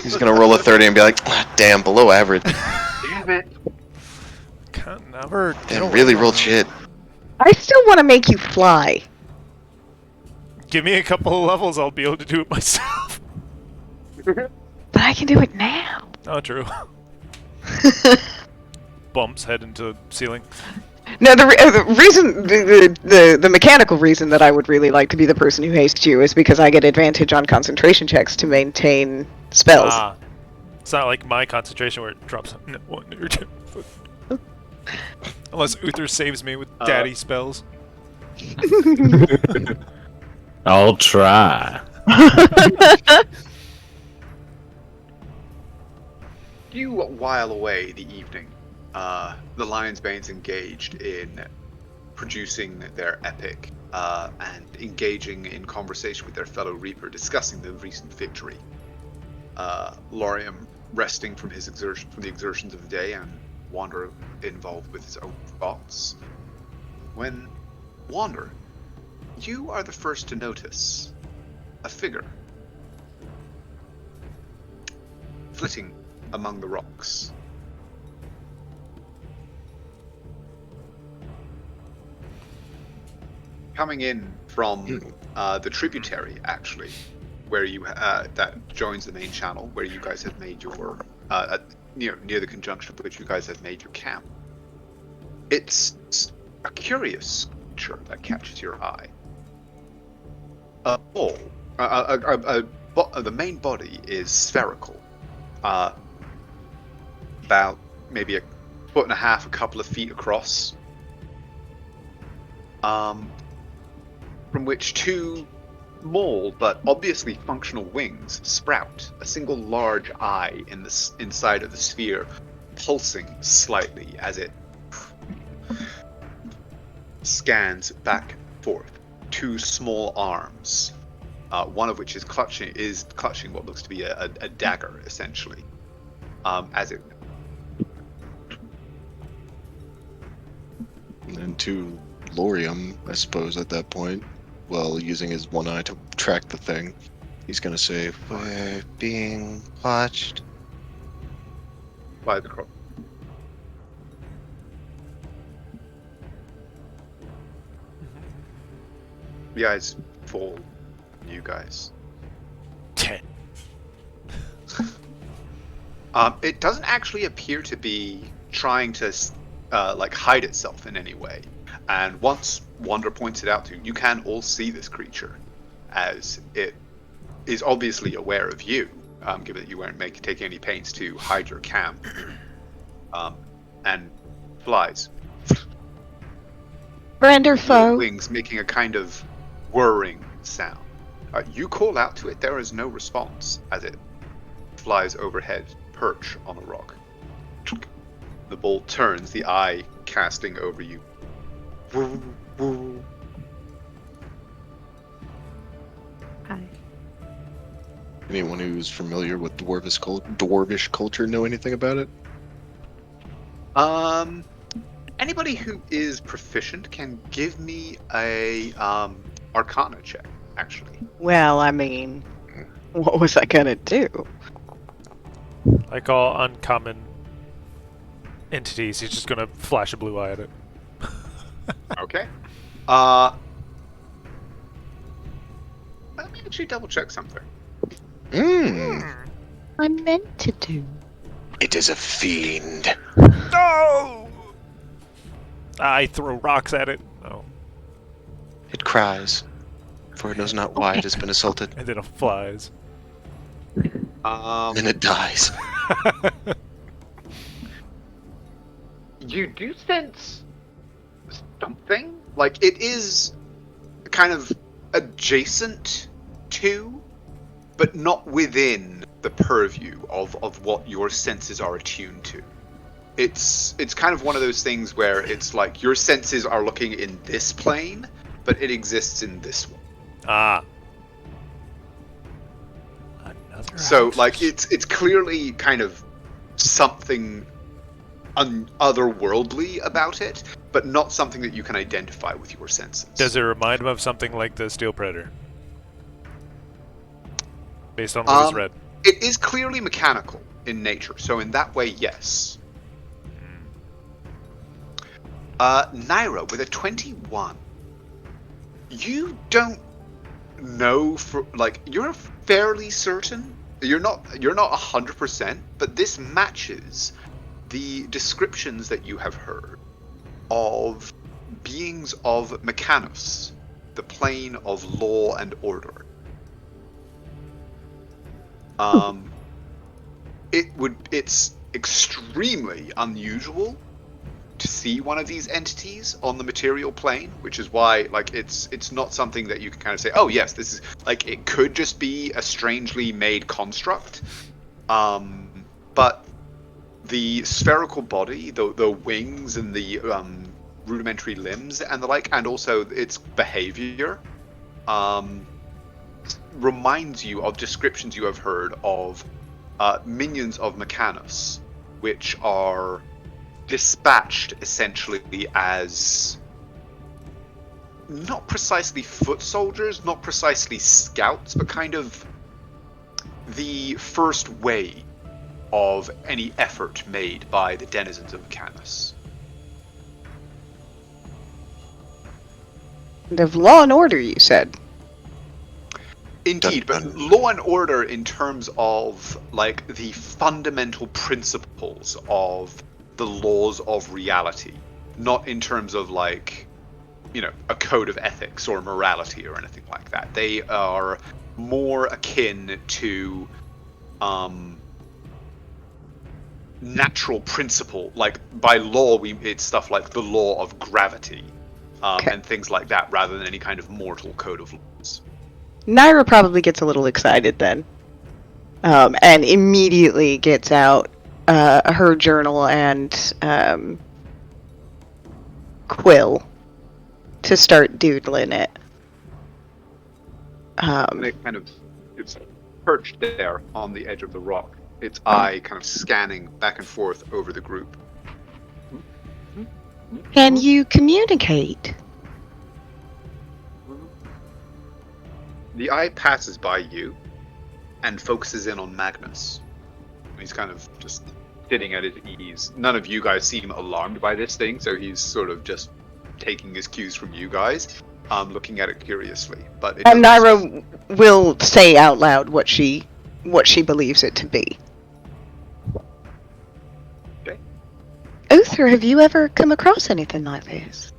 He's gonna roll a 30 and be like, ah, damn, below average. Damn it. Can't never. Damn, really rolled shit. I still want to make you fly. Give me a couple of levels, I'll be able to do it myself. But I can do it now. Oh, true. Bumps head into ceiling. No, the reason, the mechanical reason that I would really like to be the person who hastes you is because I get advantage on concentration checks to maintain spells. Ah. It's not like my concentration where it drops 1 or 2. Unless Uther saves me with daddy spells. I'll try. You while away the evening. The Lion's Bane's engaged in producing their epic and engaging in conversation with their fellow Reaper, discussing the recent victory. Lorium resting from the exertions of the day, and Wander involved with his own thoughts. When Wander, you are the first to notice a figure flitting among the rocks. Coming in from the tributary, actually, where you that joins the main channel, where you guys have made your near the conjunction of which you guys have made your camp. It's a curious creature that catches your eye. The main body is spherical, about maybe 1.5 foot, a couple of feet across. From which 2 small but obviously functional wings sprout, a single large eye in the inside of the sphere, pulsing slightly as it scans back and forth. 2 small arms, one of which is clutching what looks to be a dagger, essentially, as it. And to Lorium, I suppose, at that point, well, using his one eye to track the thing, he's gonna say, We're being watched. By the crow. The eyes fall on you guys. 10. It doesn't actually appear to be trying to hide itself in any way. And once Wander points it out to you, you can all see this creature, as it is obviously aware of you, given that you weren't taking any pains to hide your camp, and flies. Friend or Your foe? wings making a kind of whirring sound. You call out to it, there is no response, as it flies overhead, perch on a rock. The bolt turns, the eye casting over you. Hi. anyone who's familiar with dwarvish culture know anything about it? Anybody who is proficient can give me a Arcana check, actually. Well, I mean, what was I gonna do? Like all uncommon entities, he's just gonna flash a blue eye at it. Okay. Let me actually double check something. I meant to do. It is a fiend. No! I throw rocks at it. Oh. It cries. For it knows not why it has been assaulted. And then it flies. And then it dies. You do sense something. Like, it is kind of adjacent to, but not within the purview of what your senses are attuned to. It's kind of one of those things where it's like your senses are looking in this plane, but it exists in this one. Ah. Another So, house. like, it's clearly kind of something otherworldly about it, but not something that you can identify with your senses. Does it remind him of something like the Steel Predator? Based on what he's read. It is clearly mechanical in nature, so in that way, yes. Naira, with a 21, you don't know for, like, you're fairly certain, you're not 100%, but this matches the descriptions that you have heard of beings of Mechanus, the plane of law and order. It's extremely unusual to see one of these entities on the material plane, which is why, like, it's not something that you can kind of say, oh yes, this is, like, it could just be a strangely made construct, but the spherical body, the wings and the rudimentary limbs and the like, and also its behavior, reminds you of descriptions you have heard of minions of Mechanus, which are dispatched essentially as not precisely foot soldiers, not precisely scouts, but kind of the first wave of any effort made by the denizens of Mechanus. And of law and order, you said. Indeed, but law and order in terms of, like, the fundamental principles of the laws of reality, not in terms of, like, you know, a code of ethics or morality or anything like that. They are more akin to natural principle. Like, by law, it's stuff like the law of gravity, and things like that, rather than any kind of mortal code of laws. Naira probably gets a little excited then, and immediately gets out her journal and quill to start doodling it. And it kind of, it's perched there on the edge of the rock, its eye kind of scanning back and forth over the group. Can you communicate? The eye passes by you and focuses in on Magnus. He's kind of just sitting at his ease. None of you guys seem alarmed by this thing, so he's sort of just taking his cues from you guys, looking at it curiously. But it And Naira will say out loud what she believes it to be. Okay. Uther, have you ever come across anything like this?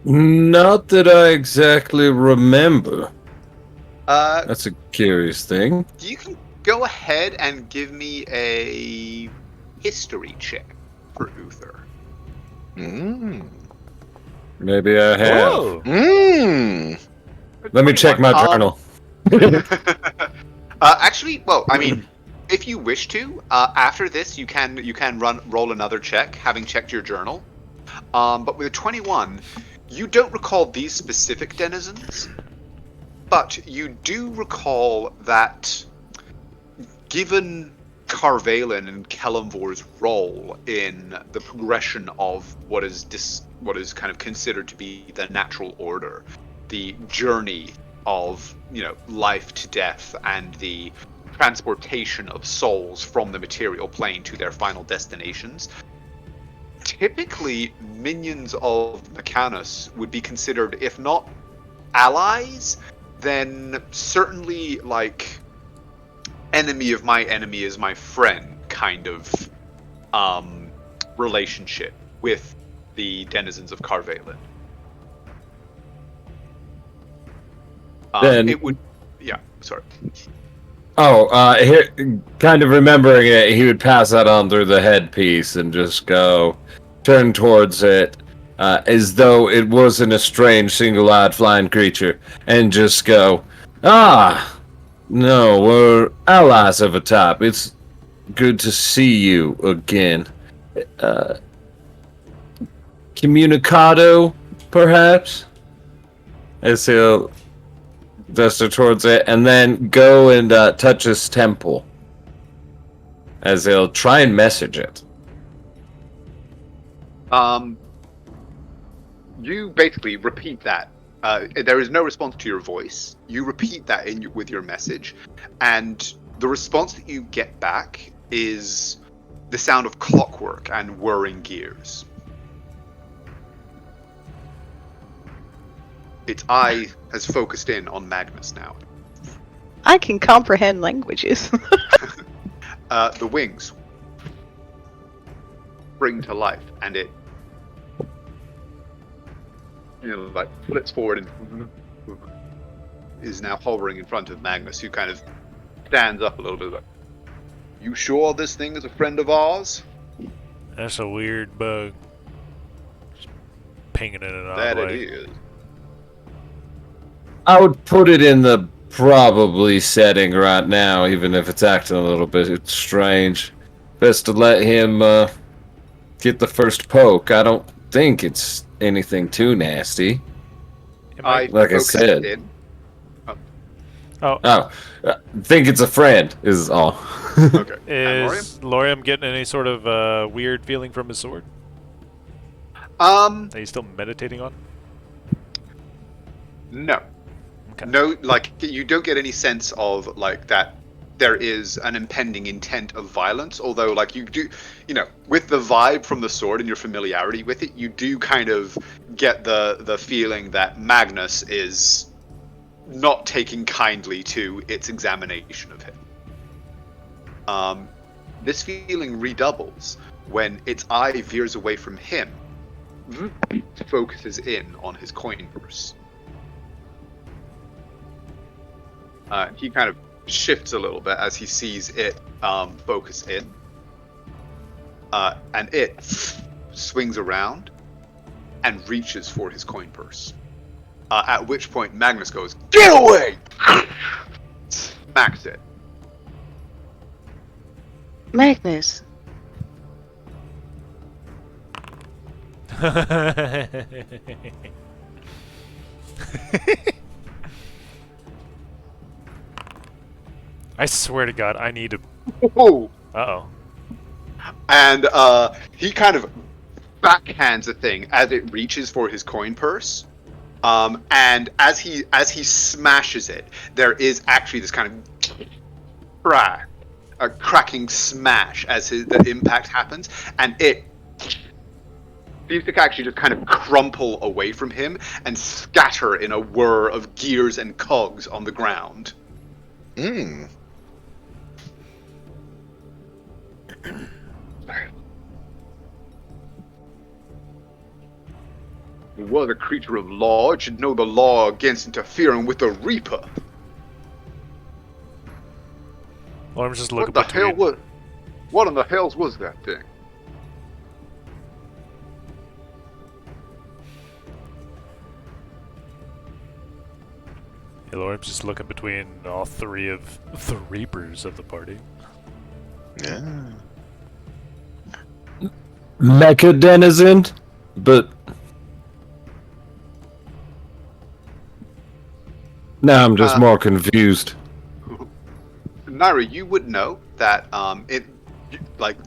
Not that I exactly remember. Uh, That's a curious thing. you can go ahead and give me a history check for Uther. Maybe I have. Oh. Let me check my journal. Actually, well, I mean, if you wish to, after this, you can roll another check, having checked your journal. But with a 21, you don't recall these specific denizens, but you do recall that, given Carvalin and Kellamvor's role in the progression of what is kind of considered to be the natural order, the journey of, you know, life to death and the transportation of souls from the material plane to their final destinations, typically minions of Mechanus would be considered, if not allies, then certainly, like, enemy of my enemy is my friend kind of relationship with the denizens of Carvalin. Then- It would. Yeah. Sorry. Here, kind of remembering it, he would pass that on through the headpiece and just go, turn towards it, as though it wasn't a strange, single-eyed flying creature, and just go, no, we're allies of a type. It's good to see you again. Communicado, perhaps? As he'll gesture towards it, and then go and touch his temple. As he'll try and message it. You basically repeat that. There is no response to your voice. You repeat that with your message, and the response that you get back is the sound of clockwork and whirring gears. Its eye has focused in on Magnus now. I can comprehend languages. The wings spring to life, and it, like flits forward and is now hovering in front of Magnus, who kind of stands up a little bit. Like, you sure this thing is a friend of ours? That's a weird bug. Just pinging in an odd That way. it is. I would put it in the probably setting right now, even if it's acting a little bit strange. Best to let him get the first poke. I don't think it's anything too nasty. Like I focused said. in. Think it's a friend, is all. Okay. Is Lorium getting any sort of weird feeling from his sword And that he's still meditating on? no. Okay. No, like, you don't get any sense of, like, that there is an impending intent of violence, although, like, you do, with the vibe from the sword and your familiarity with it, you do kind of get the feeling that Magnus is not taking kindly to its examination of him. This feeling redoubles when its eye veers away from him, focuses in on his coin purse. He kind of shifts a little bit as he sees it focus in. And it swings around and reaches for his coin purse. At which point Magnus goes, "Get away!" Smacks it. Magnus. I swear to God, I need to. Whoa! Uh-oh. And he kind of backhands the thing as it reaches for his coin purse. And as he smashes it, there is actually this kind of a cracking smash as the impact happens, and it seems to actually just kind of crumple away from him and scatter in a whir of gears and cogs on the ground. Hmm. Who was a creature of law, it should know the law against interfering with the Reaper. Well, I'm just looking What the hell between. what in the hells was that thing? Hey, Lord, I'm just looking between all three of the Reapers of the party. Yeah. Mecha denizen, but now I'm just more confused. Naira, you would know that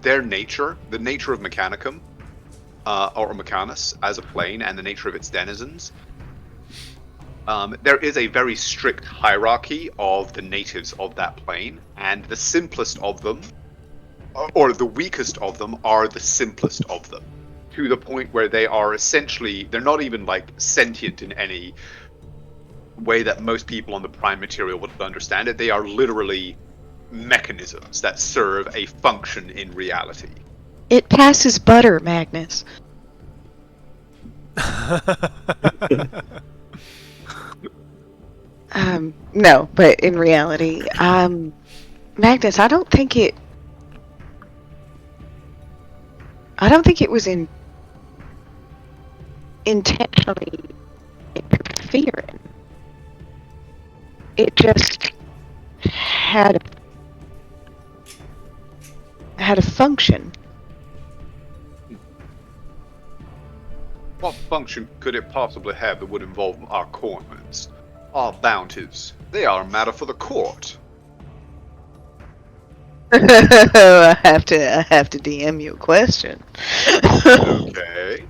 their nature, the nature of Mechanicum, or Mechanus as a plane, and the nature of its denizens, there is a very strict hierarchy of the natives of that plane, and the simplest of them, or the weakest of them, are the simplest of them, to the point where they are essentially, they're not even like sentient in any way that most people on the prime material would understand it. They are literally mechanisms that serve a function in reality. It passes butter, Magnus. No, but in reality, Magnus, I don't think it was intentionally interfering. It just had a function. What function could it possibly have that would involve our coins? Our bounties. They are a matter for the court. I have to DM you a question. Okay.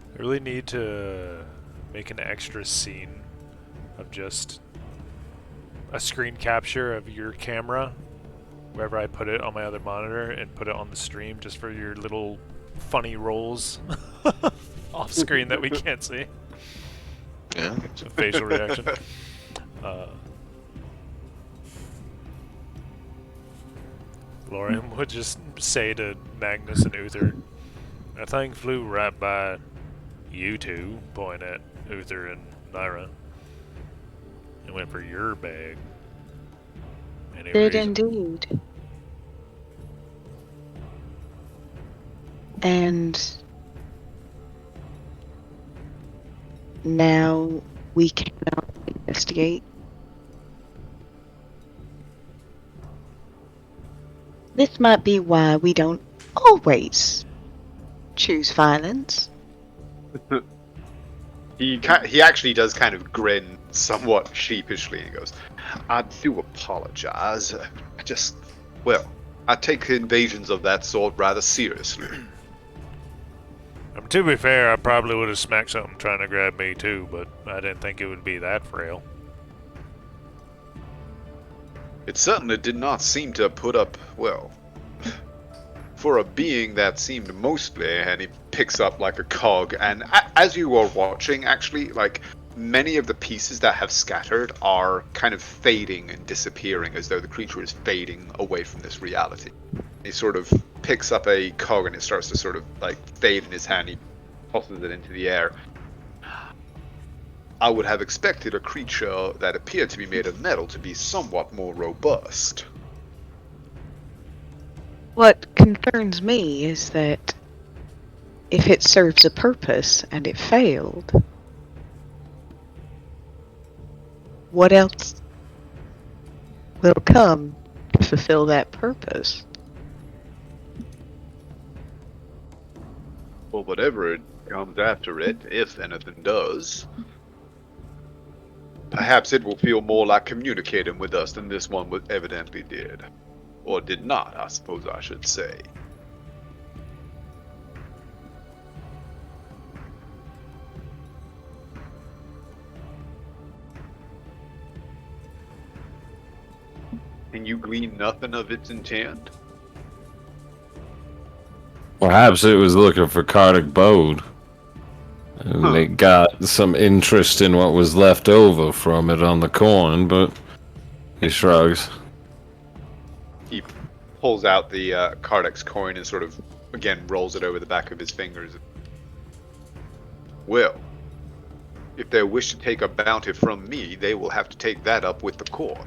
I really need to make an extra scene of just a screen capture of your camera wherever I put it on my other monitor and put it on the stream just for your little funny rolls off screen that we can't see. Yeah. It's a facial reaction. Lorian would just say to Magnus and Uther, "That thing flew right by you two," point at Uther and Naira. "It went for your bag." Any Did reason? indeed. And now we cannot investigate. This might be why we don't always choose violence. He actually does kind of grin somewhat sheepishly and goes, "I do apologize. I take invasions of that sort rather seriously." To be fair, I probably would have smacked something trying to grab me too, but I didn't think it would be that frail. It certainly did not seem to put up, well, for a being that seemed mostly, and he picks up like a cog, and as you are watching, actually, like, many of the pieces that have scattered are kind of fading and disappearing as though the creature is fading away from this reality. He sort of picks up a cog and it starts to sort of like fade in his hand. He tosses it into the air. I would have expected a creature that appeared to be made of metal to be somewhat more robust. What concerns me is that if it serves a purpose and it failed, what else will come to fulfill that purpose? Well, whatever it comes after it, if anything does, perhaps it will feel more like communicating with us than this one evidently did. Or did not, I suppose I should say. Can you glean nothing of its intent? Perhaps it was looking for Cardic Bode. And it got some interest in what was left over from it on the coin, but he shrugs. He pulls out the Kardec's coin and sort of, again, rolls it over the back of his fingers. Well, if they wish to take a bounty from me, they will have to take that up with the court.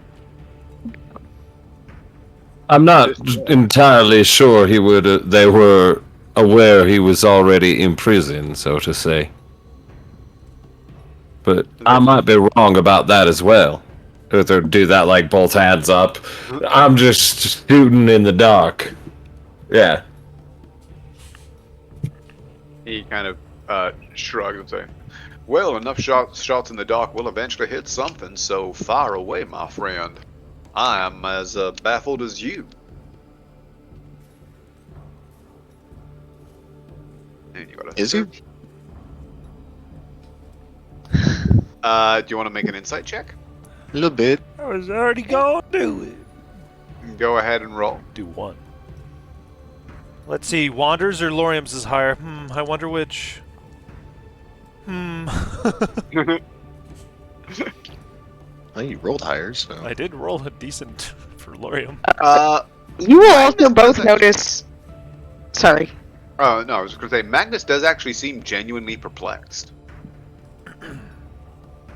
I'm not entirely sure they were aware he was already in prison, so to say. But I might be wrong about that as well. If they do that, like, both hands up. I'm just shooting in the dark. Yeah. He kind of shrugs and says, "Well, enough shots in the dark will eventually hit something, so fire away, my friend." I am as baffled as you. And you got a Is he? third. Do you want to make an insight check? A little bit. I was already gonna do it. Go ahead and roll. Do one. Let's see, Wander's or Lorium's is higher. I wonder which. Oh, you rolled higher, so. I did roll a decent for Lorium. You will Magnus also both doesn't- notice. Sorry. Oh no, I was going to say Magnus does actually seem genuinely perplexed.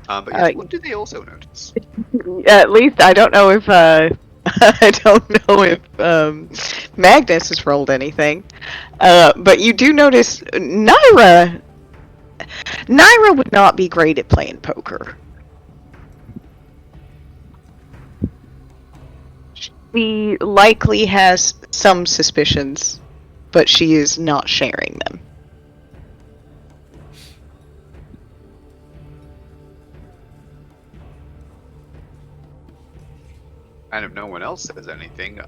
But yes, what do they also notice? At least I don't know if I don't know if Magnus has rolled anything. But you do notice Naira. Naira would not be great at playing poker. She likely has some suspicions, but she is not sharing them. And if no one else says anything,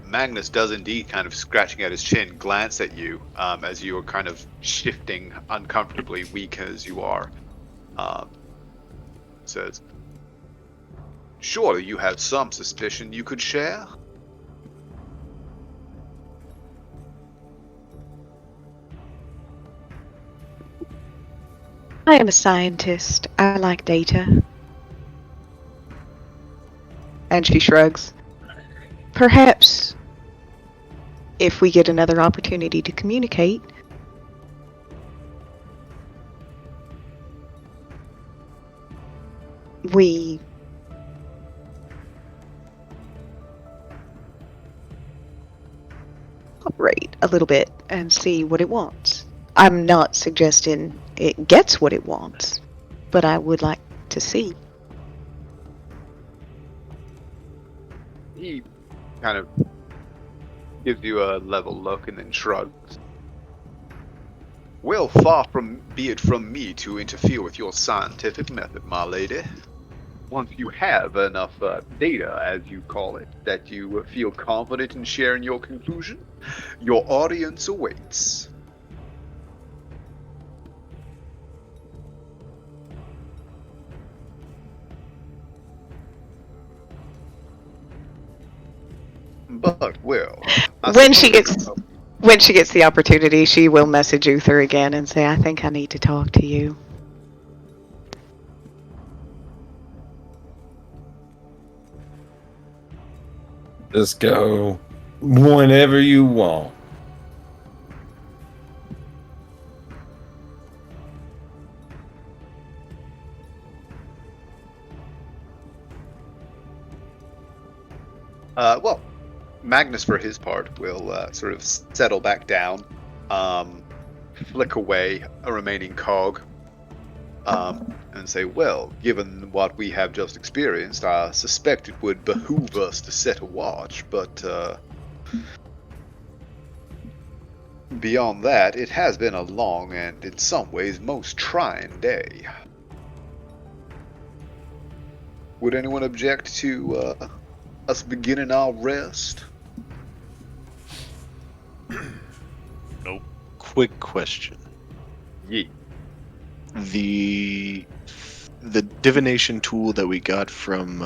Magnus does indeed, kind of scratching at his chin, glance at you as you are kind of shifting uncomfortably, weak as you are. Says, "Surely you have some suspicion you could share?" I am a scientist. I like data. And she shrugs. Perhaps, if we get another opportunity to communicate, we operate a little bit and see what it wants. I'm not suggesting it gets what it wants, but I would like to see. He kind of gives you a level look and then shrugs. "Well, far from be it from me to interfere with your scientific method, my lady. Once you have enough data, as you call it, that you feel confident in sharing your conclusion, your audience awaits." But, well, I When she suppose- When she gets the opportunity, she will message Uther again and say, I think I need to talk to you. Just go whenever you want. Well, Magnus, for his part, will sort of settle back down, flick away a remaining cog, and say, "Well, given what we have just experienced, I suspect it would behoove us to set a watch, but beyond that, it has been a long and, in some ways, most trying day. Would anyone object to us beginning our rest?" Quick question. Yeah. The divination tool that we got from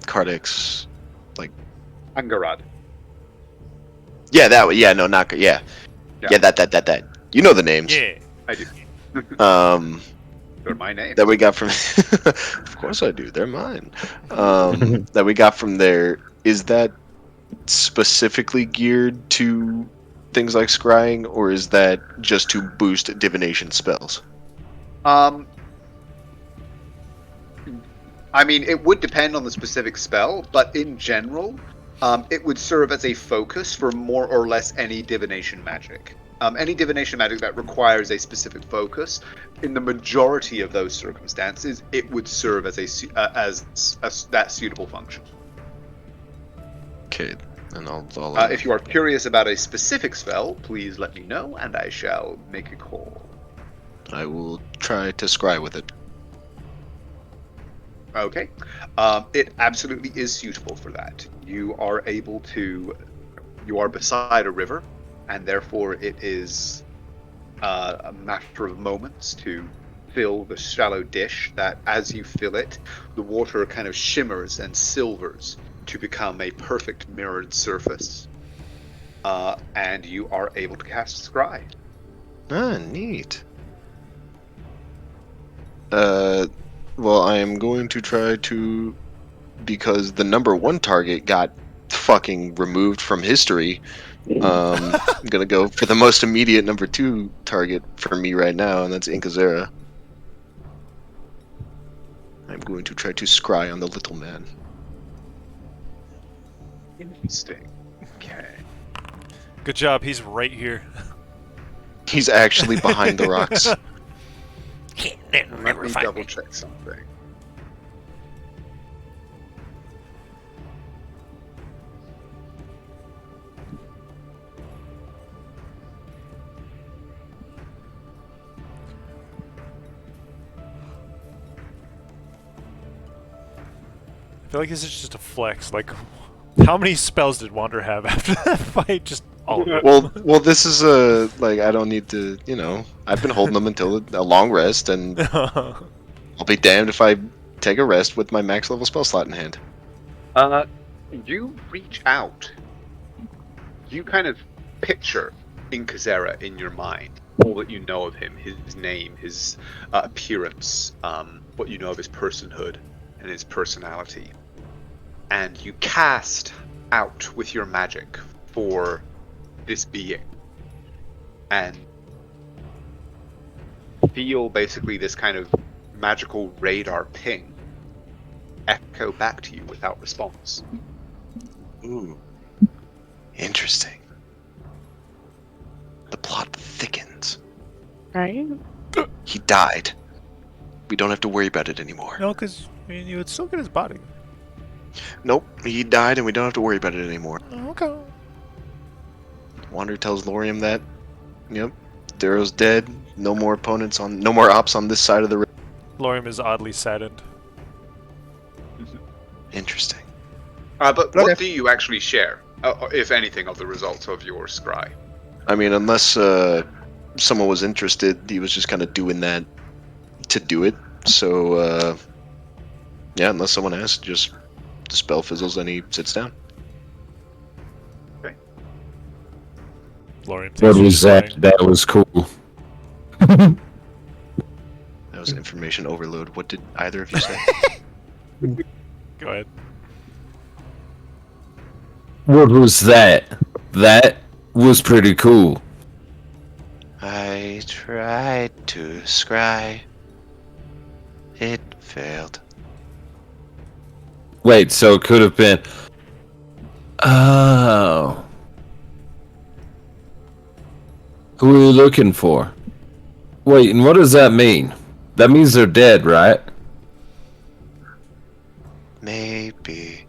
Kardec's, Angarad. yeah, that one. Yeah, no, not yeah, Yeah. yeah, that. You know the names. Yeah. I do. They're my name. That we got from. Of course I do. They're mine. That we got from there. Is that specifically geared to things like scrying, or is that just to boost divination spells? I mean, it would depend on the specific spell, but in general, it would serve as a focus for more or less any divination magic. Any divination magic that requires a specific focus, in the majority of those circumstances, it would serve as that suitable function. Okay, and I'll If you are curious about a specific spell, please let me know, and I shall make a call. I will try to scry with it. Okay. It absolutely is suitable for that. You are able to. You are beside a river, and therefore it is a matter of moments to fill the shallow dish. That as you fill it, the water kind of shimmers and silvers to become a perfect mirrored surface, and you are able to cast Scry. Ah, neat. Uh, well, I am going to try to, because the number one target got fucking removed from history. I'm gonna go for the most immediate number two target for me right now, and that's Inkazera. I'm going to try to scry on the little man. Interesting. Okay. Good job. He's right here. He's actually behind the rocks. Let me double check something. I feel like this is just a flex. Like, how many spells did Wander have after that fight? Just all of it. Well, this is a like I don't need to, I've been holding them until a long rest, and I'll be damned if I take a rest with my max level spell slot in hand. You reach out. You kind of picture Inkazera in your mind. All that you know of him, his name, his appearance, what you know of his personhood and his personality. And you cast out with your magic for this being. And feel basically this kind of magical radar ping echo back to you without response. Ooh, interesting. The plot thickens. Right? He died. We don't have to worry about it anymore. No, because you would still get his body. Nope, he died, and we don't have to worry about it anymore. Okay. Wander tells Lorium that, yep, Darrow's dead. No more ops on this side of the river. Lorium is oddly saddened. Interesting. But what do you actually share, if anything, of the results of your scry? I mean, unless someone was interested, he was just kind of doing that to do it. So, yeah, unless someone asks, just the spell fizzles and he sits down. Okay. Lorium thinks What you're was just that? lying. That was cool. That was information overload. What did either of you say? Go ahead. What was that? That was pretty cool. I tried to scry. It failed. Wait, so it could have been. Oh. Who are you looking for? Wait, and what does that mean? That means they're dead, right? Maybe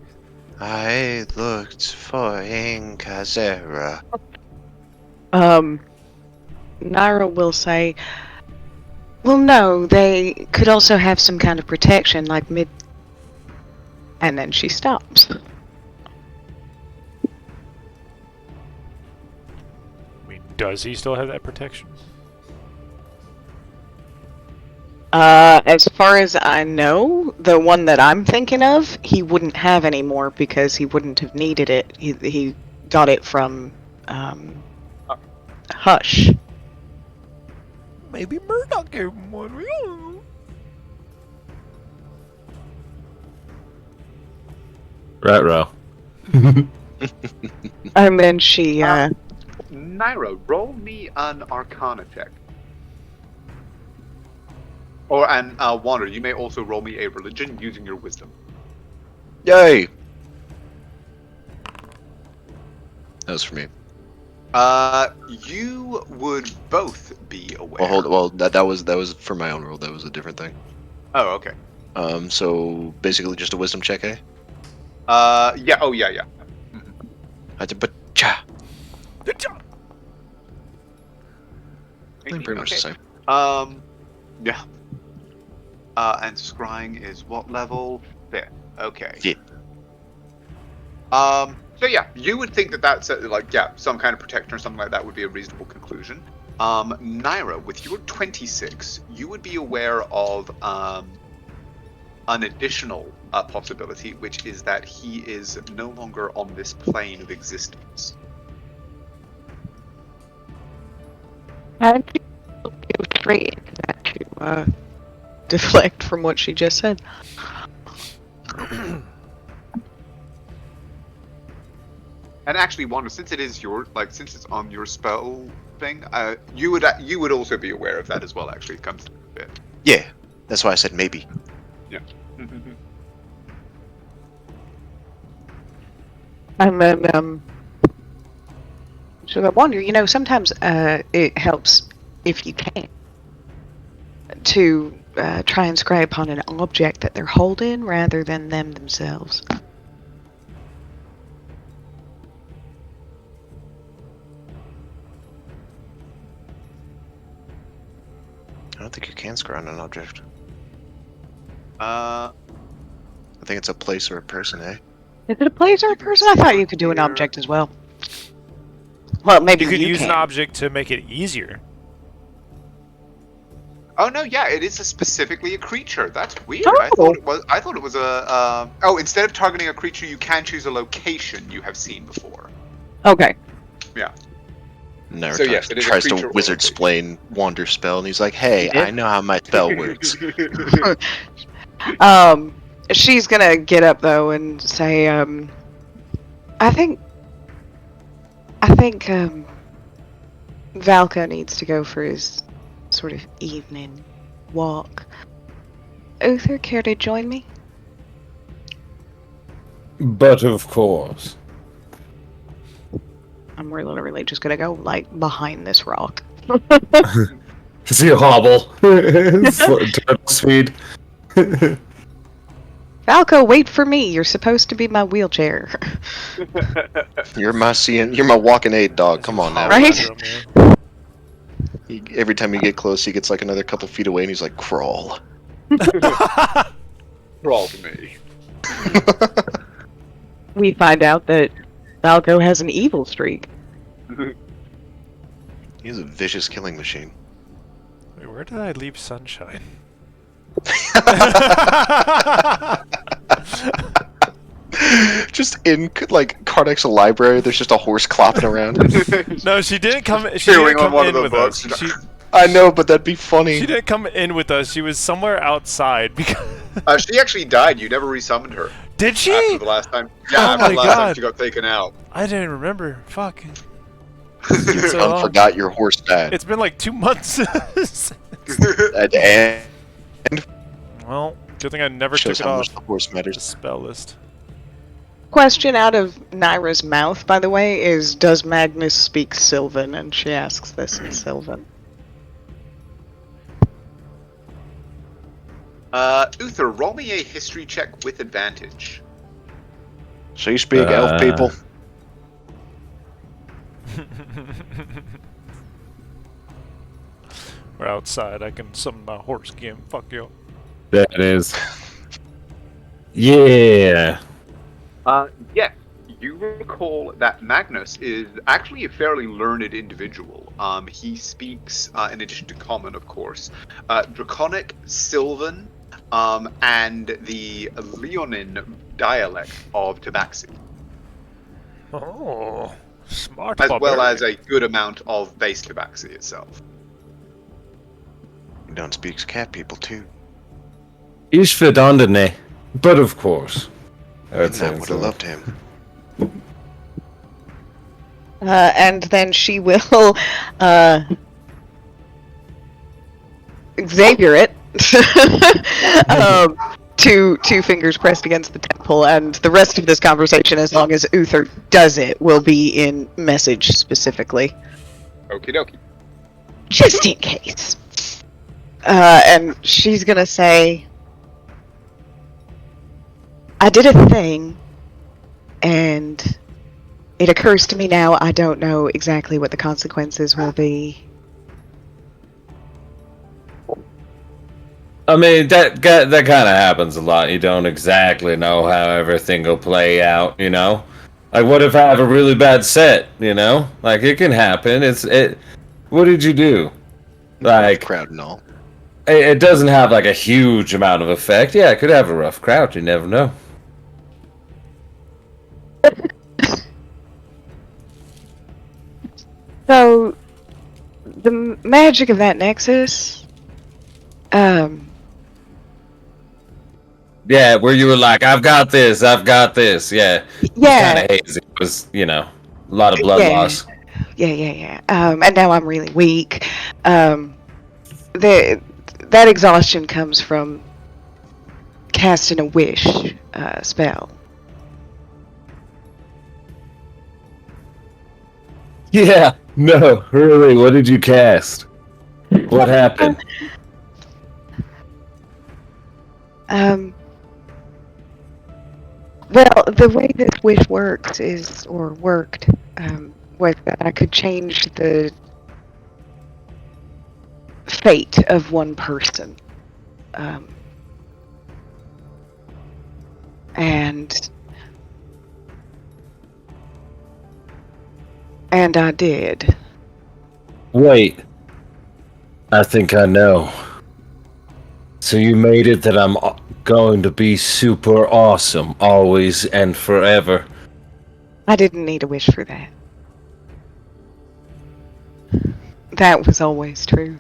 I looked for Inkazera. Naira will say, well, no, they could also have some kind of protection, like mid. And then she stops. I mean, does he still have that protection? As far as I know, the one that I'm thinking of, he wouldn't have anymore because he wouldn't have needed it. He got it from, Hush. Maybe Murdoch gave him one. We don't know. Right, Ro. And then she, Naira, roll me an Arcana check. And Wander, you may also roll me a religion using your wisdom. Yay! That was for me. You would both be aware. That was for my own roll. That was a different thing. Oh, okay. So basically just a wisdom check, eh? Yeah. Oh, yeah, yeah. But cha. Good job. Pretty much the same. Yeah. And scrying is what level? 5th. Okay. Yeah. So yeah, you would think that that's some kind of protection or something like that would be a reasonable conclusion. Naira, with your 26, you would be aware of an additional possibility, which is that he is no longer on this plane of existence. And go straight into that to deflect from what she just said. And actually, Wanda, since it is since it's on your spell thing, you would also be aware of that as well. Actually, it comes a bit. Yeah, that's why I said maybe. Yeah. So I wonder, sometimes it helps if you can to try and scry upon an object that they're holding rather than them themselves. I don't think you can scry on an object. Uh, I think it's a place or a person, eh? Is it a place or a person? I thought you could do an object as well. Well, maybe You could use can. an object to make it easier. Oh no, yeah, it is specifically a creature. That's weird. Oh. I thought it was a. Instead of targeting a creature, you can choose a location you have seen before. Okay. Yeah. Never So, yes, it is a tries creature to or wizard location. explain wander spell, and he's like, "Hey, He did? I know how my spell works." She's gonna get up though and say, I think Valko needs to go for his sort of evening walk. Uther, care to join me? But of course. I'm really just gonna go behind this rock. See a hobble. Turtle speed. Valko, wait for me. You're supposed to be my wheelchair. You're my walking aid dog. Come on now. Right? Every time you get close, he gets like another couple feet away, and he's like, "Crawl." Crawl to me. We find out that Valko has an evil streak. He's a vicious killing machine. Wait, where did I leave Sunshine? Just in like Kardec's library, there's just a horse clopping around. No, she didn't come. She Chewing didn't on come one in of the with us. books. I know, but that'd be funny. She didn't come in with us. She was somewhere outside. Because She actually died. You never resummoned her. did she? After the last time. Yeah, Oh after my the last time God. she got taken out. I didn't remember. Fuck. You So long. forgot your horse died. It's been like 2 months. And Well, good thing I never shows took it how off much the horse the matters. spell list. Question out of Naira's mouth, by the way, is does Magnus speak Sylvan? And she asks this in Sylvan. Uther, roll me a history check with advantage. So you speak elf, people? We're outside. I can summon my horse again. Fuck you. That is. Yeah. Yes. You recall that Magnus is actually a fairly learned individual. He speaks, in addition to Common, of course, Draconic, Sylvan, and the Leonin dialect of Tabaxi, Oh, smart. as well barbarian. as a good amount of base Tabaxi itself. He don't speaks cat people too. Ishvedandane. But of course. And I would have loved him. And then she will Xavier it. Two fingers pressed against the temple, and the rest of this conversation, as long as Uther does it, will be in message specifically. Okie dokie. Just in case. And she's gonna say, I did a thing, and it occurs to me now I don't know exactly what the consequences will be. I mean, that kind of happens a lot. You don't exactly know how everything will play out, you know? Like, what if I have a really bad set, you know? Like, it can happen. What did you do? Rough Like, crowd and all. it doesn't have, like, a huge amount of effect. Yeah, it could have a rough crowd. You never know. So, the magic of that nexus, Yeah, where you were like, I've got this. Yeah. It was kind yeah, of hazy. It was, you know, a lot of blood yeah, loss. yeah. And now I'm really weak. The that exhaustion comes from casting a wish spell. Yeah, no, really, what did you cast? What happened? Well, the way this wish works is, or worked, was that I could change the fate of one person. And I did. Wait, I think I know. So you made it that I'm going to be super awesome, always and forever. I didn't need a wish for that. That was always true.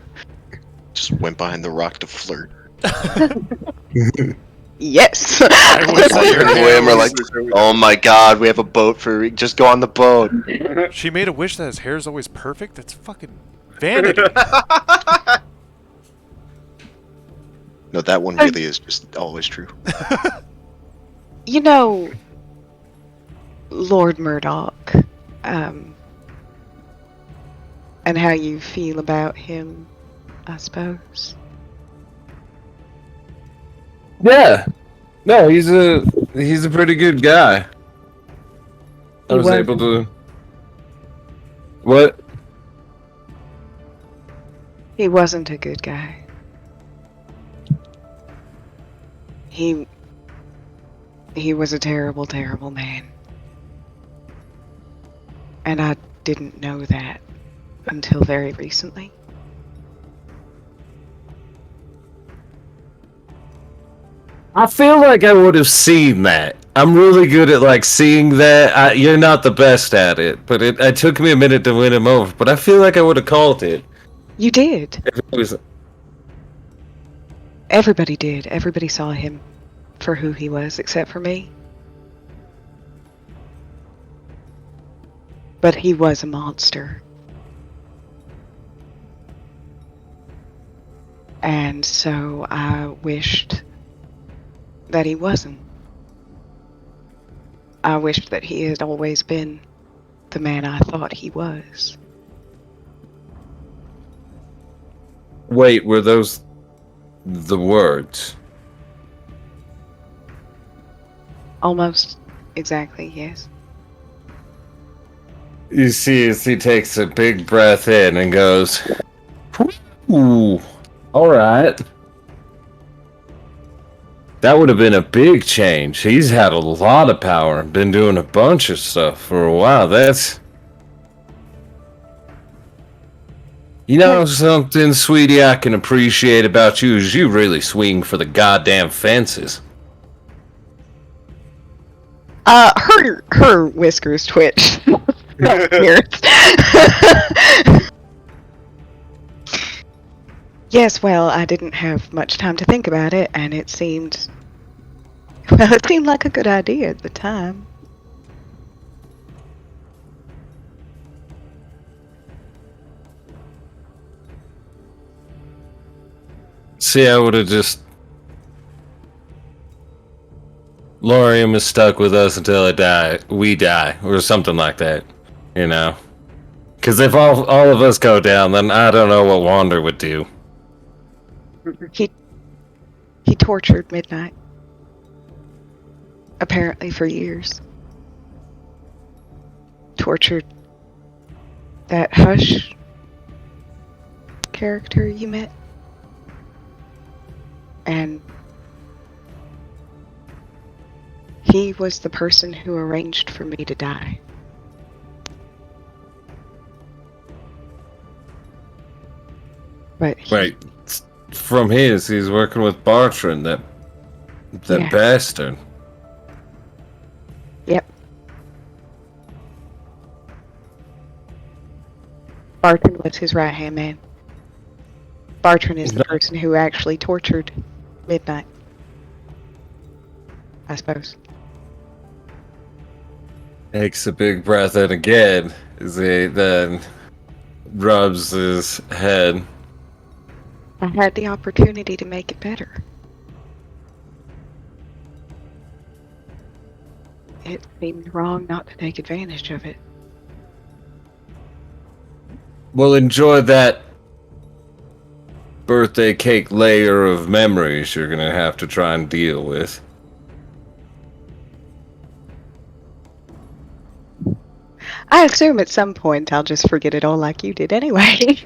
Just went behind the rock to flirt. Yes. I wish that Her your and hair William are was- like, oh my god, we have a boat for. Just go on the boat. She made a wish that his hair is always perfect? That's fucking vanity. No, that one really is just always true. You know, Lord Murdoch, and how you feel about him, I suppose. Yeah. No, he's a pretty good guy. I He was was. able to. What? He wasn't a good guy. He was a terrible, terrible man. And I didn't know that until very recently. I feel like I would have seen that. I'm really good at like seeing that. You're not the best at it, but it took me a minute to win him over. But I feel like I would have called it. You did. If it was, Everybody did. Everybody saw him for who he was, except for me. But he was a monster. And so I wished that he wasn't. I wished that he had always been the man I thought he was. wait, were those the words? Almost exactly, yes. You see, as he takes a big breath in and goes, "Ooh, all right." That would have been a big change. He's had a lot of power, been doing a bunch of stuff for a while. That's... You know something, sweetie, I can appreciate about you is you really swing for the goddamn fences. Her whiskers twitch. Yes, well, I didn't have much time to think about it, and it seemed like a good idea at the time. See, I would have just... Lorium is stuck with us until we die, or something like that, you know? Because if all of us go down, then I don't know what Wander would do. He tortured Midnight. Apparently for years. Tortured that Hush character you met. And he was the person who arranged for me to die. But Wait, from he's working with Bartrand, that Yeah. bastard. Yep. Bartrand was his right-hand man. Bartrand is the person who actually tortured Midnight. I suppose. Takes a big breath in again as he then rubs his head. I had the opportunity to make it better. It seemed wrong not to take advantage of it. Well, enjoy that birthday cake layer of memories you're gonna have to try and deal with. I assume at some point I'll just forget it all like you did anyway.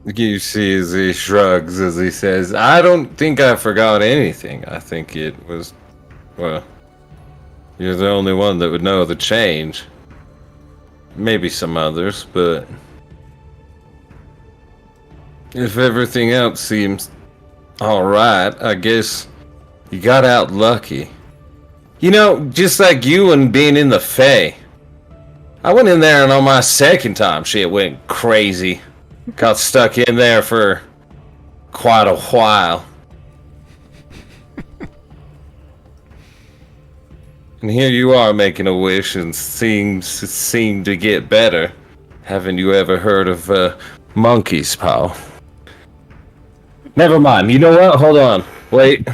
You see as he shrugs as he says, I don't think I forgot anything. I think it was, well, you're the only one that would know the change. Maybe some others, but if everything else seems alright, I guess you got out lucky. You know, just like you and being in the Fae. I went in there and on my second time shit went crazy. Got stuck in there for quite a while. And here you are making a wish and seem to get better. Haven't you ever heard of monkey's paw? Never mind. You know what? Hold on. Wait.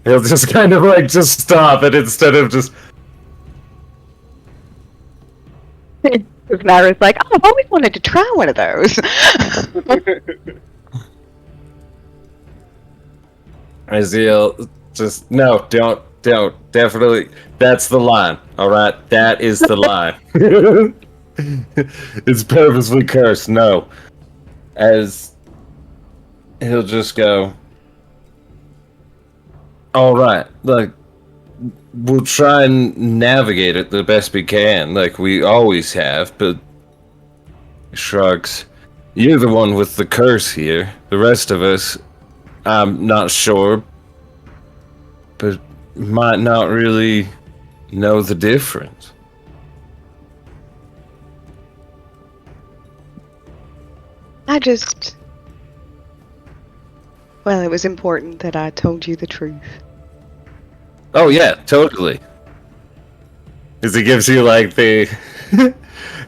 He'll just kind of like just stop it instead of just. Naira's like, oh, I've always wanted to try one of those. Aziel, just no, don't, definitely. That's the line. All right, that is the line. It's purposely cursed. No, as he'll just go. All right, like we'll try and navigate it the best we can, like we always have. But shrugs. You're the one with the curse here. The rest of us, I'm not sure, but might not really know the difference. Well, it was important that I told you the truth. Oh yeah, totally. As he gives you like the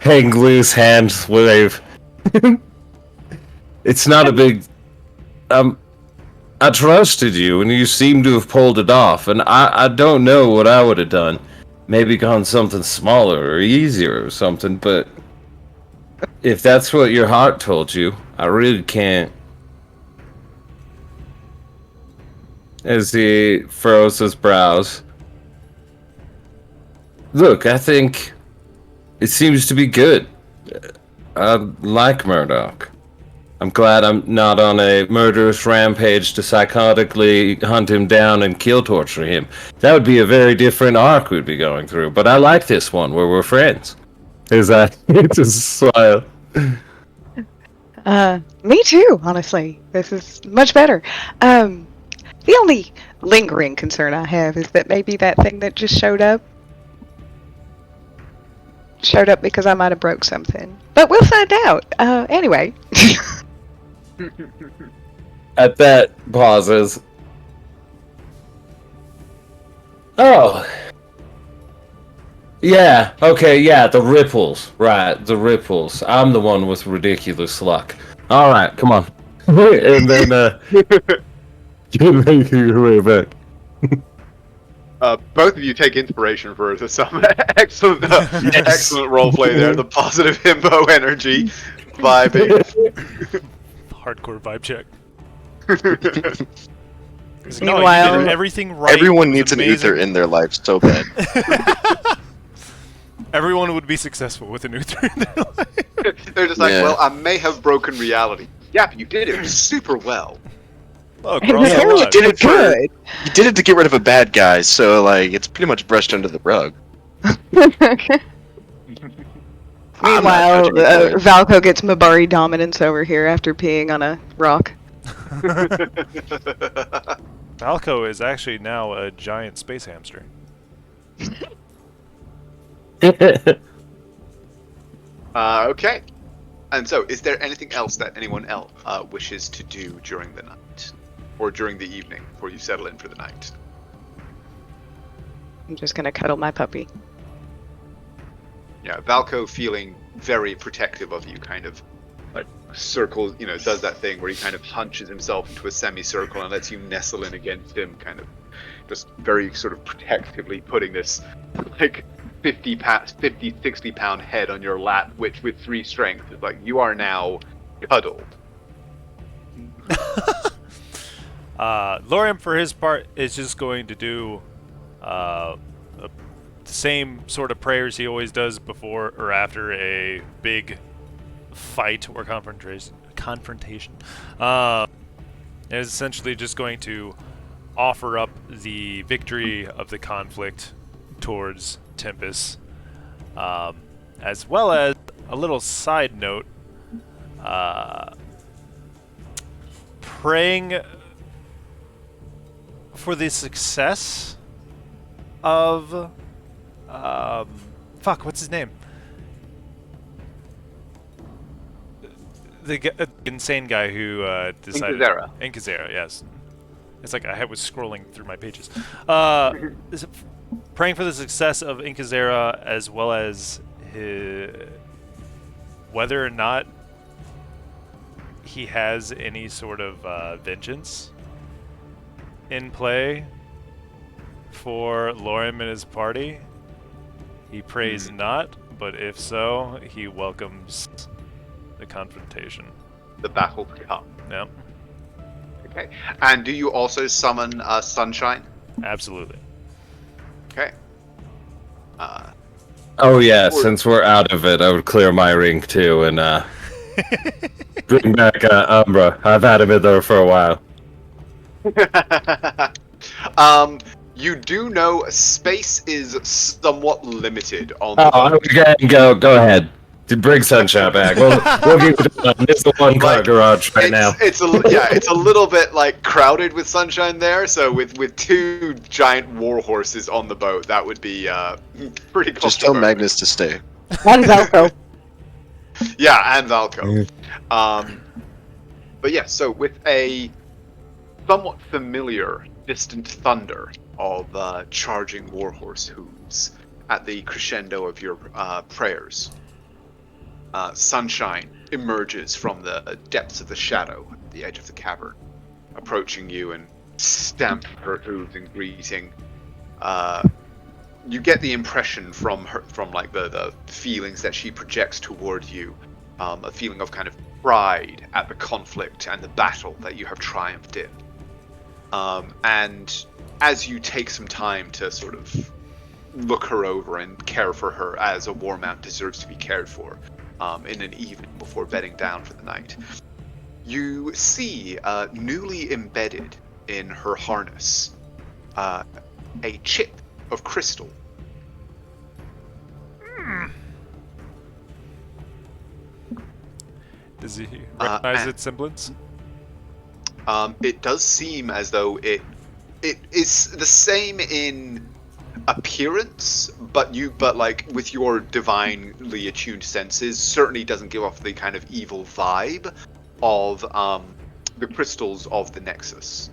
hang loose hand wave. It's not a big. I trusted you, and you seem to have pulled it off. And I don't know what I would have done. Maybe gone something smaller or easier or something. But if that's what your heart told you, I really can't. As he furrows his brows. Look, I think it seems to be good. I like Murdoch. I'm glad I'm not on a murderous rampage to psychotically hunt him down and kill torture him. That would be a very different arc we'd be going through. But I like this one where we're friends. Is that just smile? Me too, honestly. This is much better. The only lingering concern I have is that maybe that thing that just showed up because I might have broke something. But we'll find out. Anyway. At that, pauses. Oh. Yeah, okay, yeah, the ripples. Right, the ripples. I'm the one with ridiculous luck. Alright, come on. And then, you make your way back. Both of you take inspiration for some excellent, excellent roleplay there. The positive himbo energy vibing. Hardcore vibe check. Meanwhile, you did everything right. Everyone It was needs an amazing. Uther in their life so bad. Everyone would be successful with an Uther in their life. They're just like, Yeah. well, I may have broken reality, Yeah, but you did it super well. Look, And we're all the still character alive. did it for- good. You did it to get rid of a bad guy, so like it's pretty much brushed under the rug. I'm not Meanwhile, judging you for it. Valko gets Mabari dominance over here after peeing on a rock. Falco is actually now a giant space hamster. Okay. And so, is there anything else that anyone else wishes to do during the night? Or during the evening, before you settle in for the night? I'm just gonna cuddle my puppy. Yeah, Valko feeling very protective of you, kind of like circles, does that thing where he kind of hunches himself into a semicircle and lets you nestle in against him, kind of just very sort of protectively putting this like 60 pound head on your lap, which with 3 strength is like you are now cuddled. Lorium, for his part, is just going to do the same sort of prayers he always does before or after a big fight or confrontation. And is essentially just going to offer up the victory of the conflict towards Tempest, as well as a little side note, praying for the success of what's his name? The insane guy who decided Inquisiera, yes. It's like I was scrolling through my pages. Praying for the success of Inquisiera, as well as whether or not he has any sort of vengeance in play for Lorium and his party. He prays not, but if so, he welcomes the confrontation. The battle to come. Yep. Okay. And do you also summon Sunshine? Absolutely. Okay. Oh yeah, since we're out of it, I would clear my ring too and bring back Umbra. I've had him in there for a while. You do know space is somewhat limited on Go ahead. Bring Sunshine back. We'll give it to him. It's the one car garage right now. It's a little bit like crowded with Sunshine there. So with 2 giant war horses on the boat, that would be pretty. Just tell Magnus to stay. And Valko. Yeah, and Valko. But yeah, so with a somewhat familiar distant thunder of charging warhorse hooves at the crescendo of your prayers, Sunshine emerges from the depths of the shadow at the edge of the cavern, approaching you and stamp her hooves in greeting. You get the impression from her, from like the feelings that she projects toward you, a feeling of kind of pride at the conflict and the battle that you have triumphed in. And as you take some time to sort of look her over and care for her as a war mount deserves to be cared for, in an evening before bedding down for the night, you see newly embedded in her harness a chip of crystal. Does he recognize its semblance? It does seem as though it is the same in appearance, but like with your divinely attuned senses, certainly doesn't give off the kind of evil vibe of the crystals of the Nexus.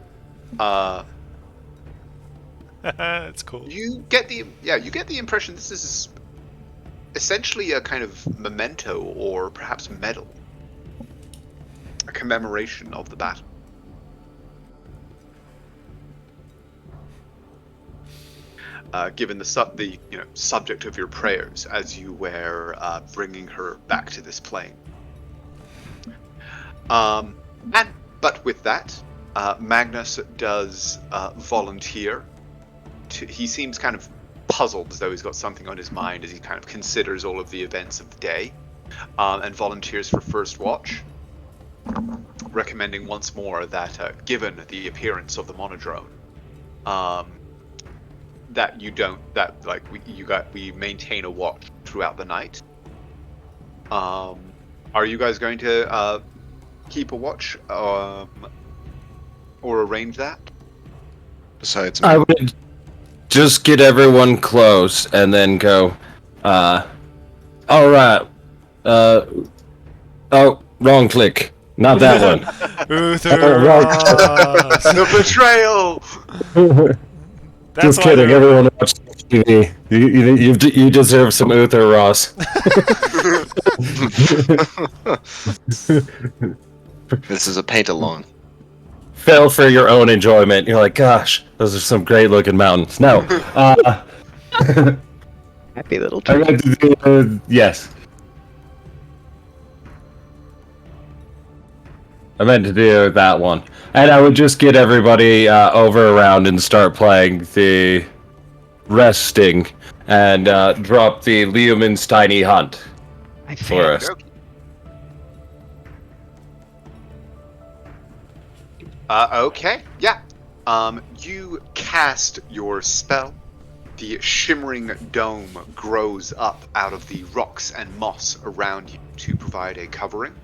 That's cool. You get the impression this is essentially a kind of memento or perhaps medal, a commemoration of the battle. Given the subject of your prayers as you were bringing her back to this plane. But with that, Magnus does volunteer. He seems kind of puzzled, as though he's got something on his mind as he kind of considers all of the events of the day, and volunteers for first watch. recommending once more that, given the appearance of the monodrone, that you don't we maintain a watch throughout the night. Are you guys going to keep a watch, or arrange that? Besides I me. would just get everyone close and then go, all right, oh, wrong click. Not that one. Utheros! The betrayal. That's Just why kidding. they're- Everyone watch TV. You deserve some Uther Ross. This is a paint along. Fell for your own enjoyment. You're like, gosh, those are some great looking mountains. No. Happy little I tree. meant to do, yes. I meant to do that one. And I would just get everybody over around and start playing the resting and drop the Leoman's Tiny Hunt I for us. Okay, yeah. You cast your spell. The shimmering dome grows up out of the rocks and moss around you to provide a covering,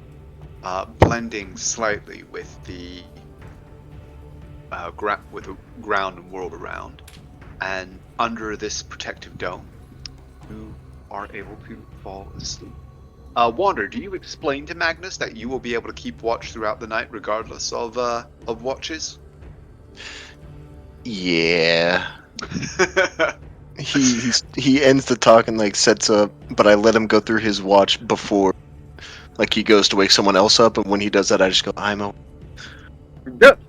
blending slightly with the ground and world around. And under this protective dome, you are able to fall asleep. Wander, do you explain to Magnus that you will be able to keep watch throughout the night, regardless of watches? Yeah. He ends the talk and like sets up, but I let him go through his watch before, like he goes to wake someone else up, and when he does that, I just go, I'm a. Yep.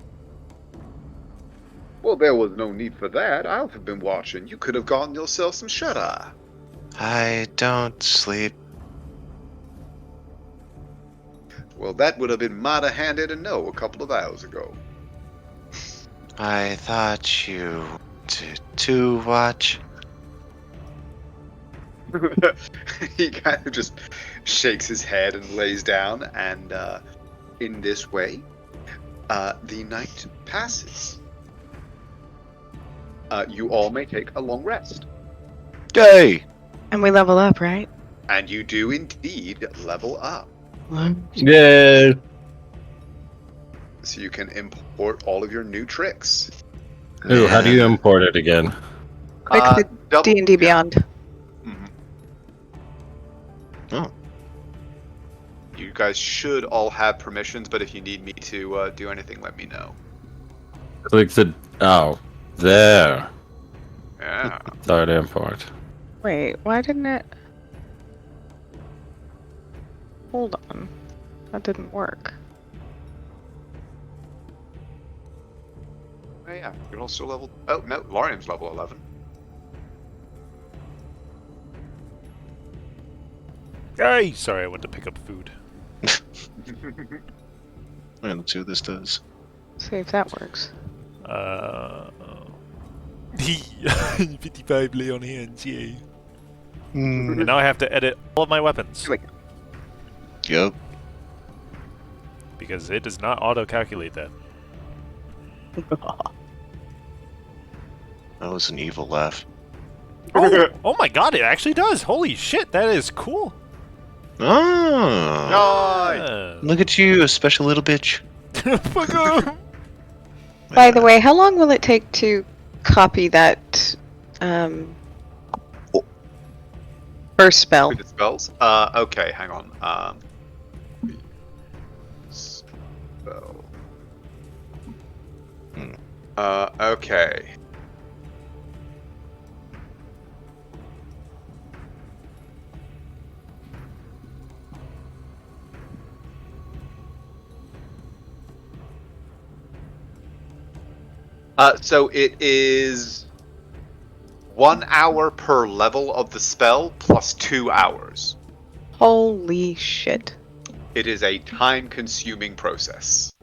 Well, there was no need for that. I've been watching. You could have gotten yourself some shut-eye. I don't sleep. Well, that would have been mighty handy to know a couple of hours ago. I thought you wanted to watch. He kind of just shakes his head and lays down, and in this way, the night passes. You all may take a long rest. Yay! And we level up, right? And you do indeed level up. Yeah. So you can import all of your new tricks. Ooh, how do you import it again? Click the double- D&D Beyond. Mhm. Oh. You guys should all have permissions, but if you need me to do anything, let me know. Click the. Oh, there. Yeah. Start import. Wait, why didn't it... Hold on. That didn't work. Oh, yeah. You're also level. Oh no, Lorian's level 11. Hey, sorry, I went to pick up food. Alright, let's see what this does. See if that works. 55 lay on hands, yay. Mm. And now I have to edit all of my weapons. Yep. Because it does not auto-calculate that. That was an evil laugh. Oh, oh my god, it actually does! Holy shit, that is cool! Oh! Ah. Look at you, a special little bitch. Fuck off. By the way, how long will it take to copy that first spell? With the spells? Okay, hang on. Spell. Okay. So it is 1 hour per level of the spell plus 2 hours. Holy shit. It is a time-consuming process.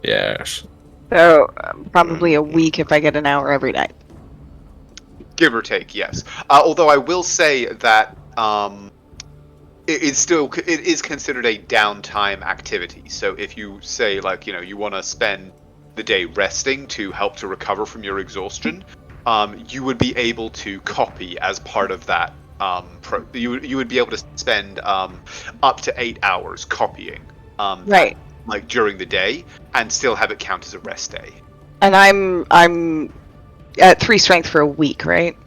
Yes. So, probably a week if I get an hour every night. Give or take, yes. Although I will say that it is considered a downtime activity. So if you say like you want to spend the day resting to help to recover from your exhaustion, you would be able to copy as part of that. You would be able to spend up to 8 hours copying. Right. Like during the day, and still have it count as a rest day. And I'm at 3 strength for a week, right?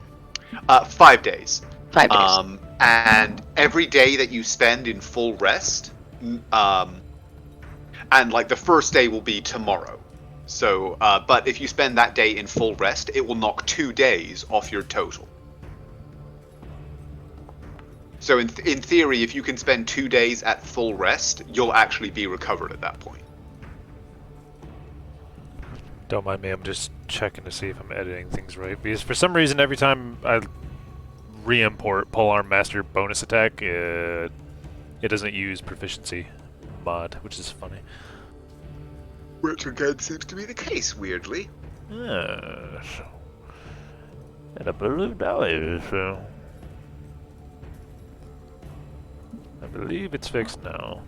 5 days. 5 days. And every day that you spend in full rest, and like the first day will be tomorrow. So, but if you spend that day in full rest, it will knock 2 days off your total. So in theory, if you can spend 2 days at full rest, you'll actually be recovered at that point. Don't mind me, I'm just checking to see if I'm editing things right. Because for some reason, every time I re-import Polearm Master bonus attack, it doesn't use proficiency mod, which is funny. Which again seems to be the case, weirdly. Yes. And I believe now is, I believe it's fixed now.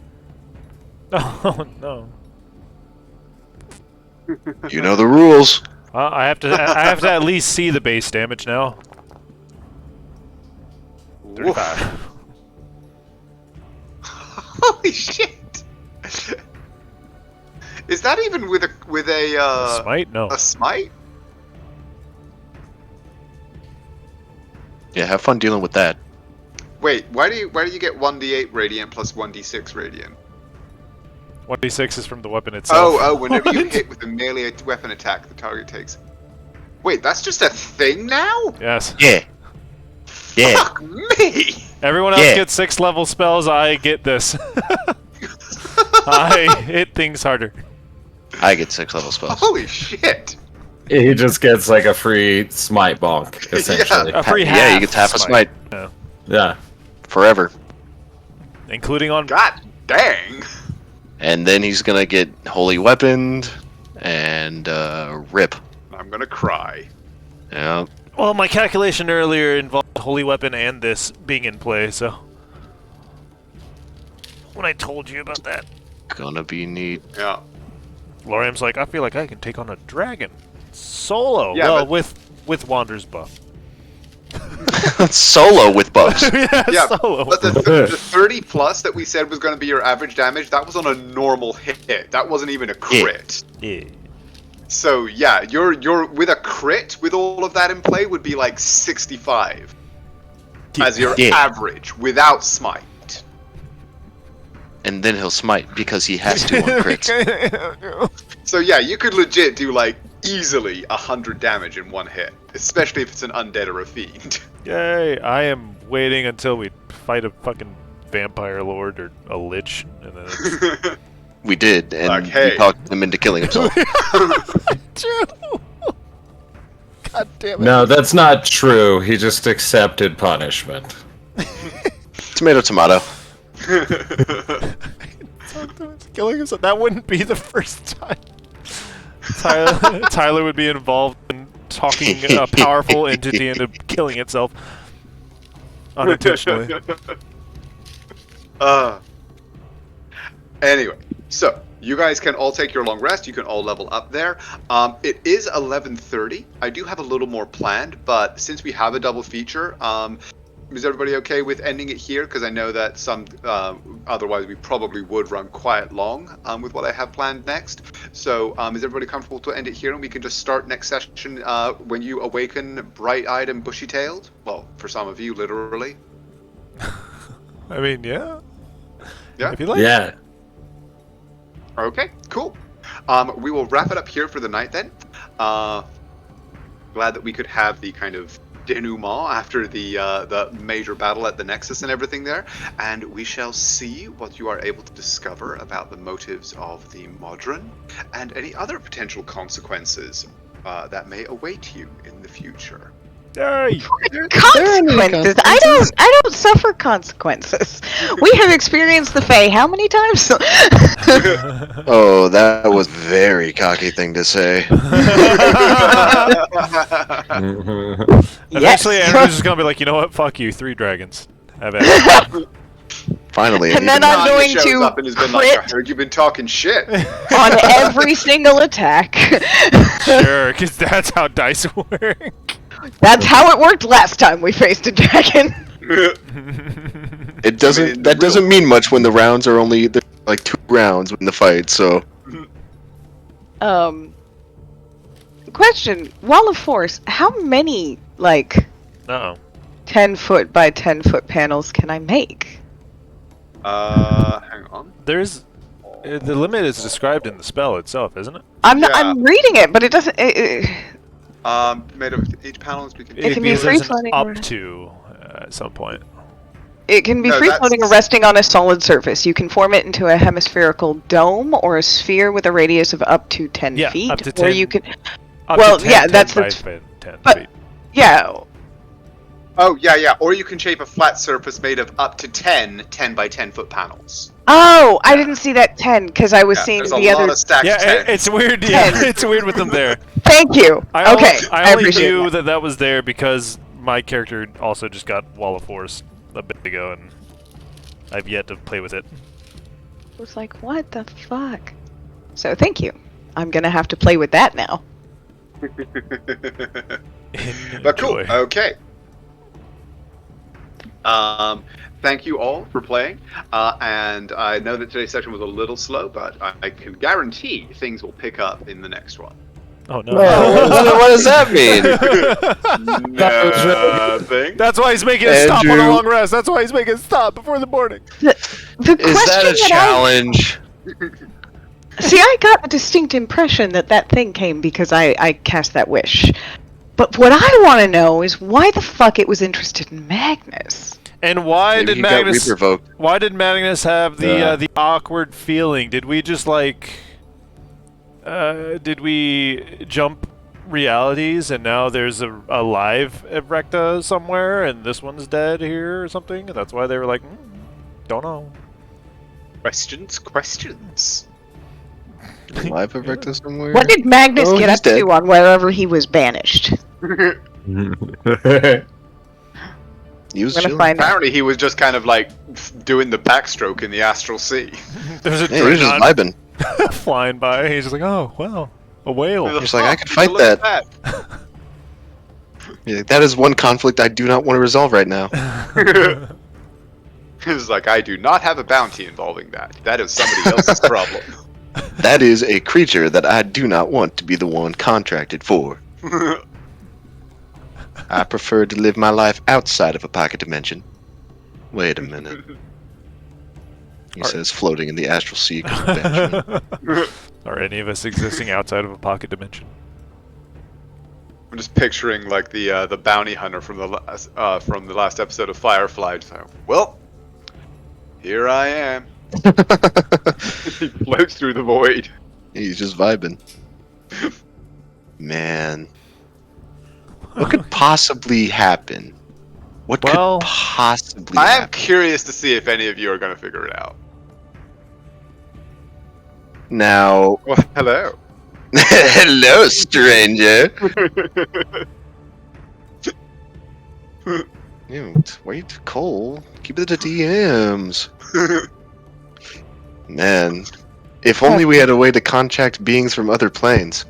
Oh no. You know the rules. I have to at least see the base damage now. 35. Holy shit! Is that even with a Smite? No. a smite? Yeah, have fun dealing with that. Wait, why do you get 1d8 radiant plus 1d6 radiant? 1d6 is from the weapon itself. Oh, whenever you hit with a melee weapon attack, the target takes. Wait, that's just a thing now? Yes. Yeah. Yeah. Fuck me! Everyone else Yeah. gets 6-level spells. I get this. I hit things harder. I get 6-level spells. Holy shit! He just gets like a free smite bonk, essentially. A free half. Yeah, you get half a smite Yeah. Yeah. forever. Including on. God dang! And then he's gonna get holy weaponed and rip. I'm gonna cry. Yeah. Well, my calculation earlier involved Holy Weapon and this being in play, so. When I told you about that, Gonna be neat. Yeah. Loriam's like, I feel like I can take on a dragon. Solo! Yeah, well, but- with Wander's buff. Solo with buffs. Yeah, solo. but the 30 plus that we said was going to be your average damage, that was on a normal hit. That wasn't even a crit. Yeah. So yeah, you're with a crit with all of that in play would be like 65 as your Yeah. average without smite. And then he'll smite because he has to on crits. So yeah, you could legit do like easily 100 damage in one hit, especially if it's an undead or a fiend. Yay! I am waiting until we fight a fucking vampire lord or a lich, and then it's... We did, and Like, hey. we talked him into killing himself. True! God damn it. No, that's not true. He just accepted punishment. Tomato, tomato. Killing himself. That wouldn't be the first time. Tyler would be involved in talking a powerful entity into killing itself unintentionally. Anyway, so you guys can all take your long rest. You can all level up there. It is 11:30. I do have a little more planned, but since we have a double feature, is everybody okay with ending it here? Because I know that some, otherwise we probably would run quite long with what I have planned next. So is everybody comfortable to end it here, and we can just start next session when you awaken bright-eyed and bushy-tailed? Well, for some of you, literally. I mean, yeah. Yeah? If you like. Yeah. Okay, cool. We will wrap it up here for the night then. Glad that we could have the kind of denouement after the major battle at the Nexus and everything there, and we shall see what you are able to discover about the motives of the Modron and any other potential consequences that may await you in the future. Yay! Consequences? I don't suffer consequences. We have experienced the Fae how many times? Oh, that was very cocky thing to say. Eventually, Andrew's just gonna be like, you know what? Fuck you, 3 dragons. Have at it. Finally, I And need then to I'm know. going shows to up and has been like, I crit heard you've been talking shit. on every single attack. Sure, because that's how dice work. That's how it worked last time we faced a dragon. It doesn't. I mean, in the that doesn't real mean much when the rounds are only like 2 rounds in the fight. So Question: Wall of Force. How many like Uh-oh. 10-foot by 10-foot panels can I make? Hang on. There's the limit is described in the spell itself, isn't it? I'm not. Yeah. I'm reading it, but it doesn't. Made of each panel is It can be because there's an free-floating up or- to at some point. It can be No, free floating or that's- resting on a solid surface. You can form it into a hemispherical dome or a sphere with a radius of up to 10 Yeah, feet. up to Or 10 you can. Up Well, to 10, yeah, 10 that's by the- 10 but- feet. Yeah. Oh, yeah. Or you can shape a flat surface made of up to 10 10 by 10 foot panels. Oh, I didn't see that 10 because I was Yeah, seeing there's the a other. lot of stacked Yeah, 10s. it's weird. Yeah, 10. it's weird with them there. Thank you. I Okay, I only appreciate knew that. that was there because my character also just got Wall of Force a bit ago, and I've yet to play with it. I was like, what the fuck? So thank you. I'm gonna have to play with that now. But cool. Enjoy. Okay. Thank you all for playing. And I know that today's session was a little slow, but I can guarantee things will pick up in the next one. Oh no! what does that mean? Nothing. That's why he's making it stop on a Andrew. long rest. That's why he's making it stop before the morning. The Is that a question challenge? See, I got a distinct impression that that thing came because I cast that wish. But what I want to know is why the fuck it was interested in Magnus. And why Maybe did he got Magnus? Reaper Vote. Why did Magnus have the Yeah. the awkward feeling? Did we just like? Did we jump realities and now there's a live Evrecta somewhere and this one's dead here or something? And that's why they were like, don't know. Questions. Live Evrecta somewhere. What did Magnus Oh, get he's up dead. to on wherever he was banished? He was I'm gonna chilling. find out. Apparently, he was just kind of like doing the backstroke in the astral sea. There's a Yeah, he was just Dragon vibing. flying by. He's just like, oh wow, a whale. He's like, I could Look fight at that. Yeah, that is one conflict I do not want to resolve right now. It's like, I do not have a bounty involving that. That is somebody else's problem. That is a creature that I do not want to be the one contracted for. I prefer to live my life outside of a pocket dimension. Wait a minute. He says, floating in the astral sea. Benjamin. Are any of us existing outside of a pocket dimension? I'm just picturing like the bounty hunter from the last episode of Firefly. So, well, here I am. He floats through the void. He's just vibing. Man. What could possibly happen? What Well, could possibly I am happen? curious to see if any of you are going to figure it out. Now, Well, hello. hello, stranger. Wait, Cole. Keep it to DMs. Man, if only we had a way to contact beings from other planes.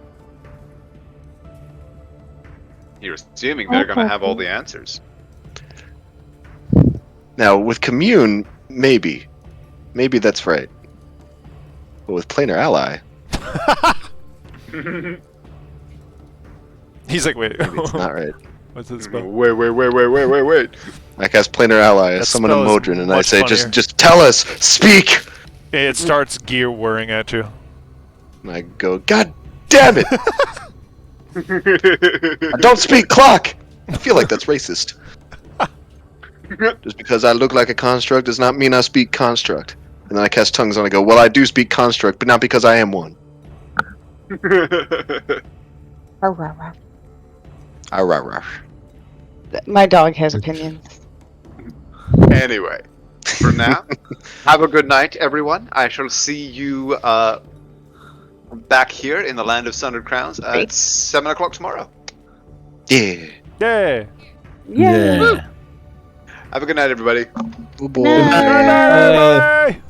You're assuming they're going to have all the answers. Now, with commune, maybe. Maybe that's right. But with planar ally, He's like, wait, maybe it's not right. what's this spell? Wait. I cast planar ally, I That summon a spell is Modron, and I much say, funnier. just tell us, speak! It starts gear whirring at you. And I go, God damn it! I don't speak clock! I feel like that's racist. Just because I look like a construct does not mean I speak construct. And then I cast tongues and I go, well, I do speak construct, but not because I am one. Arr. My dog has opinions. Anyway, for now, have a good night, everyone. I shall see you back here in the land of Sundered Crowns at Great. 7 o'clock tomorrow. Yeah. Yeah. Yeah. Have a good night, everybody. Oh boy. Night. Bye.